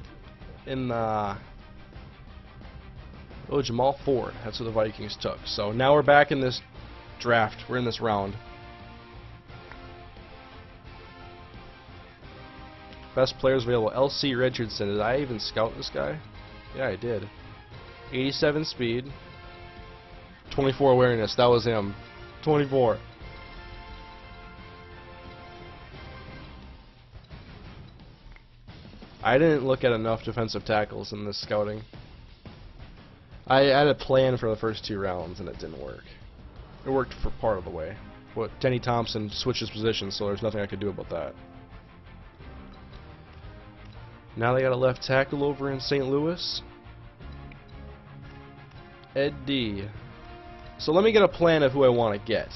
in the... Oh, Jamal Ford. That's who the Vikings took. So now we're back in this draft. We're in this round. Best players available. L.C. Richardson. Did I even scout this guy? Yeah, I did. 87 speed. 24 awareness. That was him. 24. I didn't look at enough defensive tackles in this scouting. I had a plan for the first 2 rounds and it didn't work. It worked for part of the way. But Denny Thompson switched his position, so there's nothing I could do about that. Now they got a left tackle over in St. Louis. Ed D. So let me get a plan of who I want to get.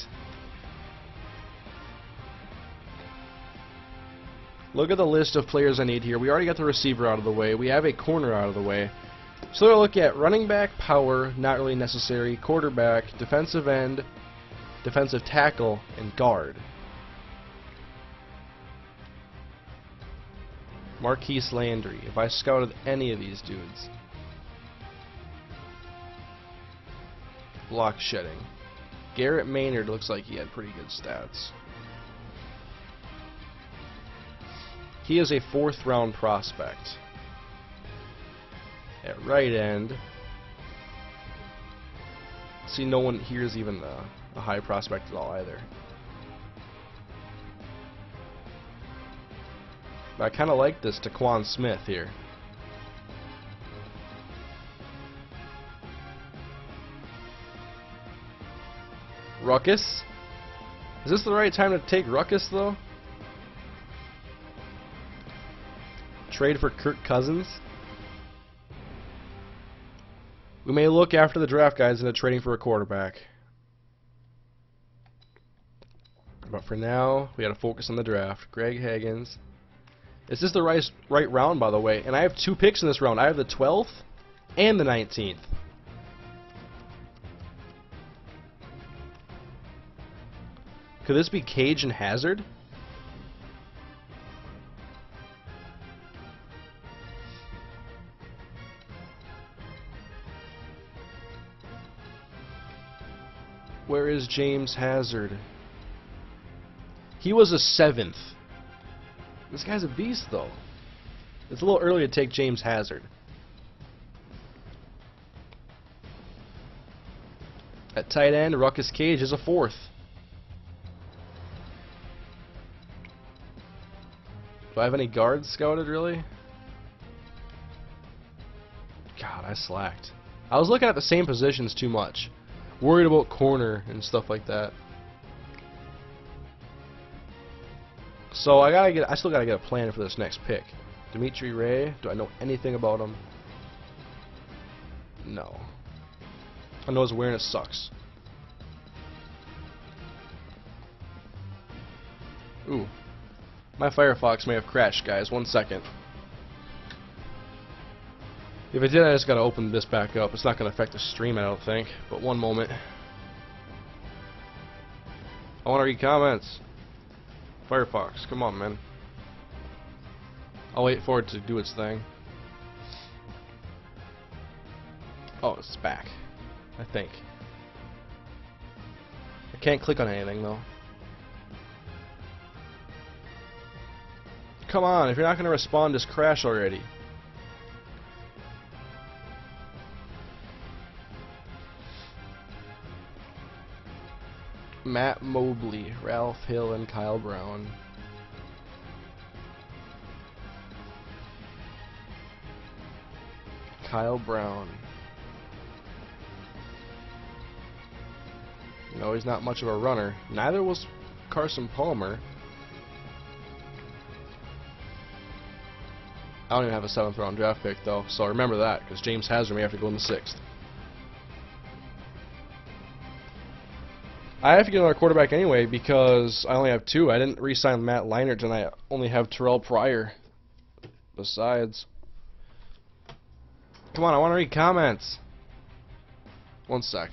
Look at the list of players I need here. We already got the receiver out of the way. We have a corner out of the way. So we'll look at running back, power, not really necessary, quarterback, defensive end, defensive tackle, and guard. Marquise Landry. If I scouted any of these dudes. Block shedding. Garrett Maynard looks like he had pretty good stats. He is a 4th round prospect. At right end. See, no one here is even a high prospect at all either. But I kind of like this Taquan Smith here. Ruckus? Is this the right time to take Ruckus, though? Trade for Kirk Cousins? We may look after the draft, guys, into trading for a quarterback. But for now, we got to focus on the draft. Greg Higgins. Is this the right round, by the way? And I have 2 picks in this round. I have the 12th and the 19th. Could this be Cage and Hazard? Where is James Hazard? He was a 7th. This guy's a beast, though. It's a little early to take James Hazard. At tight end, Ruckus Cage is a 4th. Do I have any guards scouted, really? God, I slacked. I was looking at the same positions too much. Worried about corner and stuff like that. So I still gotta get a plan for this next pick. Dimitri Ray, do I know anything about him? No. I know his awareness sucks. Ooh. My Firefox may have crashed, guys. 1 second. If it did, I just gotta open this back up. It's not gonna affect the stream, I don't think. But 1 moment. I wanna read comments. Firefox, come on, man. I'll wait for it to do its thing. Oh, it's back. I think. I can't click on anything, though. Come on, if you're not gonna respond, just crash already. Matt Mobley, Ralph Hill, and Kyle Brown. Kyle Brown. No, he's not much of a runner. Neither was Carson Palmer. I don't even have a 7th round draft pick, though, so remember that, because James Hazard may have to go in the 6th. I have to get another quarterback anyway because I only have 2. I didn't re-sign Matt Leinart and I only have Terrell Pryor. Besides. Come on, I want to read comments. 1 sec.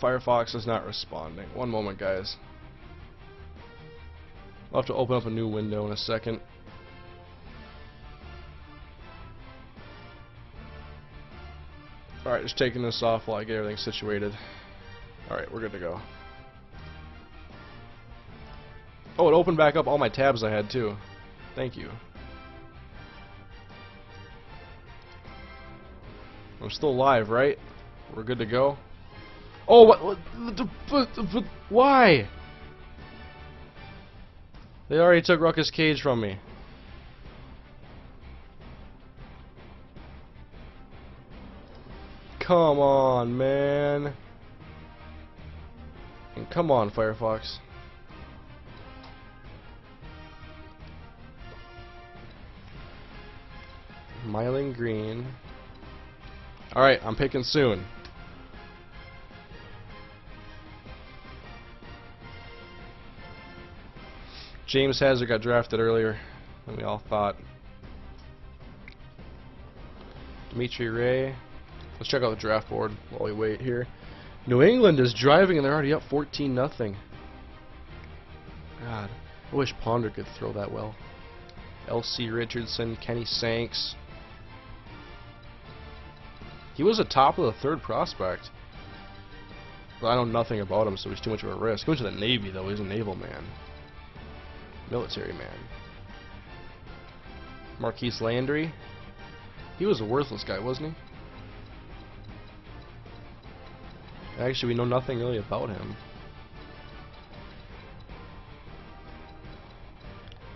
Firefox is not responding. 1 moment, guys. I'll have to open up a new window in a second. Alright, just taking this off while I get everything situated. Alright, we're good to go. Oh, it opened back up all my tabs I had too. Thank you. I'm still live, right? We're good to go. Oh, what why? They already took Ruckus Cage from me. Come on, man. And come on, Firefox. Myling Green. Alright, I'm picking soon. James Hazard got drafted earlier than we all thought. Dimitri Ray. Let's check out the draft board while we wait here. New England is driving and they're already up 14-0. God, I wish Ponder could throw that well. L.C. Richardson, Kenny Sanks. He was a top of the third prospect. But I know nothing about him, so he's too much of a risk. He went to the Navy, though. He's a naval man. Military man. Marquise Landry. He was a worthless guy, wasn't he? Actually, we know nothing really about him.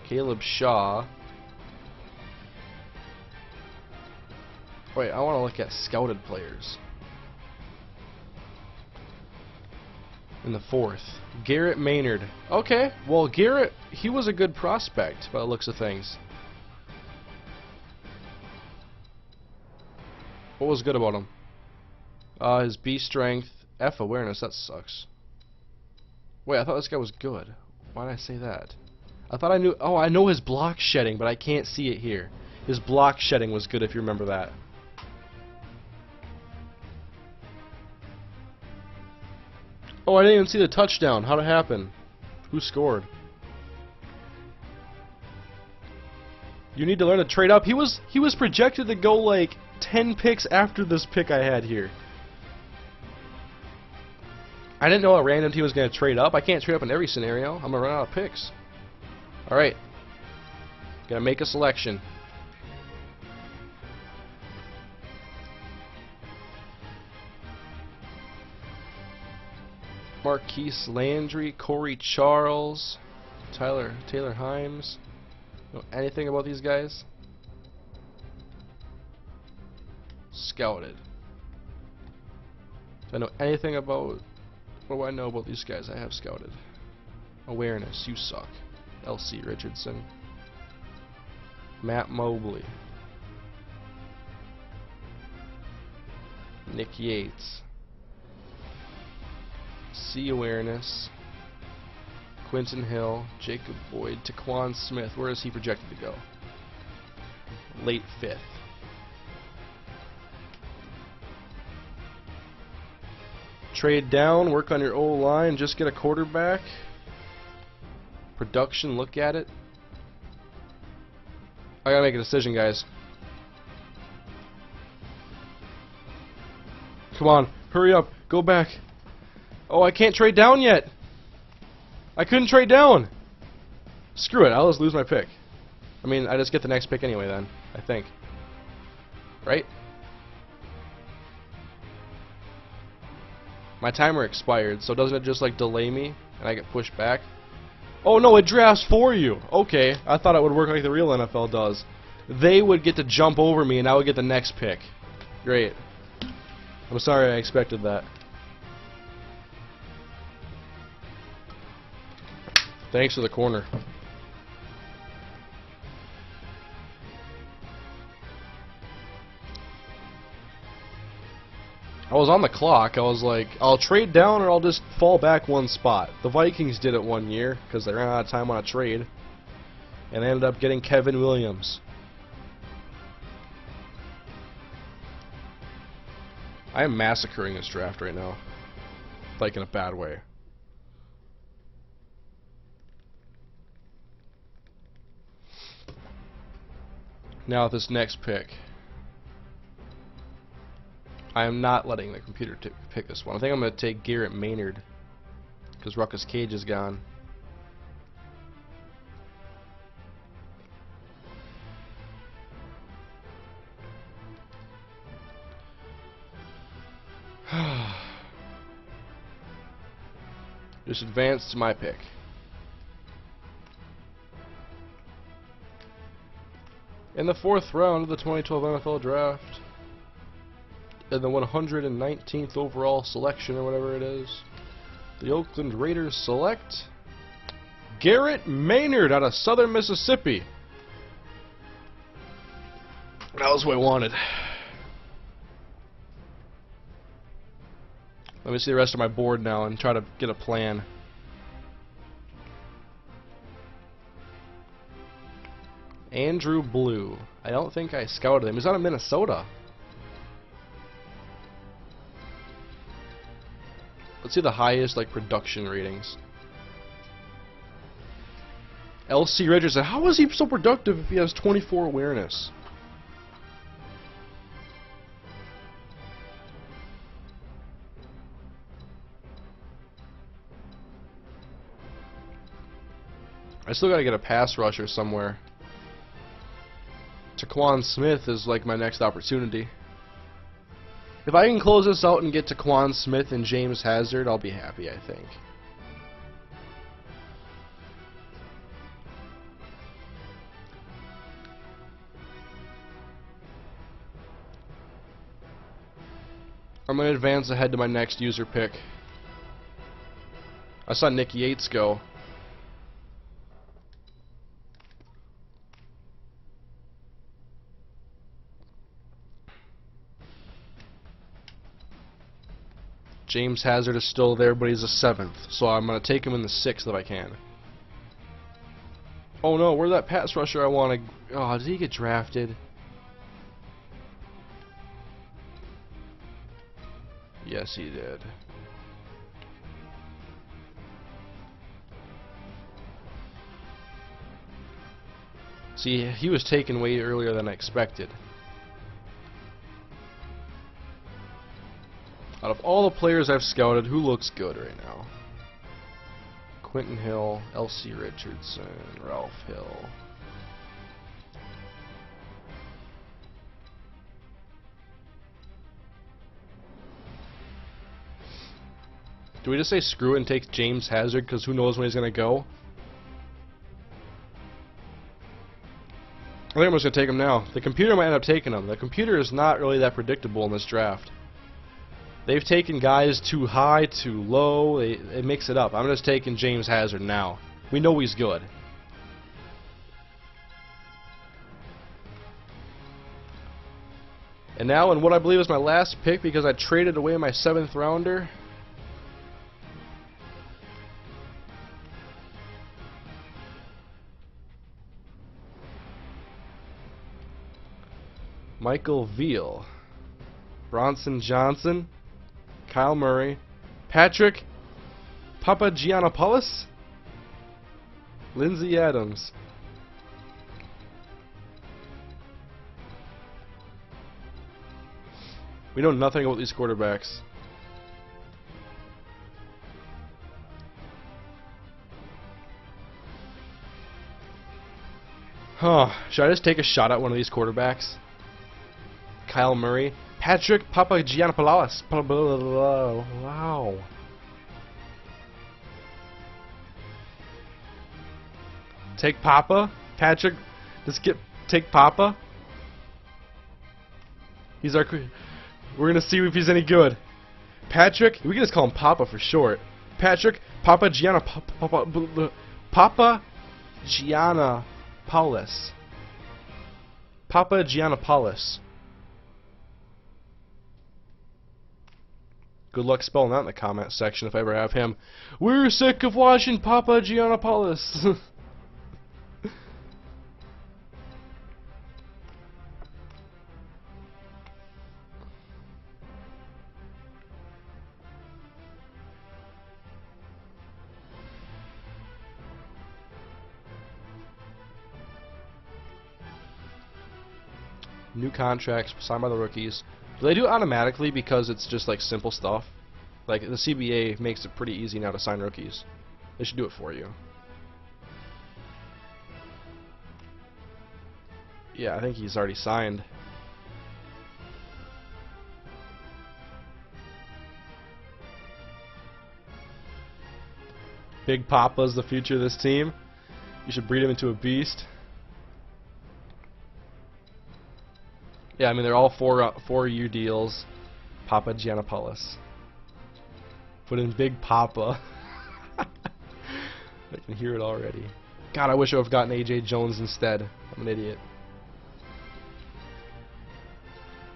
Caleb Shaw. Wait, I want to look at scouted players. In the fourth. Garrett Maynard. Okay, well Garrett, he was a good prospect by the looks of things. What was good about him? His B strength, F awareness, that sucks. Wait, I thought this guy was good. Why did I say that? I thought I knew, oh, I know his block shedding, but I can't see it here. His block shedding was good if you remember that. Oh, I didn't even see the touchdown. How'd it happen? Who scored? You need to learn to trade up. He was projected to go like 10 picks after this pick I had here. I didn't know a random team was going to trade up. I can't trade up in every scenario. I'm going to run out of picks. Alright. Gotta make a selection. Marquise Landry, Corey Charles, Taylor Himes. Know anything about these guys? Scouted. Do I know anything about... What do I know about these guys I have scouted? Awareness, you suck. L.C. Richardson. Matt Mobley. Nick Yates. C awareness. Quinton Hill, Jacob Boyd, Taquan Smith. Where is he projected to go? Late 5th. Trade down, work on your O-line, just get a quarterback. Production, look at it. I gotta make a decision, guys. Come on, hurry up, go back. Oh, I can't trade down yet. I couldn't trade down. Screw it, I'll just lose my pick. I mean, I just get the next pick anyway then, I think. Right? My timer expired, so doesn't it just like delay me and I get pushed back? Oh no, it drafts for you. Okay, I thought it would work like the real NFL does. They would get to jump over me and I would get the next pick. Great. I'm sorry I expected that. Thanks for the corner. I was on the clock. I was like, I'll trade down or I'll just fall back one spot. The Vikings did it one year because they ran out of time on a trade. And they ended up getting Kevin Williams. I am massacring this draft right now. Like in a bad way. Now this next pick. I am not letting the computer pick this one. I think I'm going to take Garrett Maynard because Ruckus Cage is gone. Just advance to my pick. In the 4th round of the 2012 NFL Draft, in the 119th overall selection or whatever it is, the Oakland Raiders select Garrett Maynard out of Southern Mississippi. That was what I wanted. Let me see the rest of my board now and try to get a plan. Andrew Blue. I don't think I scouted him. He's out of Minnesota. Let's see the highest production ratings. LC Richardson. How is he so productive if he has 24 awareness? I still gotta get a pass rusher somewhere. Taquan Smith is my next opportunity. If I can close this out and get Taquan Smith and James Hazard, I'll be happy, I think. I'm going to advance ahead to my next user pick. I saw Nick Yates go. James Hazard is still there, but he's a 7th, so I'm going to take him in the 6th if I can. Oh no, where's that pass rusher I want to... Oh, did he get drafted? Yes, he did. See, he was taken way earlier than I expected. Out of all the players I've scouted, who looks good right now? Quentin Hill, LC Richardson, Ralph Hill. Do we just say screw it and take James Hazard because who knows when he's going to go? I think I'm just going to take him now. The computer might end up taking him. The computer is not really that predictable in this draft. They've taken guys too high, too low. They mix it up. I'm just taking James Hazard now. We know he's good. And now in what I believe is my last pick because I traded away my 7th rounder. Michael Veal, Bronson Johnson, Kyle Murray, Patrick Papagiannopoulos, Lindsey Adams. We know nothing about these quarterbacks. Huh, should I just take a shot at one of these quarterbacks? Kyle Murray, Patrick Papagiannopoulos. Wow. Take Papa, Patrick. Take Papa. He's our. We're gonna see if he's any good. Patrick. We can just call him Papa for short. Patrick Papagiannopoulos. Papagiannopoulos. Good luck spelling that in the comment section if I ever have him. We're sick of watching Papagiannopoulos. New contracts signed by the rookies. Do they do it automatically because it's just like simple stuff? Like the CBA makes it pretty easy now to sign rookies. They should do it for you. Yeah, I think he's already signed. Big Papa's the future of this team. You should breed him into a beast. Yeah, I mean they're all four-year deals. Papa Giannopoulos. Put in Big Papa. I can hear it already. God, I wish I would have gotten AJ Jones instead. I'm an idiot.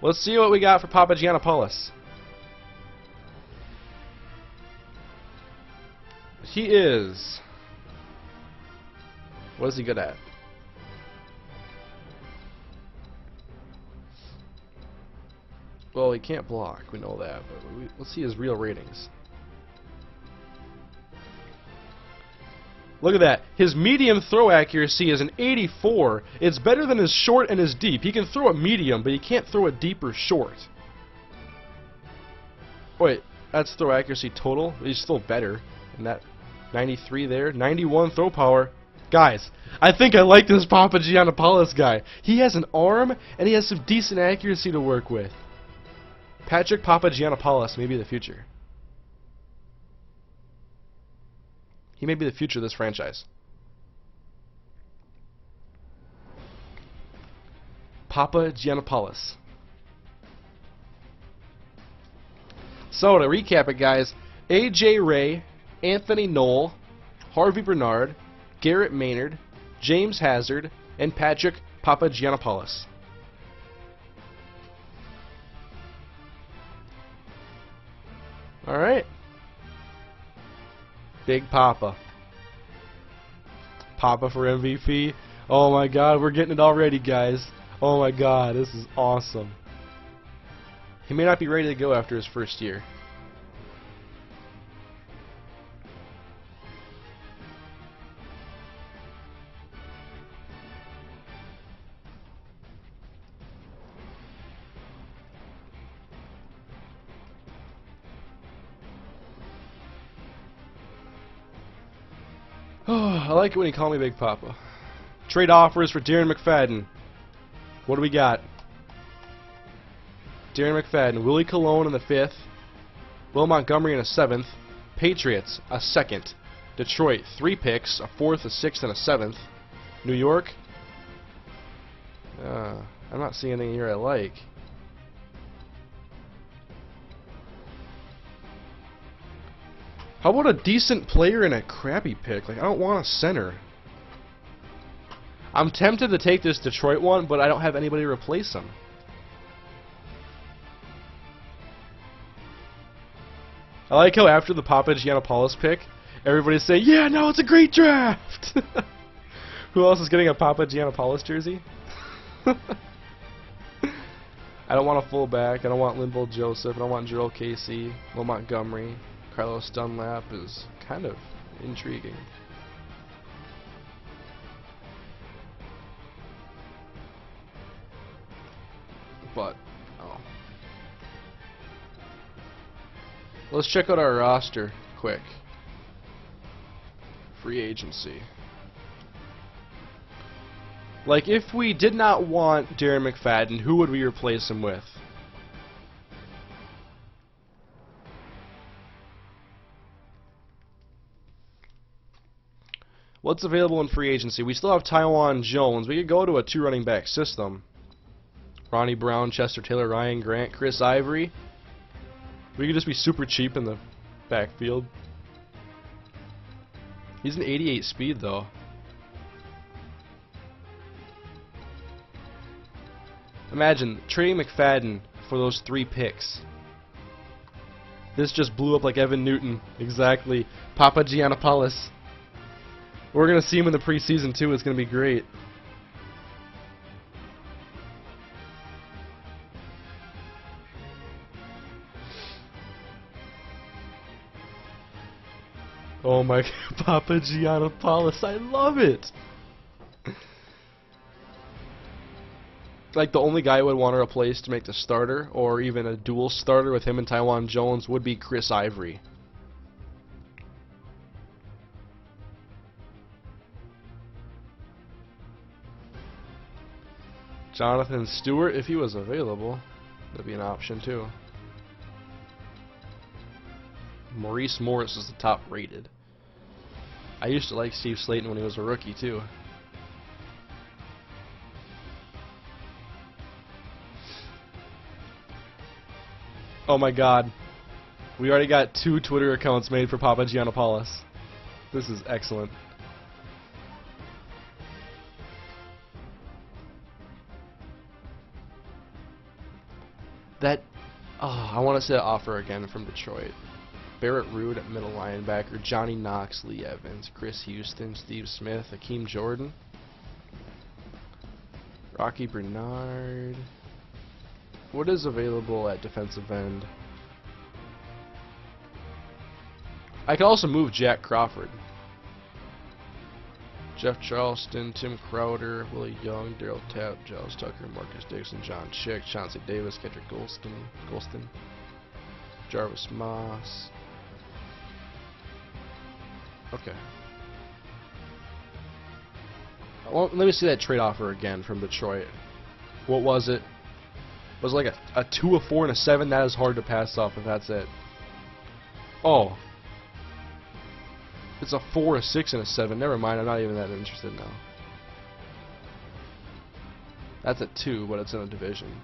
Let's see what we got for Papa Giannopoulos. He is... What is he good at? Well, he can't block, we know that, but let's see his real ratings. Look at that. His medium throw accuracy is an 84. It's better than his short and his deep. He can throw it medium, but he can't throw it deep or short. Wait, that's throw accuracy total? He's still better than that. 93 there. 91 throw power. Guys, I think I like this Papa Giannopoulos guy. He has an arm, and he has some decent accuracy to work with. Patrick Papa Giannopoulos may be the future. He may be the future of this franchise. Papa Giannopoulos. So to recap it, guys, AJ Ray, Anthony Knoll, Harvey Bernard, Garrett Maynard, James Hazard, and Patrick Papa Giannopoulos. Alright. Big Papa. Papa for MVP. Oh my god, we're getting it already, guys. Oh my god, this is awesome. He may not be ready to go after his first year. I like it when you call me Big Papa. Trade offers for Darren McFadden. What do we got? Darren McFadden, Willie Colon in the 5th, Will Montgomery in a 7th, Patriots a 2nd, Detroit 3 picks, a 4th, a 6th, and a 7th, New York. I'm not seeing anything here I like. How about a decent player and a crappy pick? Like, I don't want a center. I'm tempted to take this Detroit one, but I don't have anybody to replace him. I like how after the Papa Giannopoulos pick, everybody's saying, yeah, no, it's a great draft! Who else is getting a Papa Giannopoulos jersey? I don't want a fullback. I don't want Linval Joseph. I don't want Gerald Casey. Will Montgomery. Carlos Dunlap is kind of intriguing. But, oh. Let's check out our roster quick. Free agency. Like, if we did not want Darren McFadden, who would we replace him with? What's available in free agency? We still have Tywan Jones. We could go to a 2 running back system. Ronnie Brown, Chester Taylor, Ryan Grant, Chris Ivory. We could just be super cheap in the backfield. He's an 88 speed though. Imagine trading McFadden for those 3 picks. This just blew up like Evan Newton. Exactly. Papa Giannopoulos. We're going to see him in the preseason too. It's going to be great. Oh my God, Papa Giannopoulos. I love it. like the only guy I would want to replace to make the starter, or even a dual starter with him and Taiwan Jones, would be Chris Ivory. Jonathan Stewart, if he was available, that'd be an option too. Maurice Morris is the top rated. I used to like Steve Slayton when he was a rookie too. Oh my god. We already got 2 Twitter accounts made for Papa Giannopoulos. This is excellent. That, I want to say offer again from Detroit. Barrett Ruud at middle linebacker, Johnny Knox, Lee Evans, Chris Houston, Steve Smith, Hakeem Jordan, Rocky Bernard. What is available at defensive end? I could also move Jack Crawford. Jeff Charleston, Tim Crowder, Willie Young, Darryl Tapp, Giles Tucker, Marcus Dixon, John Chick, Chauncey Davis, Kendrick Golston, Jarvis Moss. Okay. Well, let me see that trade offer again from Detroit. What was it? Was it like a 2, a 4, and a 7? That is hard to pass up if that's it. Oh. It's a 4, a 6, and a 7. Never mind, I'm not even that interested now. That's a 2, but it's in a division.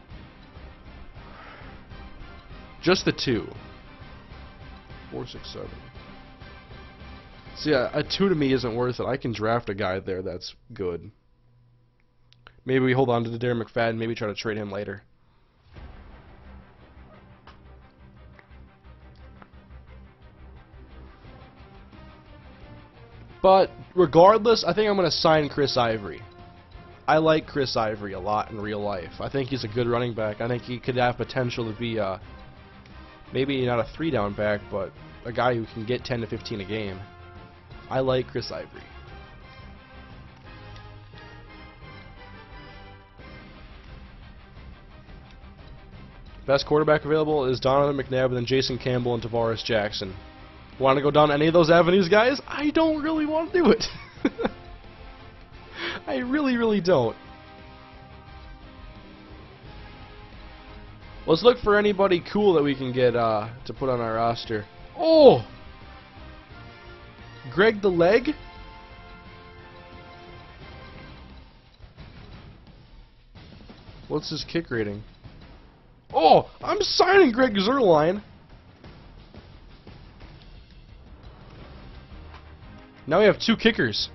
Just the 2. 4, 6, 7. So yeah, a 2 to me isn't worth it. I can draft a guy there that's good. Maybe we hold on to the Darren McFadden, maybe try to trade him later. But regardless, I think I'm going to sign Chris Ivory. I like Chris Ivory a lot in real life. I think he's a good running back. I think he could have potential to be maybe not a 3-down back, but a guy who can get 10 to 15 a game. I like Chris Ivory. Best quarterback available is Donovan McNabb, and then Jason Campbell and Tavares Jackson. Want to go down any of those avenues, guys? I don't really want to do it. I really don't. Let's look for anybody cool that we can get to put on our roster. Oh! Greg the Leg? What's his kick rating? Oh! I'm signing Greg Zuerlein! Now we have 2 kickers.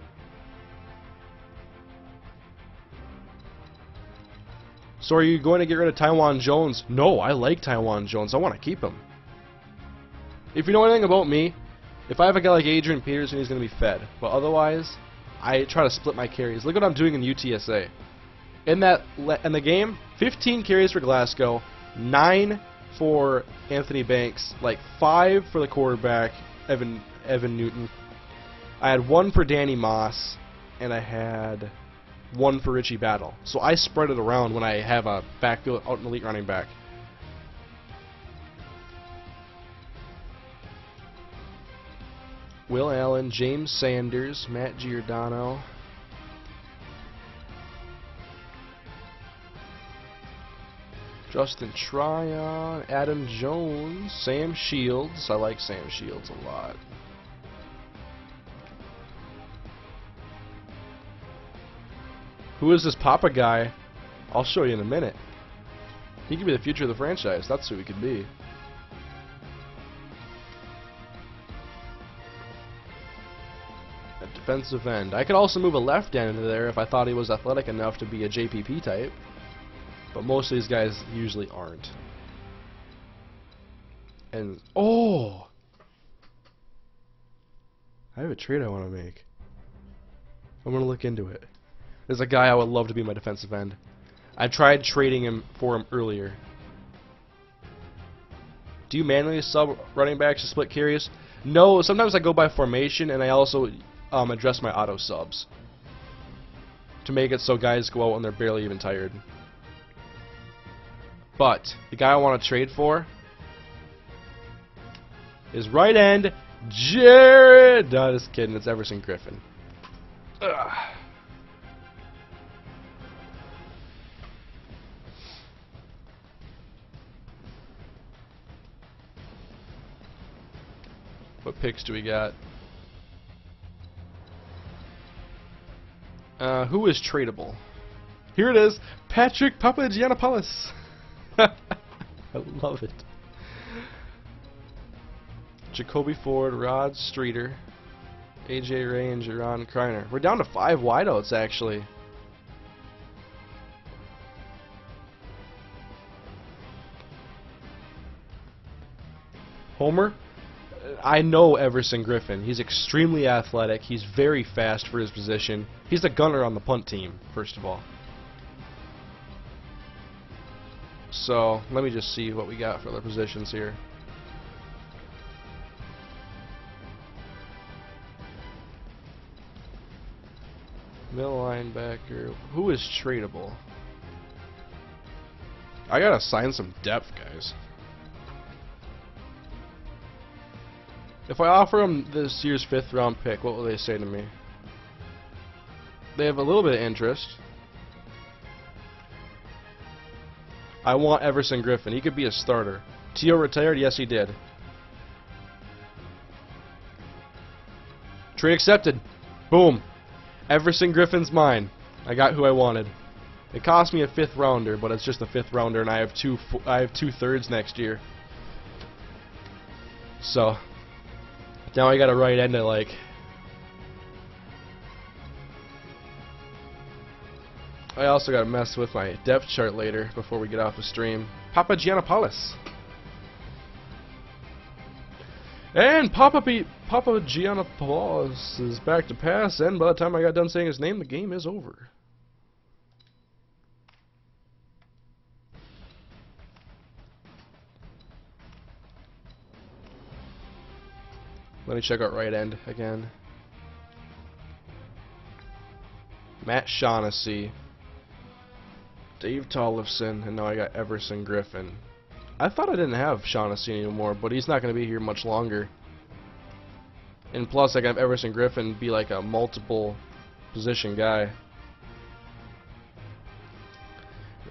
So are you going to get rid of Taiwan Jones? No, I like Taiwan Jones. I want to keep him. If you know anything about me, if I have a guy like Adrian Peterson, he's going to be fed. But otherwise, I try to split my carries. Look what I'm doing in UTSA. In the game, 15 carries for Glasgow, 9 for Anthony Banks, like 5 for the quarterback, Evan Newton. I had 1 for Danny Moss, and I had 1 for Richie Battle. So I spread it around when I have a backfield out an elite running back. Will Allen, James Sanders, Matt Giordano. Justin Tryon, Adam Jones, Sam Shields. I like Sam Shields a lot. Who is this Papa guy? I'll show you in a minute. He could be the future of the franchise. That's who he could be. At defensive end. I could also move a left end into there if I thought he was athletic enough to be a JPP type. But most of these guys usually aren't. And, oh! I have a trade I want to make. I'm going to look into it. There's a guy I would love to be my defensive end. I tried trading him for him earlier. Do you manually sub running backs to split carries? No, sometimes I go by formation, and I also address my auto subs to make it so guys go out when they're barely even tired. But the guy I want to trade for is right end Jared. No, just kidding. It's Everson Griffin. Ugh. What picks do we got? Who is tradable? Here it is, Patrick Papagiannopoulos. I love it. Jacoby Ford, Rod Streeter, AJ Ray, and Jaron Kreiner. We're down to 5 wideouts actually. Homer? I know Everson Griffin. He's extremely athletic. He's very fast for his position. He's a gunner on the punt team, first of all. So, let me just see what we got for the positions here. Middle linebacker. Who is tradable? I gotta sign some depth, guys. If I offer them this year's 5th round pick, what will they say to me? They have a little bit of interest. I want Everson Griffin. He could be a starter. T.O. retired? Yes, he did. Trade accepted. Boom. Everson Griffin's mine. I got who I wanted. It cost me a 5th rounder, but it's just a 5th rounder, and I have 2/3 next year. So now I got to right end it like. I also got to mess with my depth chart later before we get off the stream. Papagiannopoulos. And Papagiannopoulos is back to pass, and by the time I got done saying his name, the game is over. Let me check out right end again. Matt Shaughnessy, Dave Tollefson, and now I got Everson Griffin. I thought I didn't have Shaughnessy anymore, but he's not going to be here much longer. And plus, I got Everson Griffin be like a multiple position guy.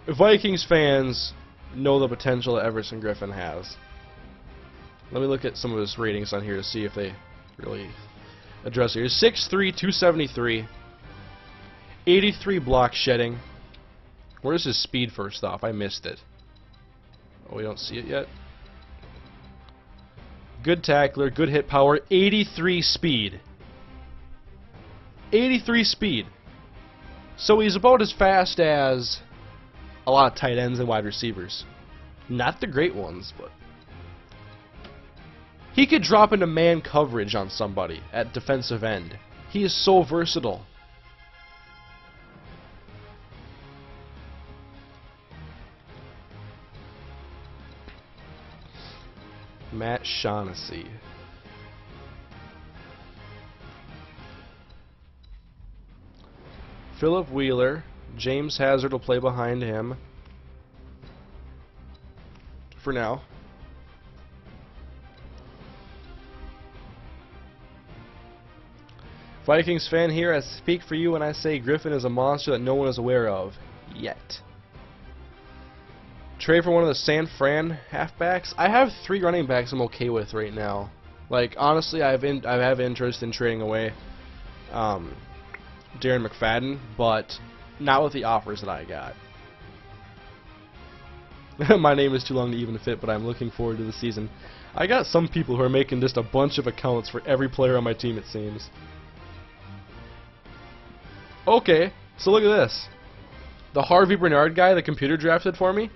Vikings fans know the potential that Everson Griffin has. Let me look at some of his ratings on here to see if they really address it. He's 6'3", 273, 83 block shedding. Where's his speed first off? I missed it. Oh, we don't see it yet. Good tackler, good hit power, 83 speed. 83 speed. So he's about as fast as a lot of tight ends and wide receivers. Not the great ones, but he could drop into man coverage on somebody at defensive end. He is so versatile. Matt Shaughnessy. Philip Wheeler. James Hazard will play behind him for now. Vikings fan here, I speak for you when I say Griffin is a monster that no one is aware of yet. Trade for one of the San Fran halfbacks. I have 3 running backs I'm okay with right now. Like, honestly, I have interest in trading away Darren McFadden, but not with the offers that I got. My name is too long to even fit, but I'm looking forward to the season. I got some people who are making just a bunch of accounts for every player on my team, it seems. Okay, so look at this. The Harvey Bernard guy the computer drafted for me,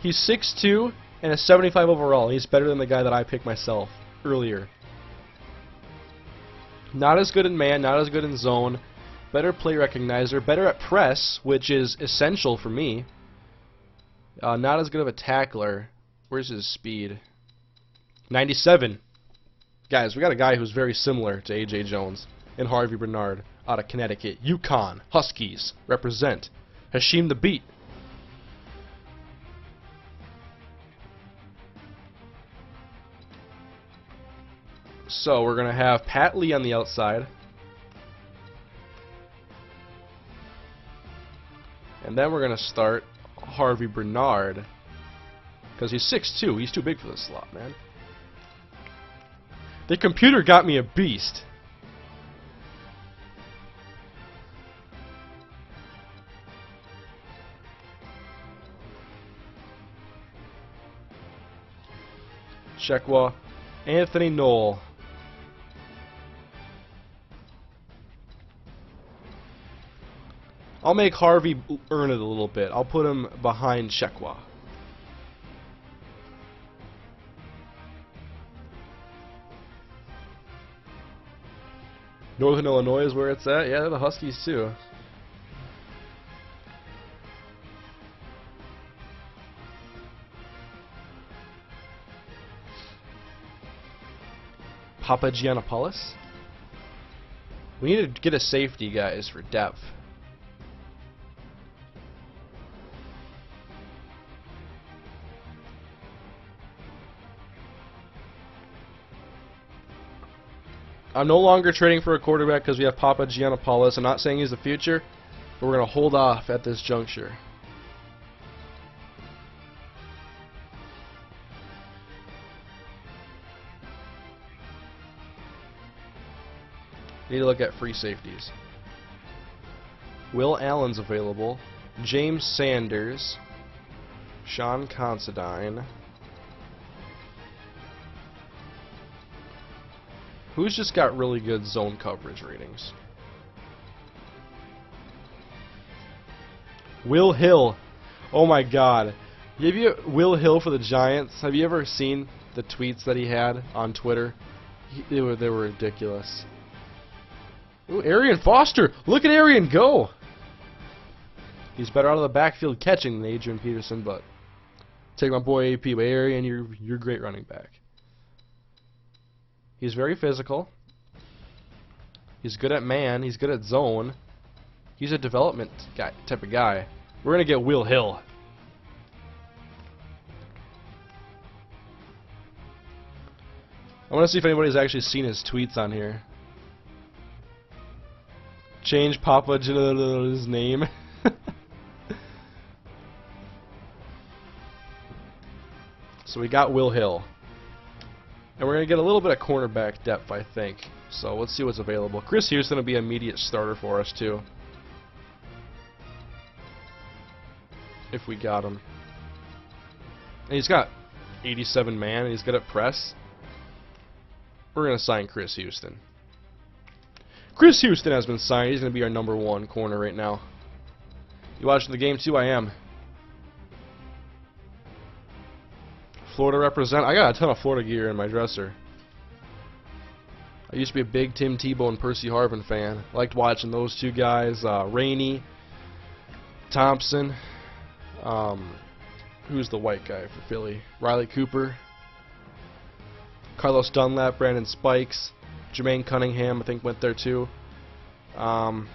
he's 6'2" and a 75 overall. He's better than the guy that I picked myself earlier. Not as good in man, not as good in zone. Better play recognizer, better at press, which is essential for me. Not as good of a tackler. Where's his speed? 97. Guys, we got a guy who's very similar to A.J. Jones and Harvey Bernard out of Connecticut. Yukon Huskies represent. Hashim the Beat. So we're going to have Pat Lee on the outside. And then we're going to start Harvey Bernard. Because he's 6'2". He's too big for this slot, man. The computer got me a beast. Shekwa, Anthony Knoll. I'll make Harvey earn it a little bit. I'll put him behind Shekwa. Northern Illinois is where it's at. Yeah, they're the Huskies too. Papagiannopoulos. We need to get a safety, guys, for depth. I'm no longer trading for a quarterback because we have Papagiannopoulos. I'm not saying he's the future, but we're going to hold off at this juncture. Need to look at free safeties. Will Allen's available. James Sanders. Sean Considine. Who's just got really good zone coverage ratings? Will Hill. Oh my god. Will Hill for the Giants. Have you ever seen the tweets that he had on Twitter? They were ridiculous. Ooh, Arian Foster. Look at Arian go. He's better out of the backfield catching than Adrian Peterson, but take my boy AP. But Arian, you're a great running back. He's very physical. He's good at man. He's good at zone. He's a development guy, type of guy. We're going to get Will Hill. I want to see if anybody's actually seen his tweets on here. Change Papa's name. So we got Will Hill. And we're going to get a little bit of cornerback depth, I think. So let's see what's available. Chris Houston will be an immediate starter for us, too. If we got him. And he's got 87 man, and he's good at press. We're going to sign Chris Houston. Chris Houston has been signed. He's going to be our #1 corner right now. You watching the game, too? I am. Florida represent. I got a ton of Florida gear in my dresser. I used to be a big Tim Tebow and Percy Harvin fan. Liked watching those two guys. Rainey, Thompson. Who's the white guy for Philly? Riley Cooper. Carlos Dunlap, Brandon Spikes. Jermaine Cunningham, I think, went there too. There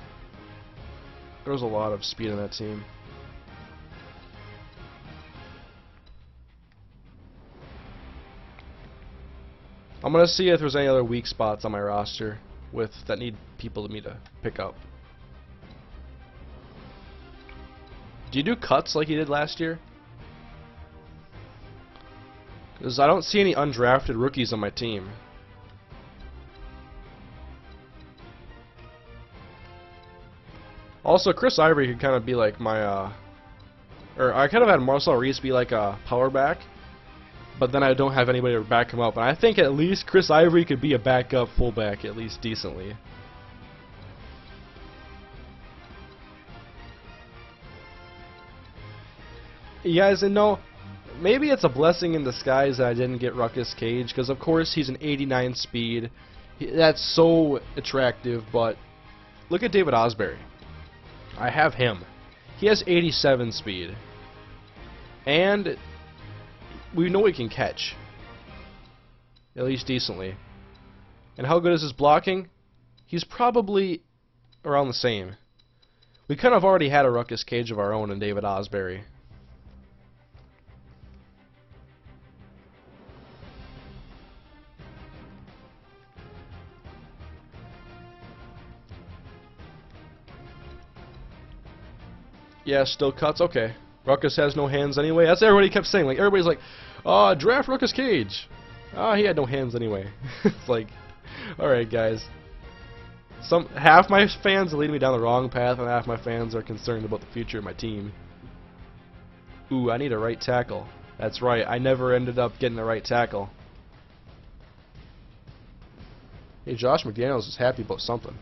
was a lot of speed on that team. I'm going to see if there's any other weak spots on my roster that need people to me to pick up. Do you do cuts like you did last year? Because I don't see any undrafted rookies on my team. Also, Chris Ivory could kind of be like my, or I kind of had Marcel Reese be like a power back. But then I don't have anybody to back him up. And I think at least Chris Ivory could be a backup fullback, at least decently. You guys know, maybe it's a blessing in disguise that I didn't get Ruckus Cage. Because, of course, he's an 89 speed. That's so attractive. But look at David Osbury. I have him. He has 87 speed. And we know he can catch. At least decently. And how good is his blocking? He's probably around the same. We kind of already had a Ruckus Cage of our own in David Osbury. Yeah, still cuts. Okay. Ruckus has no hands anyway. That's what everybody kept saying. Like everybody's like, draft Ruckus Cage. He had no hands anyway. It's like, all right, guys. Half my fans are leading me down the wrong path, and half my fans are concerned about the future of my team. Ooh, I need a right tackle. That's right. I never ended up getting the right tackle. Hey, Josh McDaniels is happy about something.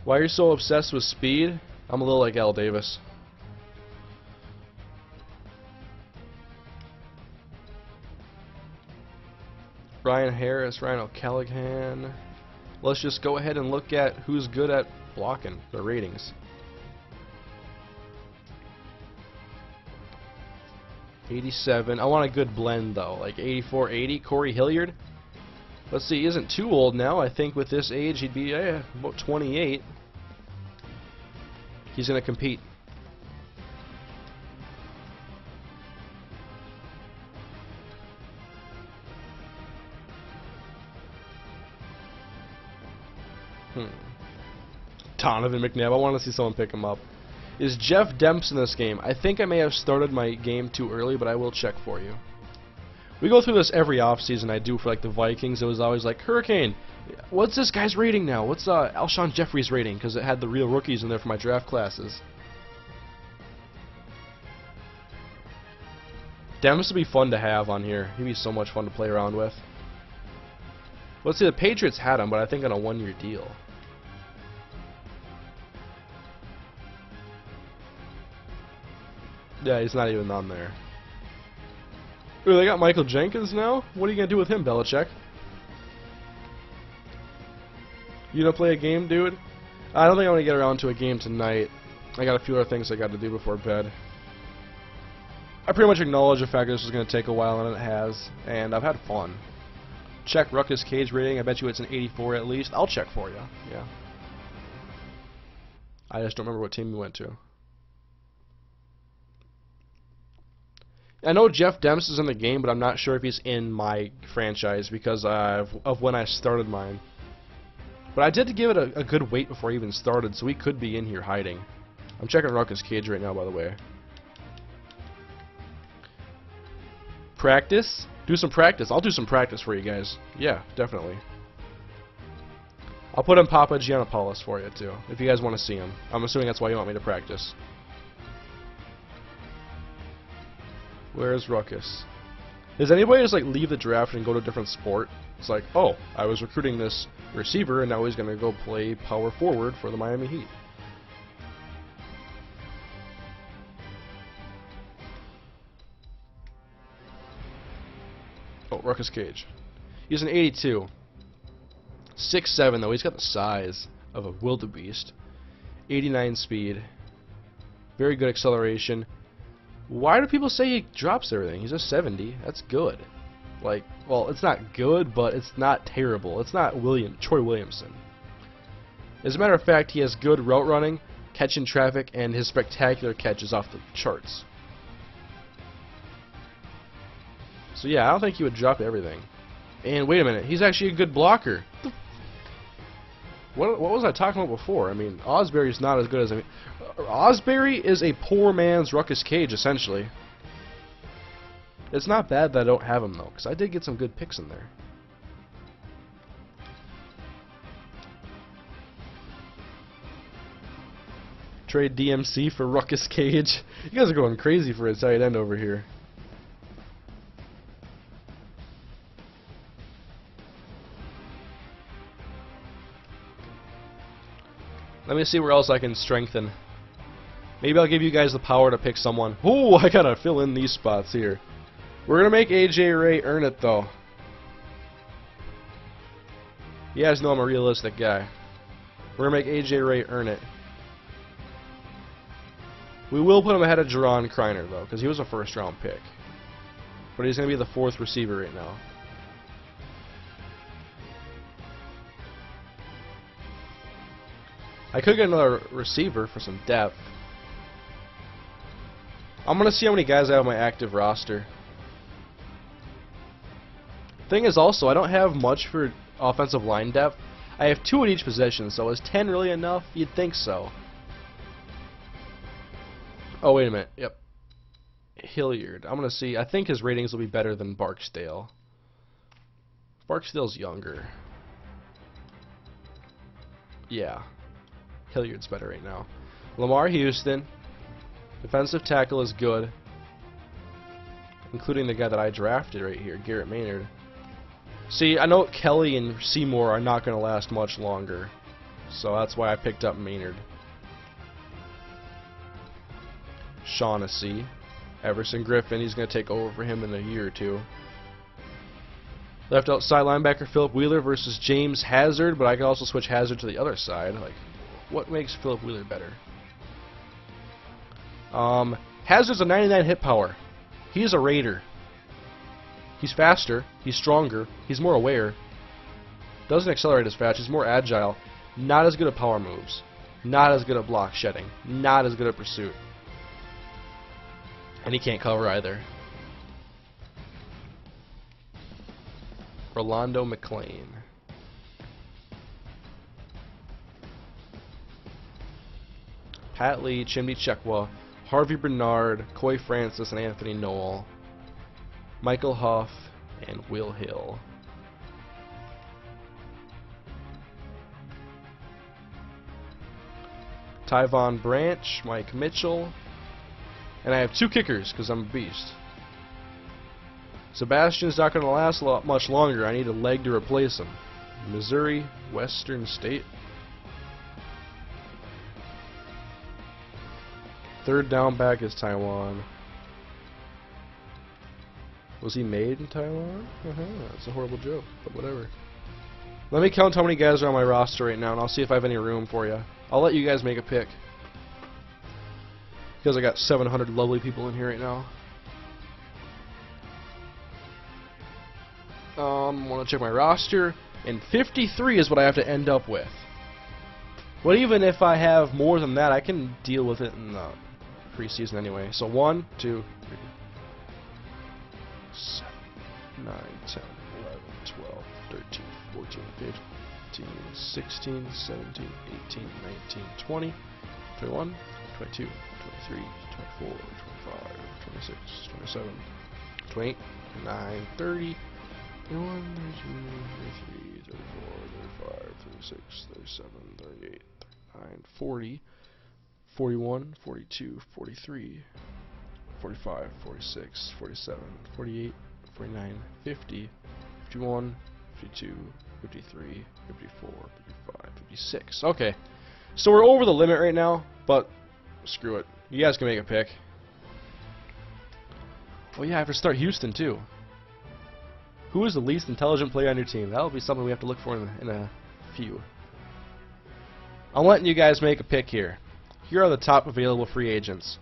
Why are you so obsessed with speed? I'm a little like Al Davis. Ryan Harris, Ryan O'Callaghan. Let's just go ahead and look at who's good at blocking, their ratings. 87. I want a good blend though, like 84, 80. Corey Hilliard. Let's see, he isn't too old now. I think with this age he'd be about 28. He's going to compete. Donovan McNabb. I want to see someone pick him up. Is Jeff Demps in this game? I think I may have started my game too early, but I will check for you. We go through this every offseason. I do for like the Vikings. It was always like, Hurricane, what's this guy's rating now? What's Alshon Jeffrey's rating? Because it had the real rookies in there for my draft classes. Demps would be fun to have on here. He'd be so much fun to play around with. Let's see, the Patriots had him, but I think on a one-year deal. Yeah, he's not even on there. Ooh, they got Michael Jenkins now? What are you going to do with him, Belichick? You gonna play a game, dude? I don't think I'm going to get around to a game tonight. I got a few other things I got to do before bed. I pretty much acknowledge the fact that this is going to take a while, and it has. And I've had fun. Check Ruckus Cage rating. I bet you it's an 84 at least. I'll check for you. Yeah. I just don't remember what team we went to. I know Jeff Demps is in the game, but I'm not sure if he's in my franchise because of when I started mine. But I did give it a good wait before I even started, so he could be in here hiding. I'm checking Ruckus Cage right now, by the way. Practice? Do some practice. I'll do some practice for you guys. Yeah, definitely. I'll put in Papa Giannopoulos for you, too, if you guys want to see him. I'm assuming that's why you want me to practice. Where's Ruckus? Does anybody just like leave the draft and go to a different sport? It's like, oh, I was recruiting this receiver and now he's going to go play power forward for the Miami Heat. Oh, Ruckus Cage. He's an 82. 6'7", though. He's got the size of a wildebeest. 89 speed. Very good acceleration. Why do people say he drops everything? He's a 70. That's good. Like, well, it's not good, but it's not terrible. It's not Troy Williamson. As a matter of fact, he has good route running, catching traffic, and his spectacular catch is off the charts. So yeah, I don't think he would drop everything. And wait a minute, he's actually a good blocker. What was I talking about before? I mean, Osbury's not as good as Osbury is a poor man's Ruckus Cage, essentially. It's not bad that I don't have him, though, because I did get some good picks in there. Trade DMC for Ruckus Cage. You guys are going crazy for a tight end over here. Let me see where else I can strengthen. Maybe I'll give you guys the power to pick someone. Ooh, I gotta fill in these spots here. We're gonna make AJ Ray earn it, though. You guys know I'm a realistic guy. We're gonna make AJ Ray earn it. We will put him ahead of Jerron Kreiner, though, because he was a first-round pick. But he's gonna be the 4th receiver right now. I could get another receiver for some depth. I'm going to see how many guys I have on my active roster. Thing is also, I don't have much for offensive line depth. I have 2 at each position, so is 10 really enough? You'd think so. Oh, wait a minute. Yep. Hilliard. I'm going to see. I think his ratings will be better than Barksdale. Barksdale's younger. Yeah. Hilliard's better right now. Lamar Houston. Defensive tackle is good. Including the guy that I drafted right here, Garrett Maynard. See, I know Kelly and Seymour are not going to last much longer. So that's why I picked up Maynard. Shaughnessy. Everson Griffin, he's going to take over for him in a year or 2. Left outside linebacker Philip Wheeler versus James Hazard, but I can also switch Hazard to the other side. Like, what makes Philip Wheeler better? Hazard's a 99 hit power. He's a Raider. He's faster. He's stronger. He's more aware. Doesn't accelerate as fast. He's more agile. Not as good at power moves. Not as good at block shedding. Not as good at pursuit. And he can't cover either. Rolando McClain. Pat Lee, Chimney Chekwa, Harvey Bernard, Coy Francis, and Anthony Noel. Michael Huff, and Will Hill. Tyvon Branch, Mike Mitchell. And I have 2 kickers because I'm a beast. Sebastian's not going to last much longer. I need a leg to replace him. Missouri, Western State. Third down back is Taiwan. Was he made in Taiwan? That's a horrible joke, but whatever. Let me count how many guys are on my roster right now, and I'll see if I have any room for you. I'll let you guys make a pick. Because I got 700 lovely people in here right now. I want to check my roster, and 53 is what I have to end up with. But even if I have more than that, I can deal with it in the preseason anyway. So 1, 2, 3, 7, 9, 10, 11, 12, 13, 14, 15, 16, 17, 18, 19, 20, 21, 22, 23, 24, 25, 26, 27, 28, 29, 30, 31, 32, 33, 34, 35, 36, 37, 38, 39, 40, 41, 42, 43, 45, 46, 47, 48, 49, 50, 51, 52, 53, 54, 55, 56. Okay. So we're over the limit right now, but screw it. You guys can make a pick. Oh yeah, I have to start Houston too. Who is the least intelligent player on your team? That'll be something we have to look for in a few. I'm letting you guys make a pick here. Here are the top available free agents.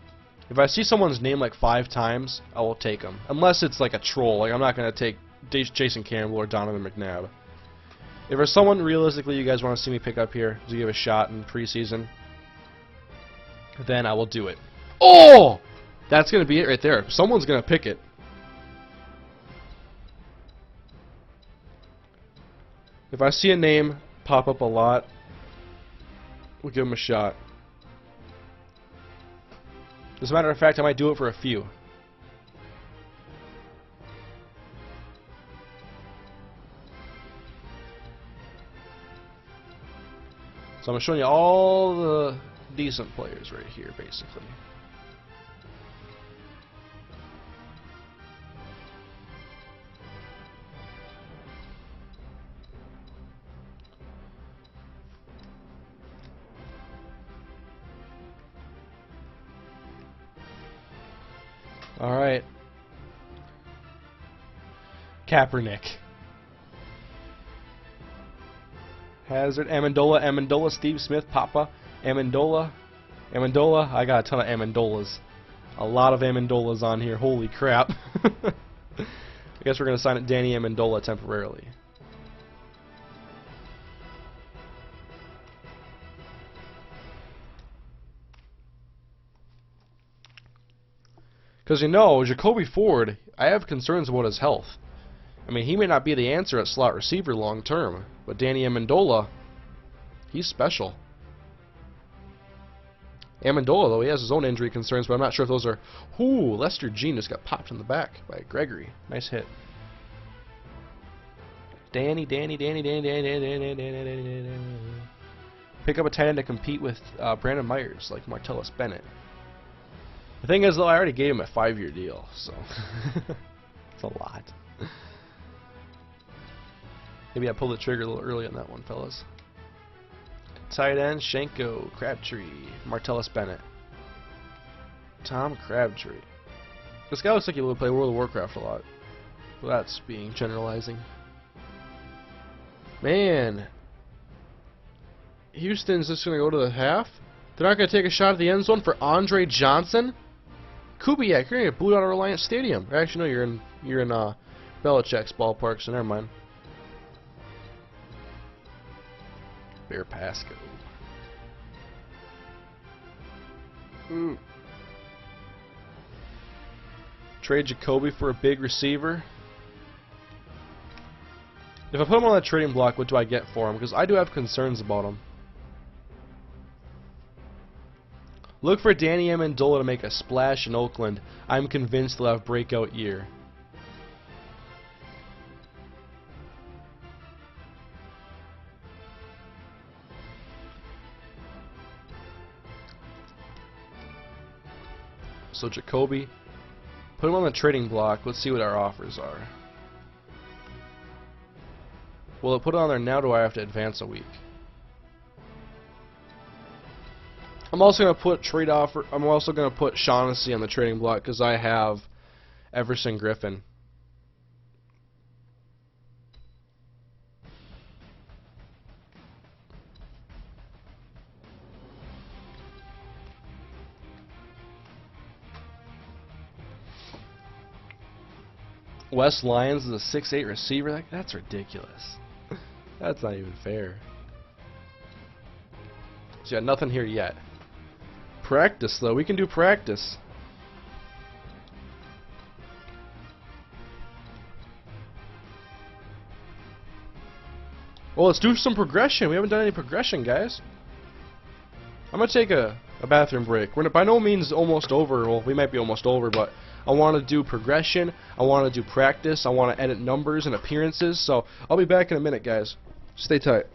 If I see someone's name like 5 times, I will take them. Unless it's like a troll. Like I'm not going to take Jason Campbell or Donovan McNabb. If there's someone realistically you guys want to see me pick up here to give a shot in preseason, then I will do it. Oh! That's going to be it right there. Someone's going to pick it. If I see a name pop up a lot, we'll give him a shot. As a matter of fact, I might do it for a few. So I'm showing you all the decent players right here, basically. Alright. Kaepernick. Hazard, Amendola, Steve Smith, Papa, Amendola. I got a ton of Amendolas. A lot of Amendolas on here. Holy crap. I guess we're going to sign it Danny Amendola temporarily. Because, you know, Jacoby Ford, I have concerns about his health. I mean, he may not be the answer at slot receiver long term, but Danny Amendola, He's special. Amendola, though, he has his own injury concerns, but I'm not sure if those are... Ooh, Lester Jean just got popped in the back by Gregory. Nice hit. Danny. Pick up a tight end to compete with Brandon Myers, like Martellus Bennett. The thing is, though, I already gave him a 5-year deal, so... It's a lot. Maybe I pulled the trigger a little early on that one, fellas. Tight end, Shenko, Crabtree, Martellus Bennett. Tom Crabtree. This guy looks like he would play World of Warcraft a lot. Well, that's being generalizing. Man. Houston's just going to go to the half? They're not going to take a shot at the end zone for Andre Johnson? Kubiak, you're going to get booed out of Reliance Stadium. Or actually, no, you're in Belichick's ballpark, so never mind. Bear Pasco. Trade Jacoby for a big receiver. If I put him on that trading block, what do I get for him? Because I do have concerns about him. Look for Danny Amendola to make a splash in Oakland. I'm convinced he'll have a breakout year. So Jacoby, put him on the trading block. Let's see what our offers are. Will it put it on there now? Do I have to advance a week? I'm also going to put trade offer. I'm also going to put Shaughnessy on the trading block because I have Everson Griffin. Wes Lyons is a 6'8" receiver. That's ridiculous. That's not even fair. So yeah, nothing here yet. Practice though, we can do practice. Well, let's do some progression. We haven't done any progression, guys. I'm gonna take a bathroom break. We're by no means almost over. Well, we might be almost over, but I want to do progression. I want to do practice. I want to edit numbers and appearances. So I'll be back in a minute, guys. Stay tight.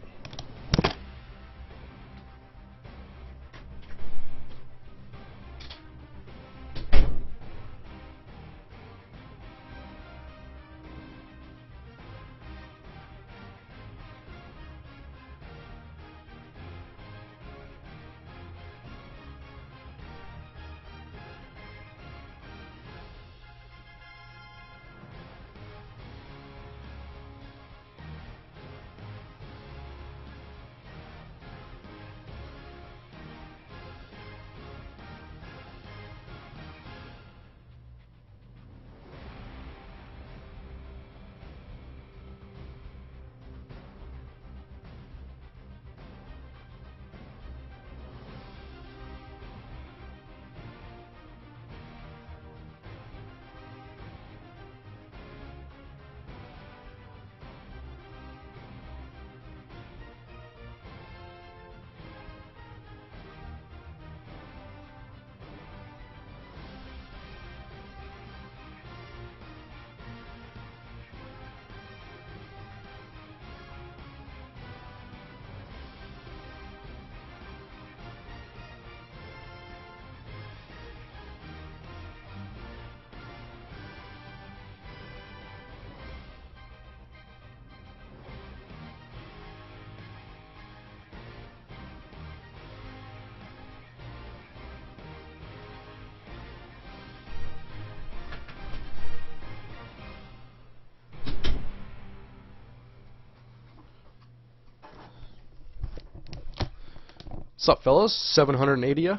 What's up, fellas? 780 ya.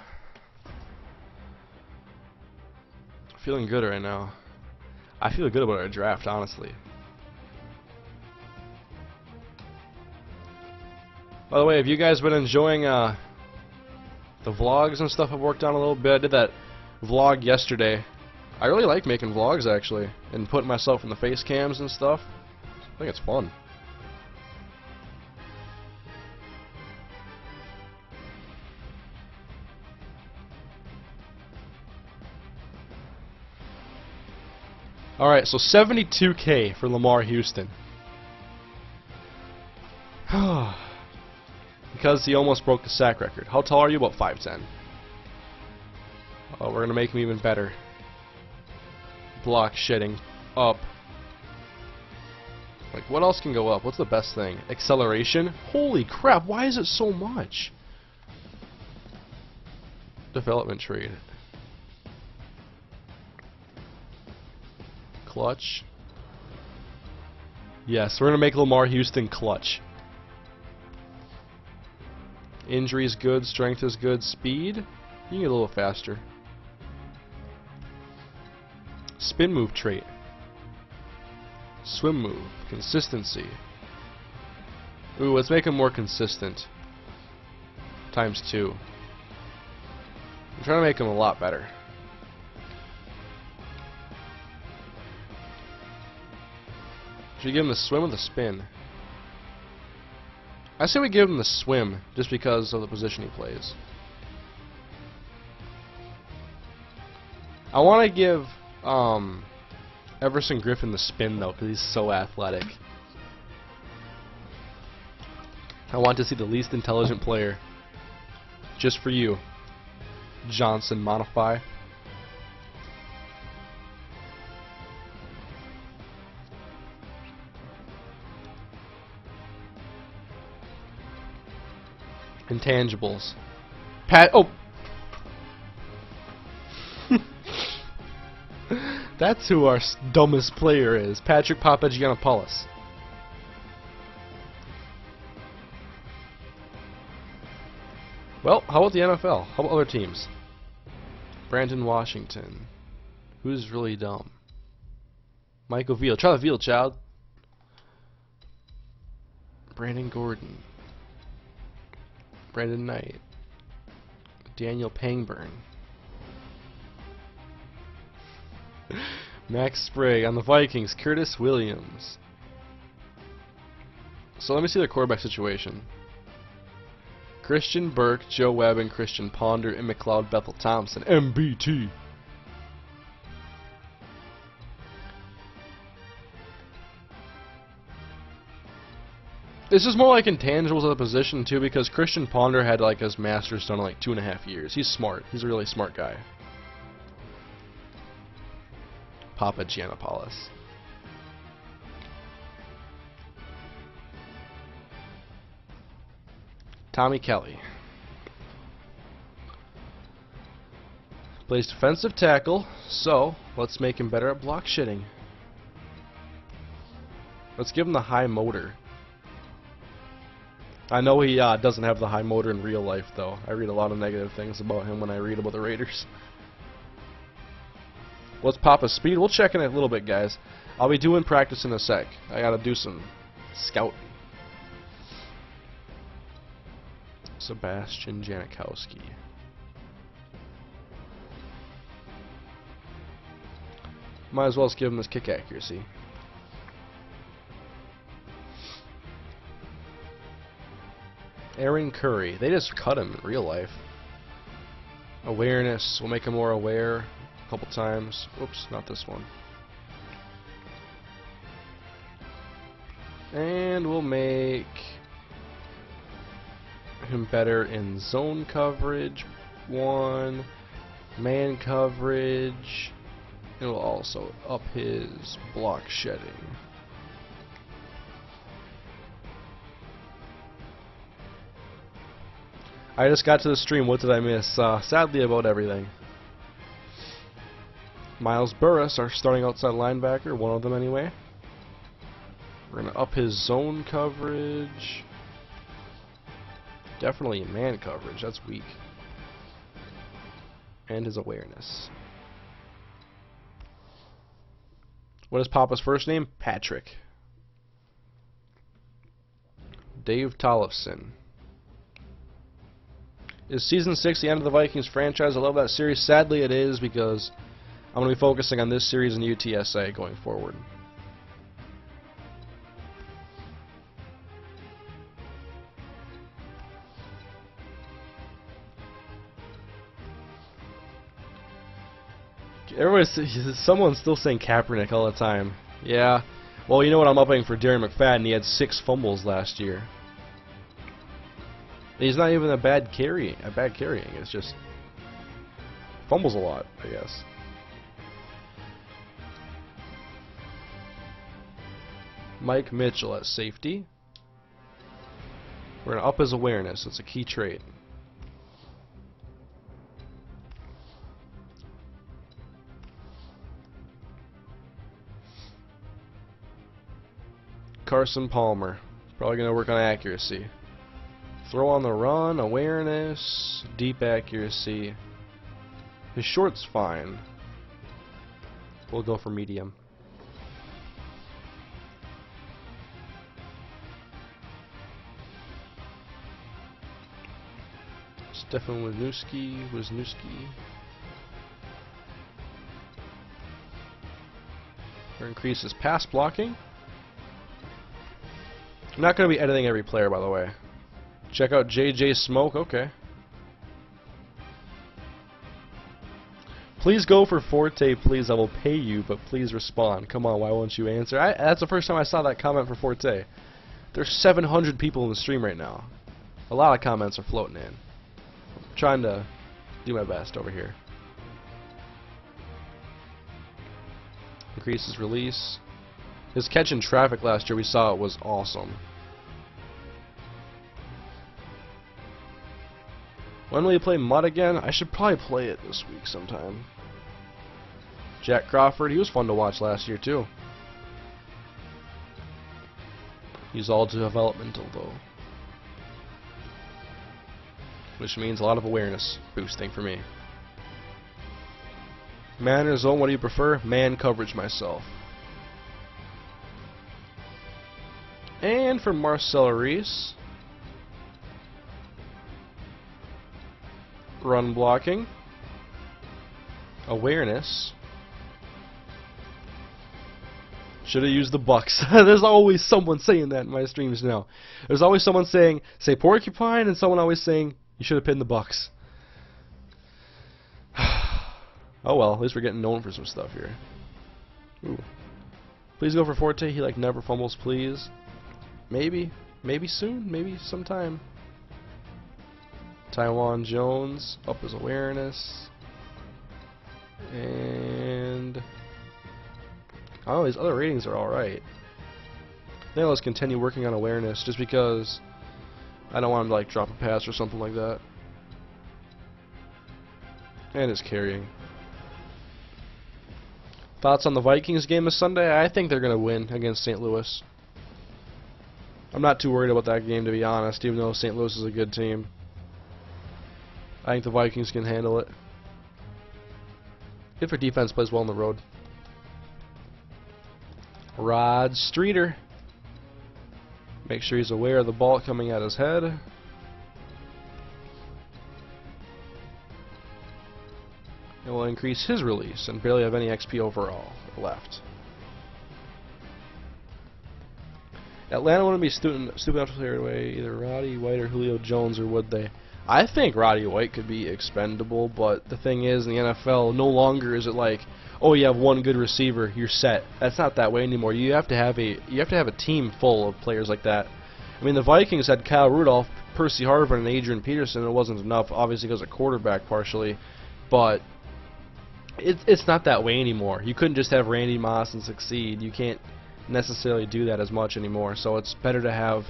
Feeling good right now. I feel good about our draft, honestly. By the way, have you guys been enjoying the vlogs and stuff I've worked on a little bit? I did that vlog yesterday. I really like making vlogs, actually, and putting myself in the face cams and stuff. I think it's fun. Alright, so 72K for Lamar Houston. Because he almost broke the sack record. How tall are you? About 5'10". Oh, we're gonna make him even better. Block shedding. Up. Like, what else can go up? What's the best thing? Acceleration? Holy crap, why is it so much? Development trade. Clutch. Yes, we're gonna make Lamar Houston clutch. Injury is good, strength is good, speed. You can get a little faster. Spin move trait. Swim move. Consistency. Ooh, let's make him more consistent. ×2. I'm trying to make him a lot better. Should we give him the swim or the spin? I say we give him the swim, just because of the position he plays. I want to give Everson Griffin the spin though, because he's so athletic. I want to see the least intelligent player. Just for you, Johnson Modify. Intangibles. Oh! That's who our dumbest player is. Patrick Papagiannopoulos. Well, how about the NFL? How about other teams? Brandon Washington. Who's really dumb? Michael Veal. Try the Veal, child. Brandon Gordon. Brandon Knight. Daniel Pangburn. Max Sprague on the Vikings. Curtis Williams. So let me see their quarterback situation. Christian Burke, Joe Webb, and Christian Ponder, and McLeod Bethel Thompson. MBT. This is more like intangibles of the position too, because Christian Ponder had like his master's done in like 2.5 years. He's smart. He's a really smart guy. Papagiannopoulos. Tommy Kelly. Plays defensive tackle, so let's make him better at block shitting. Let's give him the high motor. I know he doesn't have the high motor in real life, though. I read a lot of negative things about him when I read about the Raiders. What's Papa's speed? We'll check in a little bit, guys. I'll be doing practice in a sec. I gotta do some scouting. Sebastian Janikowski. Might as well just give him his kick accuracy. Aaron Curry. They just cut him in real life. Awareness. We'll make him more aware a couple times. Oops, not this one. And we'll make him better in zone coverage. 1. Man coverage. It will also up his block shedding. I just got to the stream. What did I miss? Sadly, about everything. Miles Burris, our starting outside linebacker, one of them anyway. We're going to up his zone coverage. Definitely man coverage. That's weak. And his awareness. What is Papa's first name? Patrick. Dave Tollefson. Is Season 6 the end of the Vikings franchise? I love that series. Sadly, it is, because I'm going to be focusing on this series and UTSA going forward. Someone's still saying Kaepernick all the time. Yeah. Well, you know what? I'm upping for Darren McFadden. He had 6 fumbles last year. He's not even a bad carrying. It's just fumbles a lot, I guess. Mike Mitchell at safety. We're gonna up his awareness. It's a key trait. Carson Palmer. Probably going to work on accuracy. Throw on the run, awareness, deep accuracy. His short's fine. We'll go for medium. Stefan Wisniewski. Increase his pass blocking. I'm not going to be editing every player, by the way. Check out JJ Smoke. Okay. Please go for Forte, please. I will pay you, but please respond. Come on, why won't you answer? That's the first time I saw that comment for Forte. There's 700 people in the stream right now. A lot of comments are floating in. I'm trying to do my best over here. Increase his release. His catch in traffic last year, we saw it, was awesome. When will you play Mud again? I should probably play it this week sometime. Jack Crawford, he was fun to watch last year too. He's all developmental though. Which means a lot of awareness boosting for me. Man or zone, what do you prefer? Man coverage myself. And for Marcel Reese, run blocking, awareness. Should have used the Bucks. There's always someone saying that in my streams now. There's always someone saying, say Porcupine, and someone always saying, you should have pinned the Bucks. Oh well, at least we're getting known for some stuff here. Ooh. Please go for Forte. He like never fumbles, please. Maybe soon, maybe sometime. Taiwan Jones, up his awareness. And I don't know, these other ratings are alright. I think let's continue working on awareness just because I don't want him to like drop a pass or something like that. And his carrying. Thoughts on the Vikings game this Sunday? I think they're going to win against St. Louis. I'm not too worried about that game, to be honest, even though St. Louis is a good team. I think the Vikings can handle it. If their defense plays well on the road. Rod Streeter. Make sure he's aware of the ball coming at his head. It will increase his release and barely have any XP overall left. Atlanta wouldn't be stupid enough to clear away either Roddy White or Julio Jones, or would they? I think Roddy White could be expendable, but the thing is, in the NFL, no longer is it like, oh, you have one good receiver, you're set. That's not that way anymore. You have to have a team full of players like that. I mean, the Vikings had Kyle Rudolph, Percy Harvin, and Adrian Peterson. It wasn't enough, obviously, because of quarterback partially, but it's not that way anymore. You couldn't just have Randy Moss and succeed. You can't necessarily do that as much anymore. So it's better to have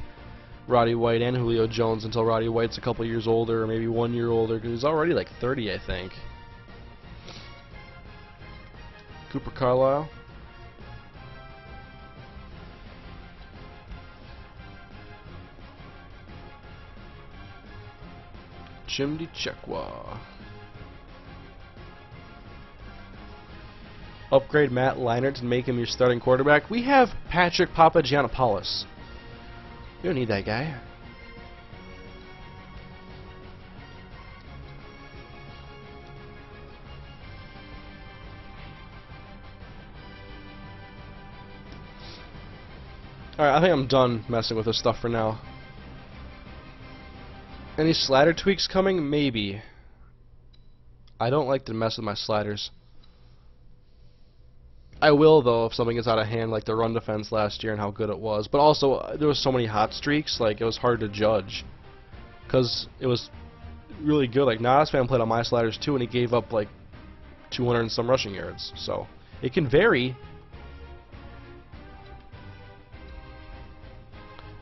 Roddy White and Julio Jones until Roddy White's a couple years older, or maybe 1 year older, because he's already like 30, I think. Cooper Carlisle. Chimdi Chekwa. Upgrade Matt Leinart and make him your starting quarterback. We have Patrick Papagiannopoulos. You don't need that guy. Alright, I think I'm done messing with this stuff for now. Any slider tweaks coming? Maybe. I don't like to mess with my sliders. I will, though, if something gets out of hand, like the run defense last year and how good it was. But also, there was so many hot streaks, like, it was hard to judge. Because it was really good. Like, Nas fan played on my sliders, too, and he gave up, like, 200 and some rushing yards. So, it can vary.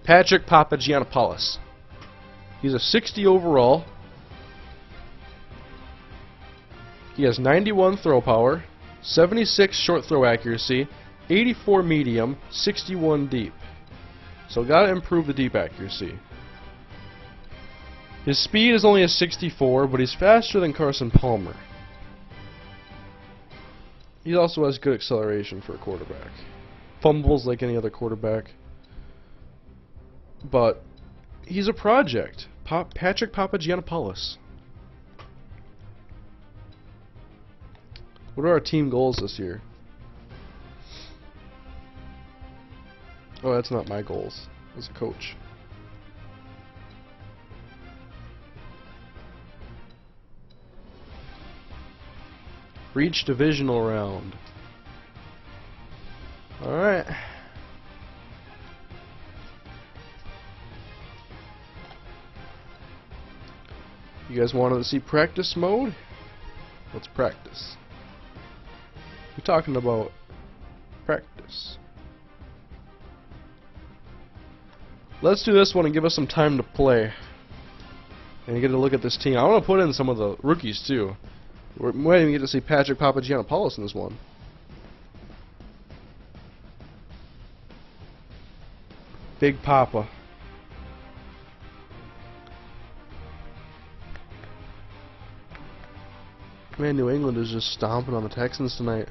Patrick Papagiannopoulos. He's a 60 overall. He has 91 throw power, 76 short throw accuracy, 84 medium, 61 deep. So gotta improve the deep accuracy. His speed is only a 64, but he's faster than Carson Palmer. He also has good acceleration for a quarterback. Fumbles like any other quarterback. But he's a project. Patrick Papagiannopoulos. What are our team goals this year? Oh, that's not my goals as a coach. Reach divisional round. Alright. You guys wanted to see practice mode? Let's practice. We're talking about practice. Let's do this one and give us some time to play. And get a look at this team. I want to put in some of the rookies too. We might even get to see Patrick Papagiannopoulos in this one. Big Papa. Man, New England is just stomping on the Texans tonight.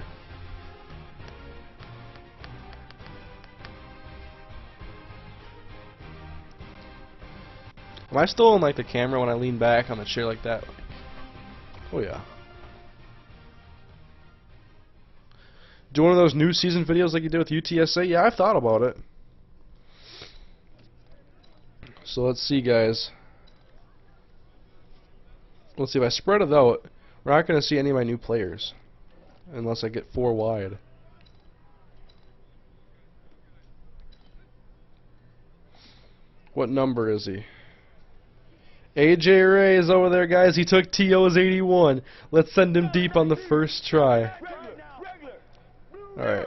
Am I still in like the camera when I lean back on the chair like that? Oh yeah. Do one of those new season videos like you did with UTSA? Yeah, I've thought about it. So let's see, guys. Let's see, if I spread it out, we're not going to see any of my new players. Unless I get 4 wide. What number is he? AJ Ray is over there, guys. He took TO's 81. Let's send him deep on the first try. Alright.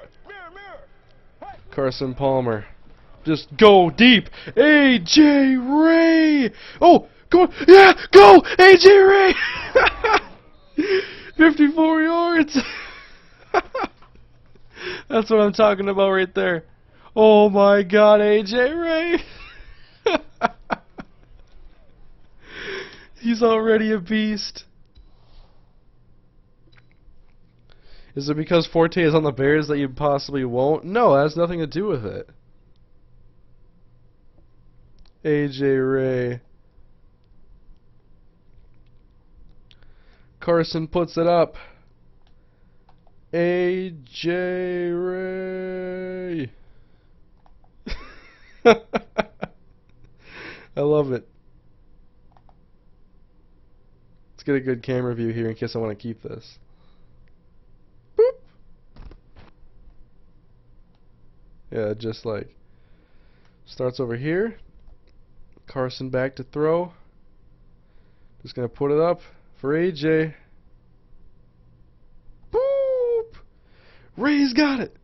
Carson Palmer. Just go deep. AJ Ray! Oh! Go! Yeah! Go! AJ Ray! 54 yards! That's what I'm talking about right there. Oh my god, AJ Ray! He's already a beast. Is it because Forte is on the Bears that you possibly won't? No, that has nothing to do with it. AJ Ray. Carson puts it up. AJ Ray. I love it. Let's get a good camera view here in case I want to keep this. Boop. Yeah, just like starts over here. Carson back to throw. Just gonna put it up for AJ. Boop! Ray's got it.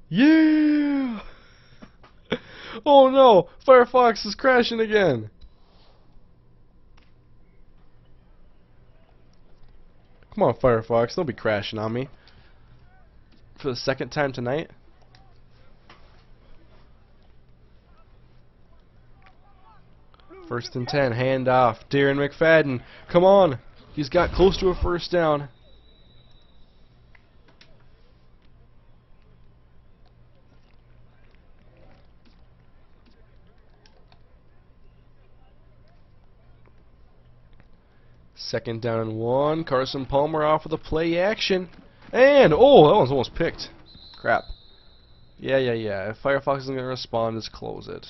Yeah! Oh no! Firefox is crashing again. Come on, Firefox, don't be crashing on me. For the second time tonight. First and 10, handoff. Darren McFadden, come on. He's got close to a first down. Second down and 1. Carson Palmer off of the play action. And, oh, that one's almost picked. Crap. Yeah. If Firefox isn't going to respond, just close it.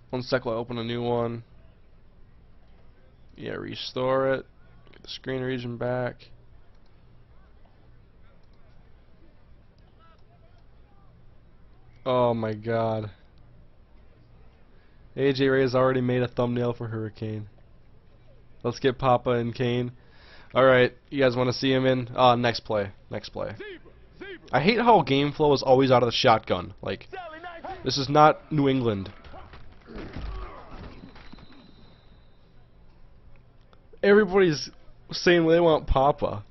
1 sec while I open a new one. Yeah, restore it. Get the screen region back. Oh my god. AJ Ray has already made a thumbnail for Hurricane. Let's get Papa and Kane. Alright, you guys want to see him in? Next play. Next play. I hate how game flow is always out of the shotgun. Like, this is not New England. Everybody's saying they want Papa.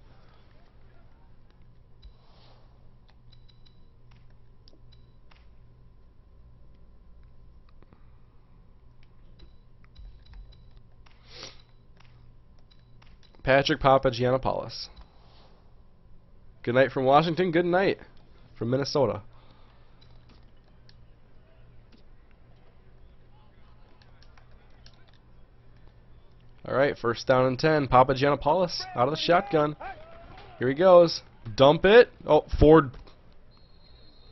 Patrick Papagiannopoulos. Good night from Washington. Good night from Minnesota. Alright, first down and 10. Papagiannopoulos out of the shotgun. Here he goes. Dump it. Oh, Ford.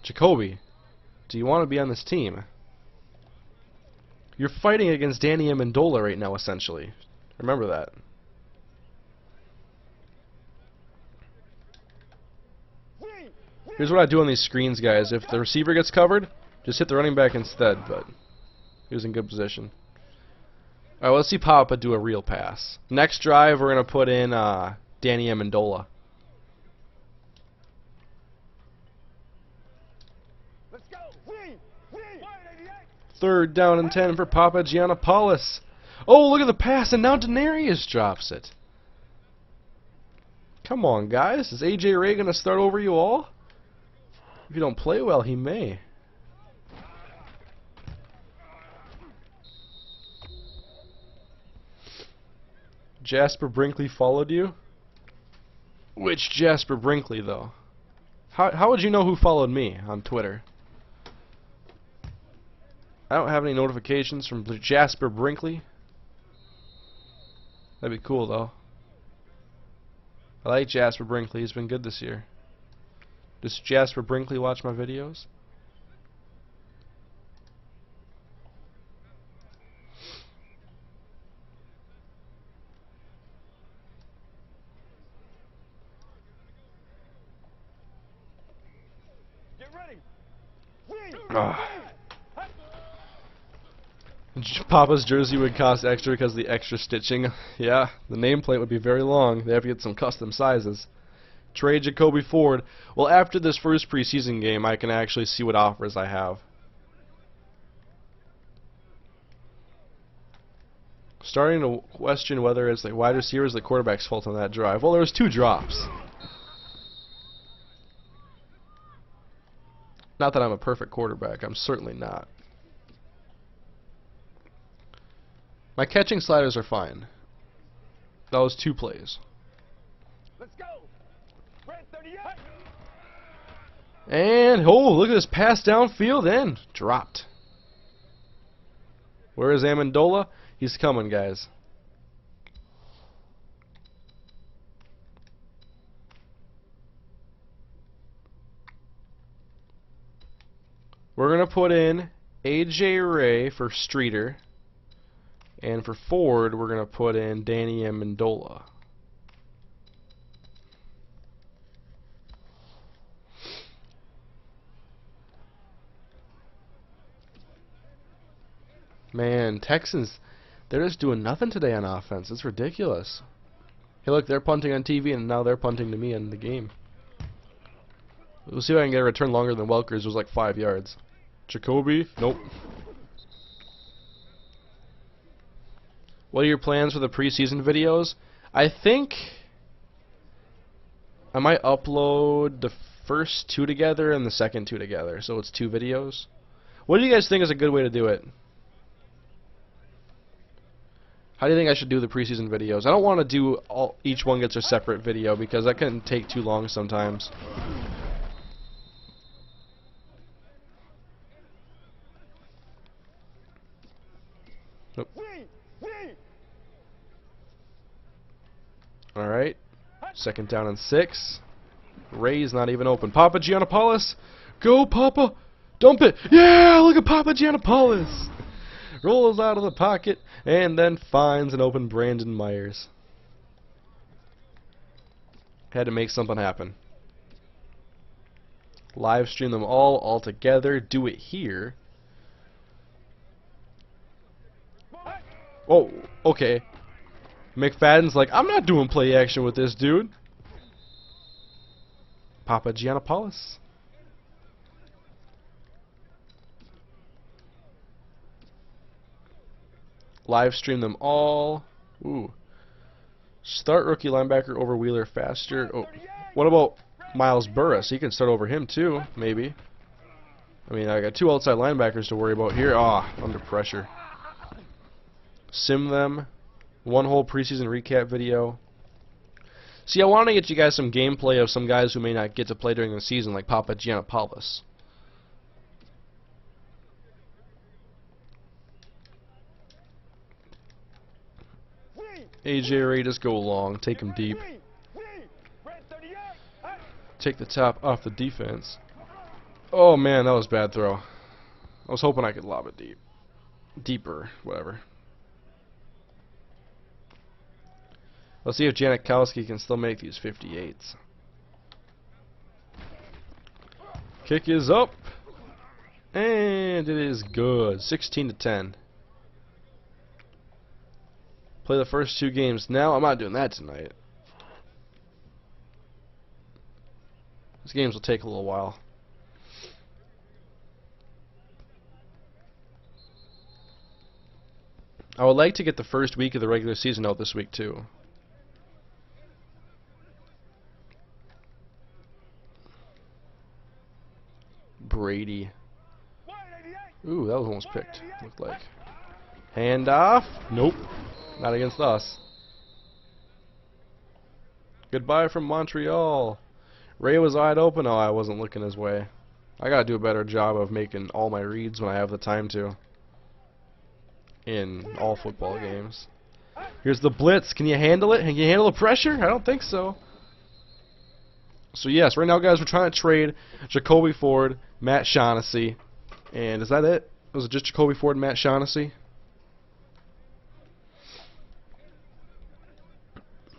Jacoby, do you want to be on this team? You're fighting against Danny Amendola right now, essentially. Remember that. Here's what I do on these screens, guys. If the receiver gets covered, just hit the running back instead, but he was in good position. Alright, let's see Papa do a real pass. Next drive, we're going to put in Danny Amendola. Let's go. Third down and 10 for Papagiannopoulos. Oh, look at the pass, and now Denarius drops it. Come on, guys. Is AJ Ray going to start over you all? If you don't play well, he may. Jasper Brinkley followed you? Which Jasper Brinkley, though? How would you know who followed me on Twitter? I don't have any notifications from Jasper Brinkley. That'd be cool, though. I like Jasper Brinkley. He's been good this year. Does Jasper Brinkley watch my videos? Get ready. Papa's jersey would cost extra because of the extra stitching. Yeah, the nameplate would be very long. They have to get some custom sizes. Trade Jacoby Ford. Well, after this first preseason game, I can actually see what offers I have. Starting to question whether it's the wide receivers or the quarterback's fault on that drive. Well, there was 2 drops. Not that I'm a perfect quarterback. I'm certainly not. My catching sliders are fine. That was 2 plays. Let's go. Red 38. And, oh, look at this pass downfield and dropped. Where is Amendola? He's coming, guys. We're going to put in AJ Ray for Streeter. And for Ford, we're going to put in Danny Amendola. Man, Texans, they're just doing nothing today on offense. It's ridiculous. Hey, look, they're punting on TV, and now they're punting to me in the game. We'll see if I can get a return longer than Welker's. It was like 5 yards. Jacoby? Nope. What are your plans for the preseason videos? I think I might upload the first 2 together and the second 2 together, so it's 2 videos. What do you guys think is a good way to do it? How do you think I should do the preseason videos? I don't want to do each one gets a separate video because that can take too long sometimes. Nope. Alright. Second down and 6. Ray's not even open. Papagiannopoulos. Go, Papa. Dump it. Yeah, look at Papagiannopoulos. Rolls out of the pocket and then finds an open Brandon Myers. Had to make something happen. Live stream them all together. Do it here. Oh, okay. McFadden's like, I'm not doing play action with this dude. Papa Giannopoulos. Live stream them all. Ooh. Start rookie linebacker over Wheeler faster. Oh, what about Miles Burris? He can start over him too, maybe. I mean, I got two outside linebackers to worry about here. Ah, under pressure. Sim them. One whole preseason recap video. See, I want to get you guys some gameplay of some guys who may not get to play during the season, like Papa Giannopoulos. AJ Ray, just go long. Take him deep. Take the top off the defense. Oh man, that was a bad throw. I was hoping I could lob it deep. Deeper, whatever. Let's see if Janikowski can still make these 58s. Kick is up. And it is good. 16-10. Play the first two games now. I'm not doing that tonight. These games will take a little while. I would like to get the first week of the regular season out this week too. Brady. Ooh, that was almost picked. Looked like. Hand off. Nope. Not against us. Goodbye from Montreal. Ray was wide open. Oh, I wasn't looking his way. I gotta do a better job of making all my reads when I have the time to. In all football games. Here's the blitz. Can you handle it? Can you handle the pressure? I don't think so. So yes, right now, guys, we're trying to trade Jacoby Ford, Matt Shaughnessy, and is that it? Was it just Jacoby Ford and Matt Shaughnessy?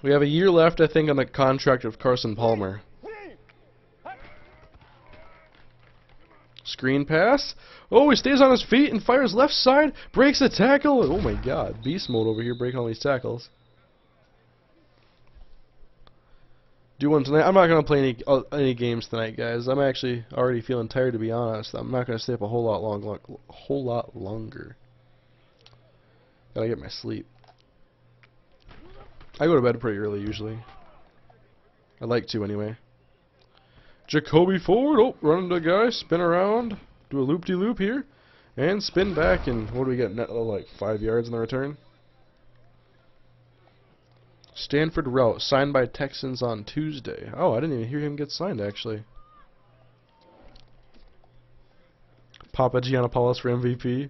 We have a year left, I think, on the contract of Carson Palmer. Screen pass. Oh, he stays on his feet and fires left side. Breaks a tackle. Oh my God, beast mode over here, breaking all these tackles. Do one tonight. I'm not gonna play any games tonight, guys. I'm actually already feeling tired, to be honest. I'm not gonna stay up a whole lot longer. Gotta get my sleep. I go to bed pretty early usually. I like to anyway. Jacoby Ford, oh, running the guy, spin around, do a loop-de-loop here, and spin back, and what do we get? Net, like 5 yards in the return. Stanford route, signed by Texans on Tuesday. Oh, I didn't even hear him get signed, actually. Papa Giannopoulos for MVP.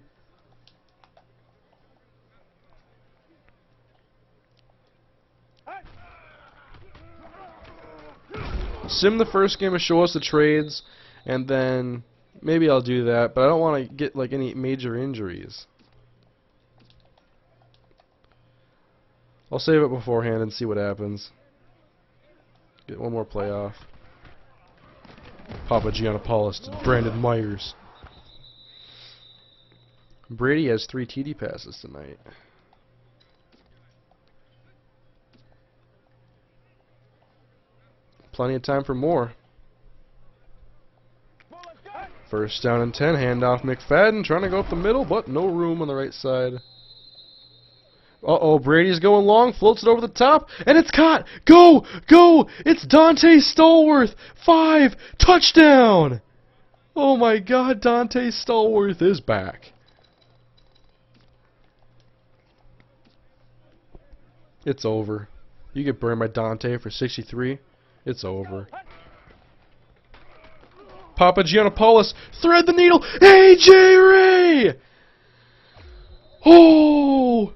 Sim the first game and show us the trades, and then maybe I'll do that, but I don't want to get like any major injuries. I'll save it beforehand and see what happens. Get one more play off. Papa Giannopoulos to Brandon Myers. Brady has 3 TD passes tonight. Plenty of time for more. First down and 10. Handoff McFadden trying to go up the middle, but no room on the right side. Uh-oh, Brady's going long, floats it over the top, and it's caught! Go! Go! It's Dante Stallworth! 5! Touchdown! Oh my God, Dante Stallworth is back. It's over. You get burned by Dante for 63. It's over. Papa Giannopoulos, thread the needle. AJ Ray! Oh!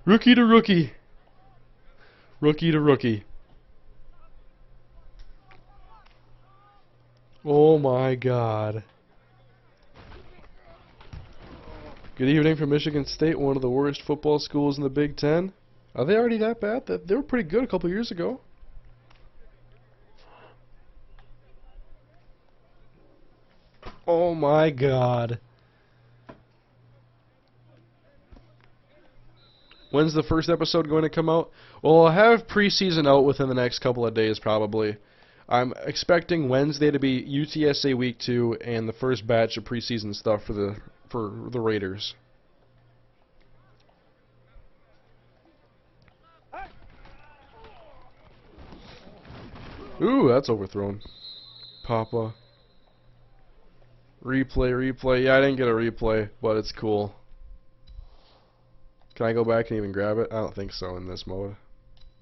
Rookie to rookie. Rookie to rookie. Oh my God. Good evening from Michigan State, one of the worst football schools in the Big Ten. Are they already that bad? They were pretty good a couple years ago. Oh my god. When's the first episode going to come out? Well, I'll have preseason out within the next couple of days, probably. I'm expecting Wednesday to be UTSA Week 2 and the first batch of preseason stuff for the Raiders. Ooh, that's overthrown. Papa. Replay. Yeah, I didn't get a replay, but it's cool. Can I go back and even grab it? I don't think so in this mode.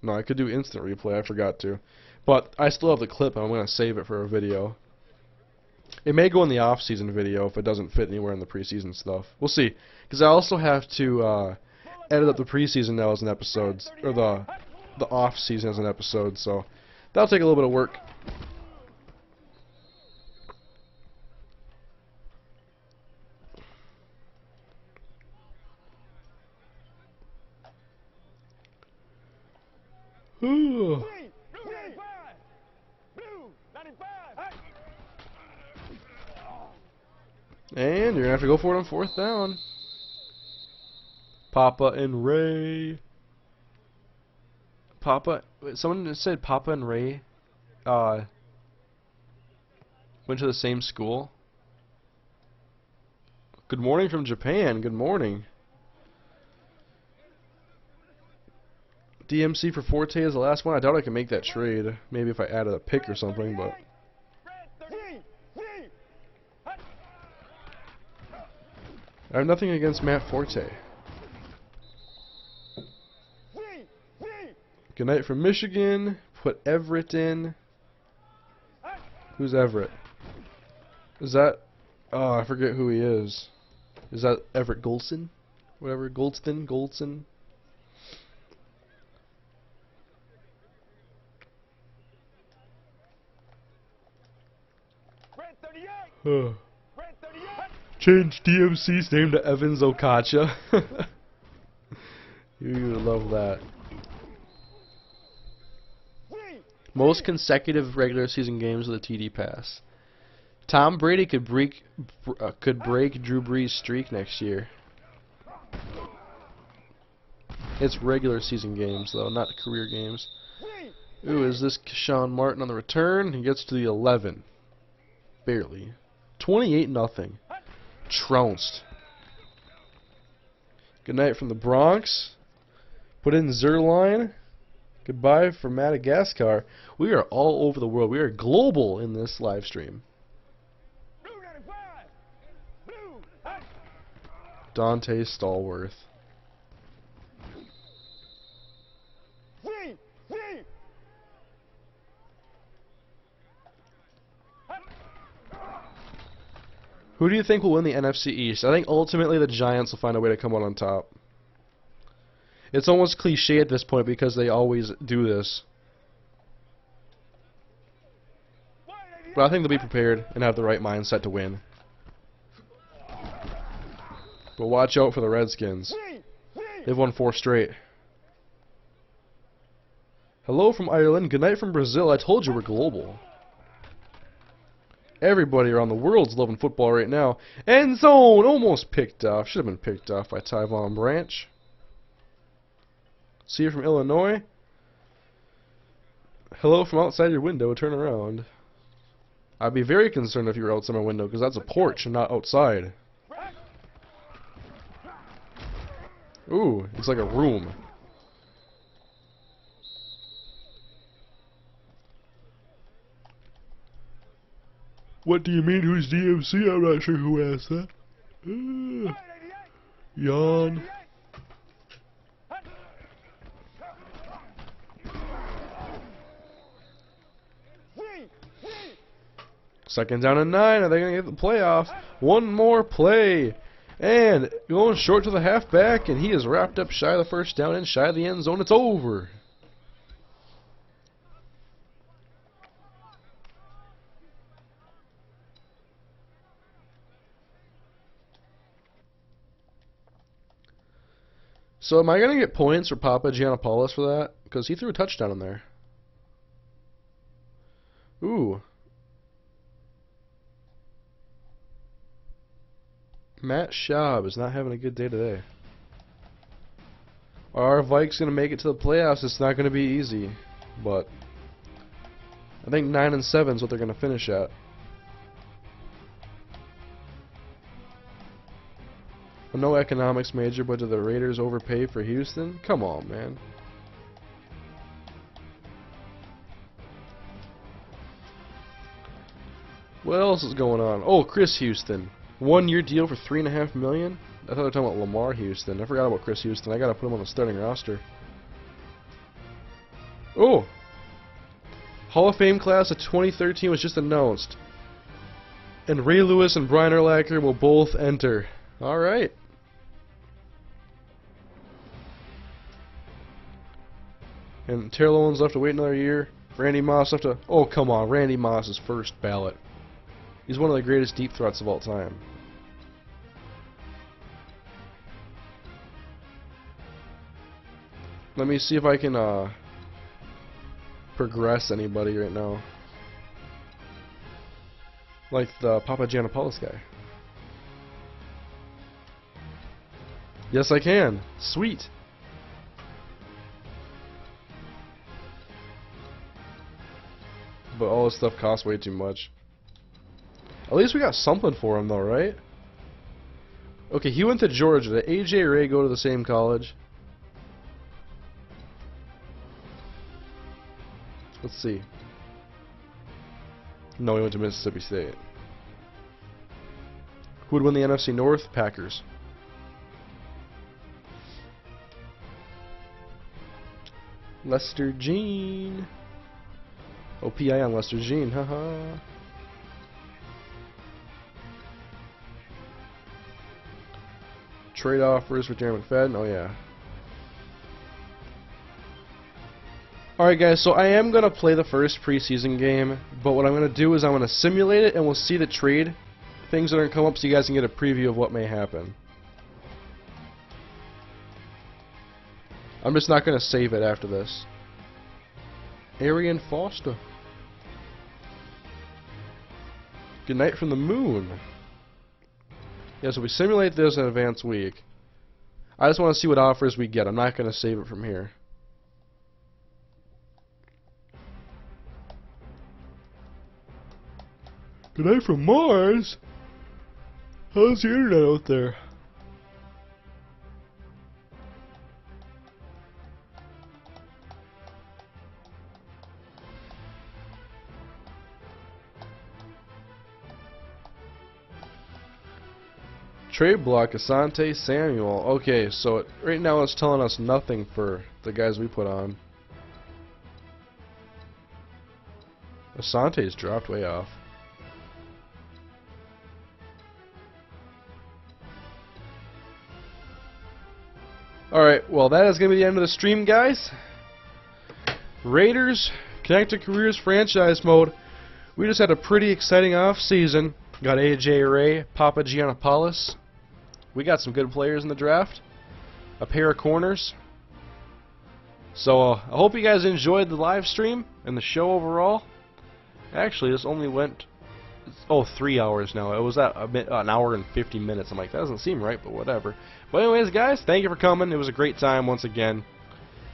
No, I could do instant replay. I forgot to. But I still have the clip, and I'm going to save it for a video. It may go in the off-season video if it doesn't fit anywhere in the preseason stuff. We'll see. Because I also have to edit up the preseason now as an episode, or the off-season as an episode, so that'll take a little bit of work. Ooh. And you're going to have to go for it on 4th down. Papa and Ray. Someone said Papa and Ray went to the same school. Good morning from Japan. Good morning. DMC for Forte is the last one. I doubt I can make that trade. Maybe if I added a pick or something, but I have nothing against Matt Forte. Good night from Michigan. Put Everett in. Who's Everett? Is that... Oh, I forget who he is. Is that Everett Golson? Whatever. Golson? Change DMC's name to Evans Okacha. You would love that. Most consecutive regular season games with a TD pass. Tom Brady could break Drew Brees' streak next year. It's regular season games though, not career games. Ooh, is this Keshawn Martin on the return? He gets to the 11. Barely. 28-0. Trounced. Good night from the Bronx. Put in Zerline. Goodbye from Madagascar. We are all over the world. We are global in this live stream. Dante Stallworth. Who do you think will win the NFC East? I think ultimately the Giants will find a way to come out on top. It's almost cliche at this point because they always do this. But I think they'll be prepared and have the right mindset to win. But watch out for the Redskins. They've won 4 straight. Hello from Ireland. Good night from Brazil. I told you we're global. Everybody around the world's loving football right now. End zone! Almost picked off. Should have been picked off by Tyvon Branch. See you from Illinois. Hello from outside your window. Turn around. I'd be very concerned if you were outside my window because that's a porch and not outside. Ooh, it's like a room. What do you mean, who's DMC? I'm not sure who asked that. Yawn. Second down and 9. Are they going to get the playoff? One more play. And going short to the halfback, and he is wrapped up shy of the first down and shy of the end zone. It's over. So am I going to get points for Papa Giannopoulos for that? Because he threw a touchdown in there. Ooh. Matt Schaub is not having a good day today. Are Vikes going to make it to the playoffs? It's not going to be easy, but I think 9-7 is what they're going to finish at. No economics major, but do the Raiders overpay for Houston? Come on, man. What else is going on? Oh, Chris Houston. 1-year deal for $3.5 million? I thought they were talking about Lamar Houston. I forgot about Chris Houston. I gotta put him on the starting roster. Oh! Hall of Fame class of 2013 was just announced. And Ray Lewis and Brian Urlacher will both enter. Alright. And Terrell Owens will have to wait another year. Randy Moss will have to... Oh, come on. Randy Moss is first ballot. He's one of the greatest deep threats of all time. Let me see if I can progress anybody right now. Like the Papagiannopoulos guy. Yes, I can. Sweet. But all this stuff costs way too much. At least we got something for him though, right? Okay, he went to Georgia. Did AJ Ray go to the same college? Let's see. No, he went to Mississippi State. Who would win the NFC North? Packers. Lester Jean. OPI on Lester Jean, haha. Trade offers for Darren McFadden, oh yeah. Alright guys, so I am going to play the first preseason game, but what I'm going to do is I'm going to simulate it and we'll see the trade things that are going to come up so you guys can get a preview of what may happen. I'm just not going to save it after this. Arian Foster. Good night from the moon. Yeah, so we simulate this in advanced week. I just want to see what offers we get. I'm not going to save it from here. Good night from Mars? How's the internet out there? Trade block, Asante Samuel. Okay, so right now it's telling us nothing for the guys we put on. Asante's dropped way off. Alright, well that is going to be the end of the stream, guys. Raiders, Connected Careers Franchise Mode. We just had a pretty exciting off-season. Got AJ Ray, Papagiannopoulos. We got some good players in the draft. A pair of corners. So I hope you guys enjoyed the live stream and the show overall. Actually, this only went 3 hours now. It was at an hour and 50 minutes. I'm like, that doesn't seem right, but whatever. But anyways, guys, thank you for coming. It was a great time once again.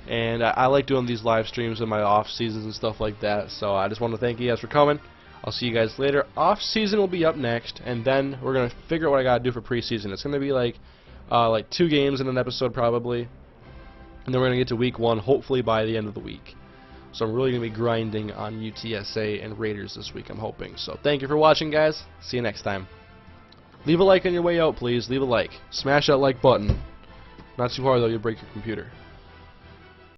And I like doing these live streams in my off seasons and stuff like that. So I just want to thank you guys for coming. I'll see you guys later. Off season will be up next, and then we're gonna figure out what I gotta do for preseason. It's gonna be like 2 games in an episode probably, and then we're gonna get to week 1 hopefully by the end of the week. So I'm really gonna be grinding on UTSA and Raiders this week, I'm hoping. So thank you for watching, guys. See you next time. Leave a like on your way out, please. Leave a like. Smash that like button. Not too hard though, you'll break your computer.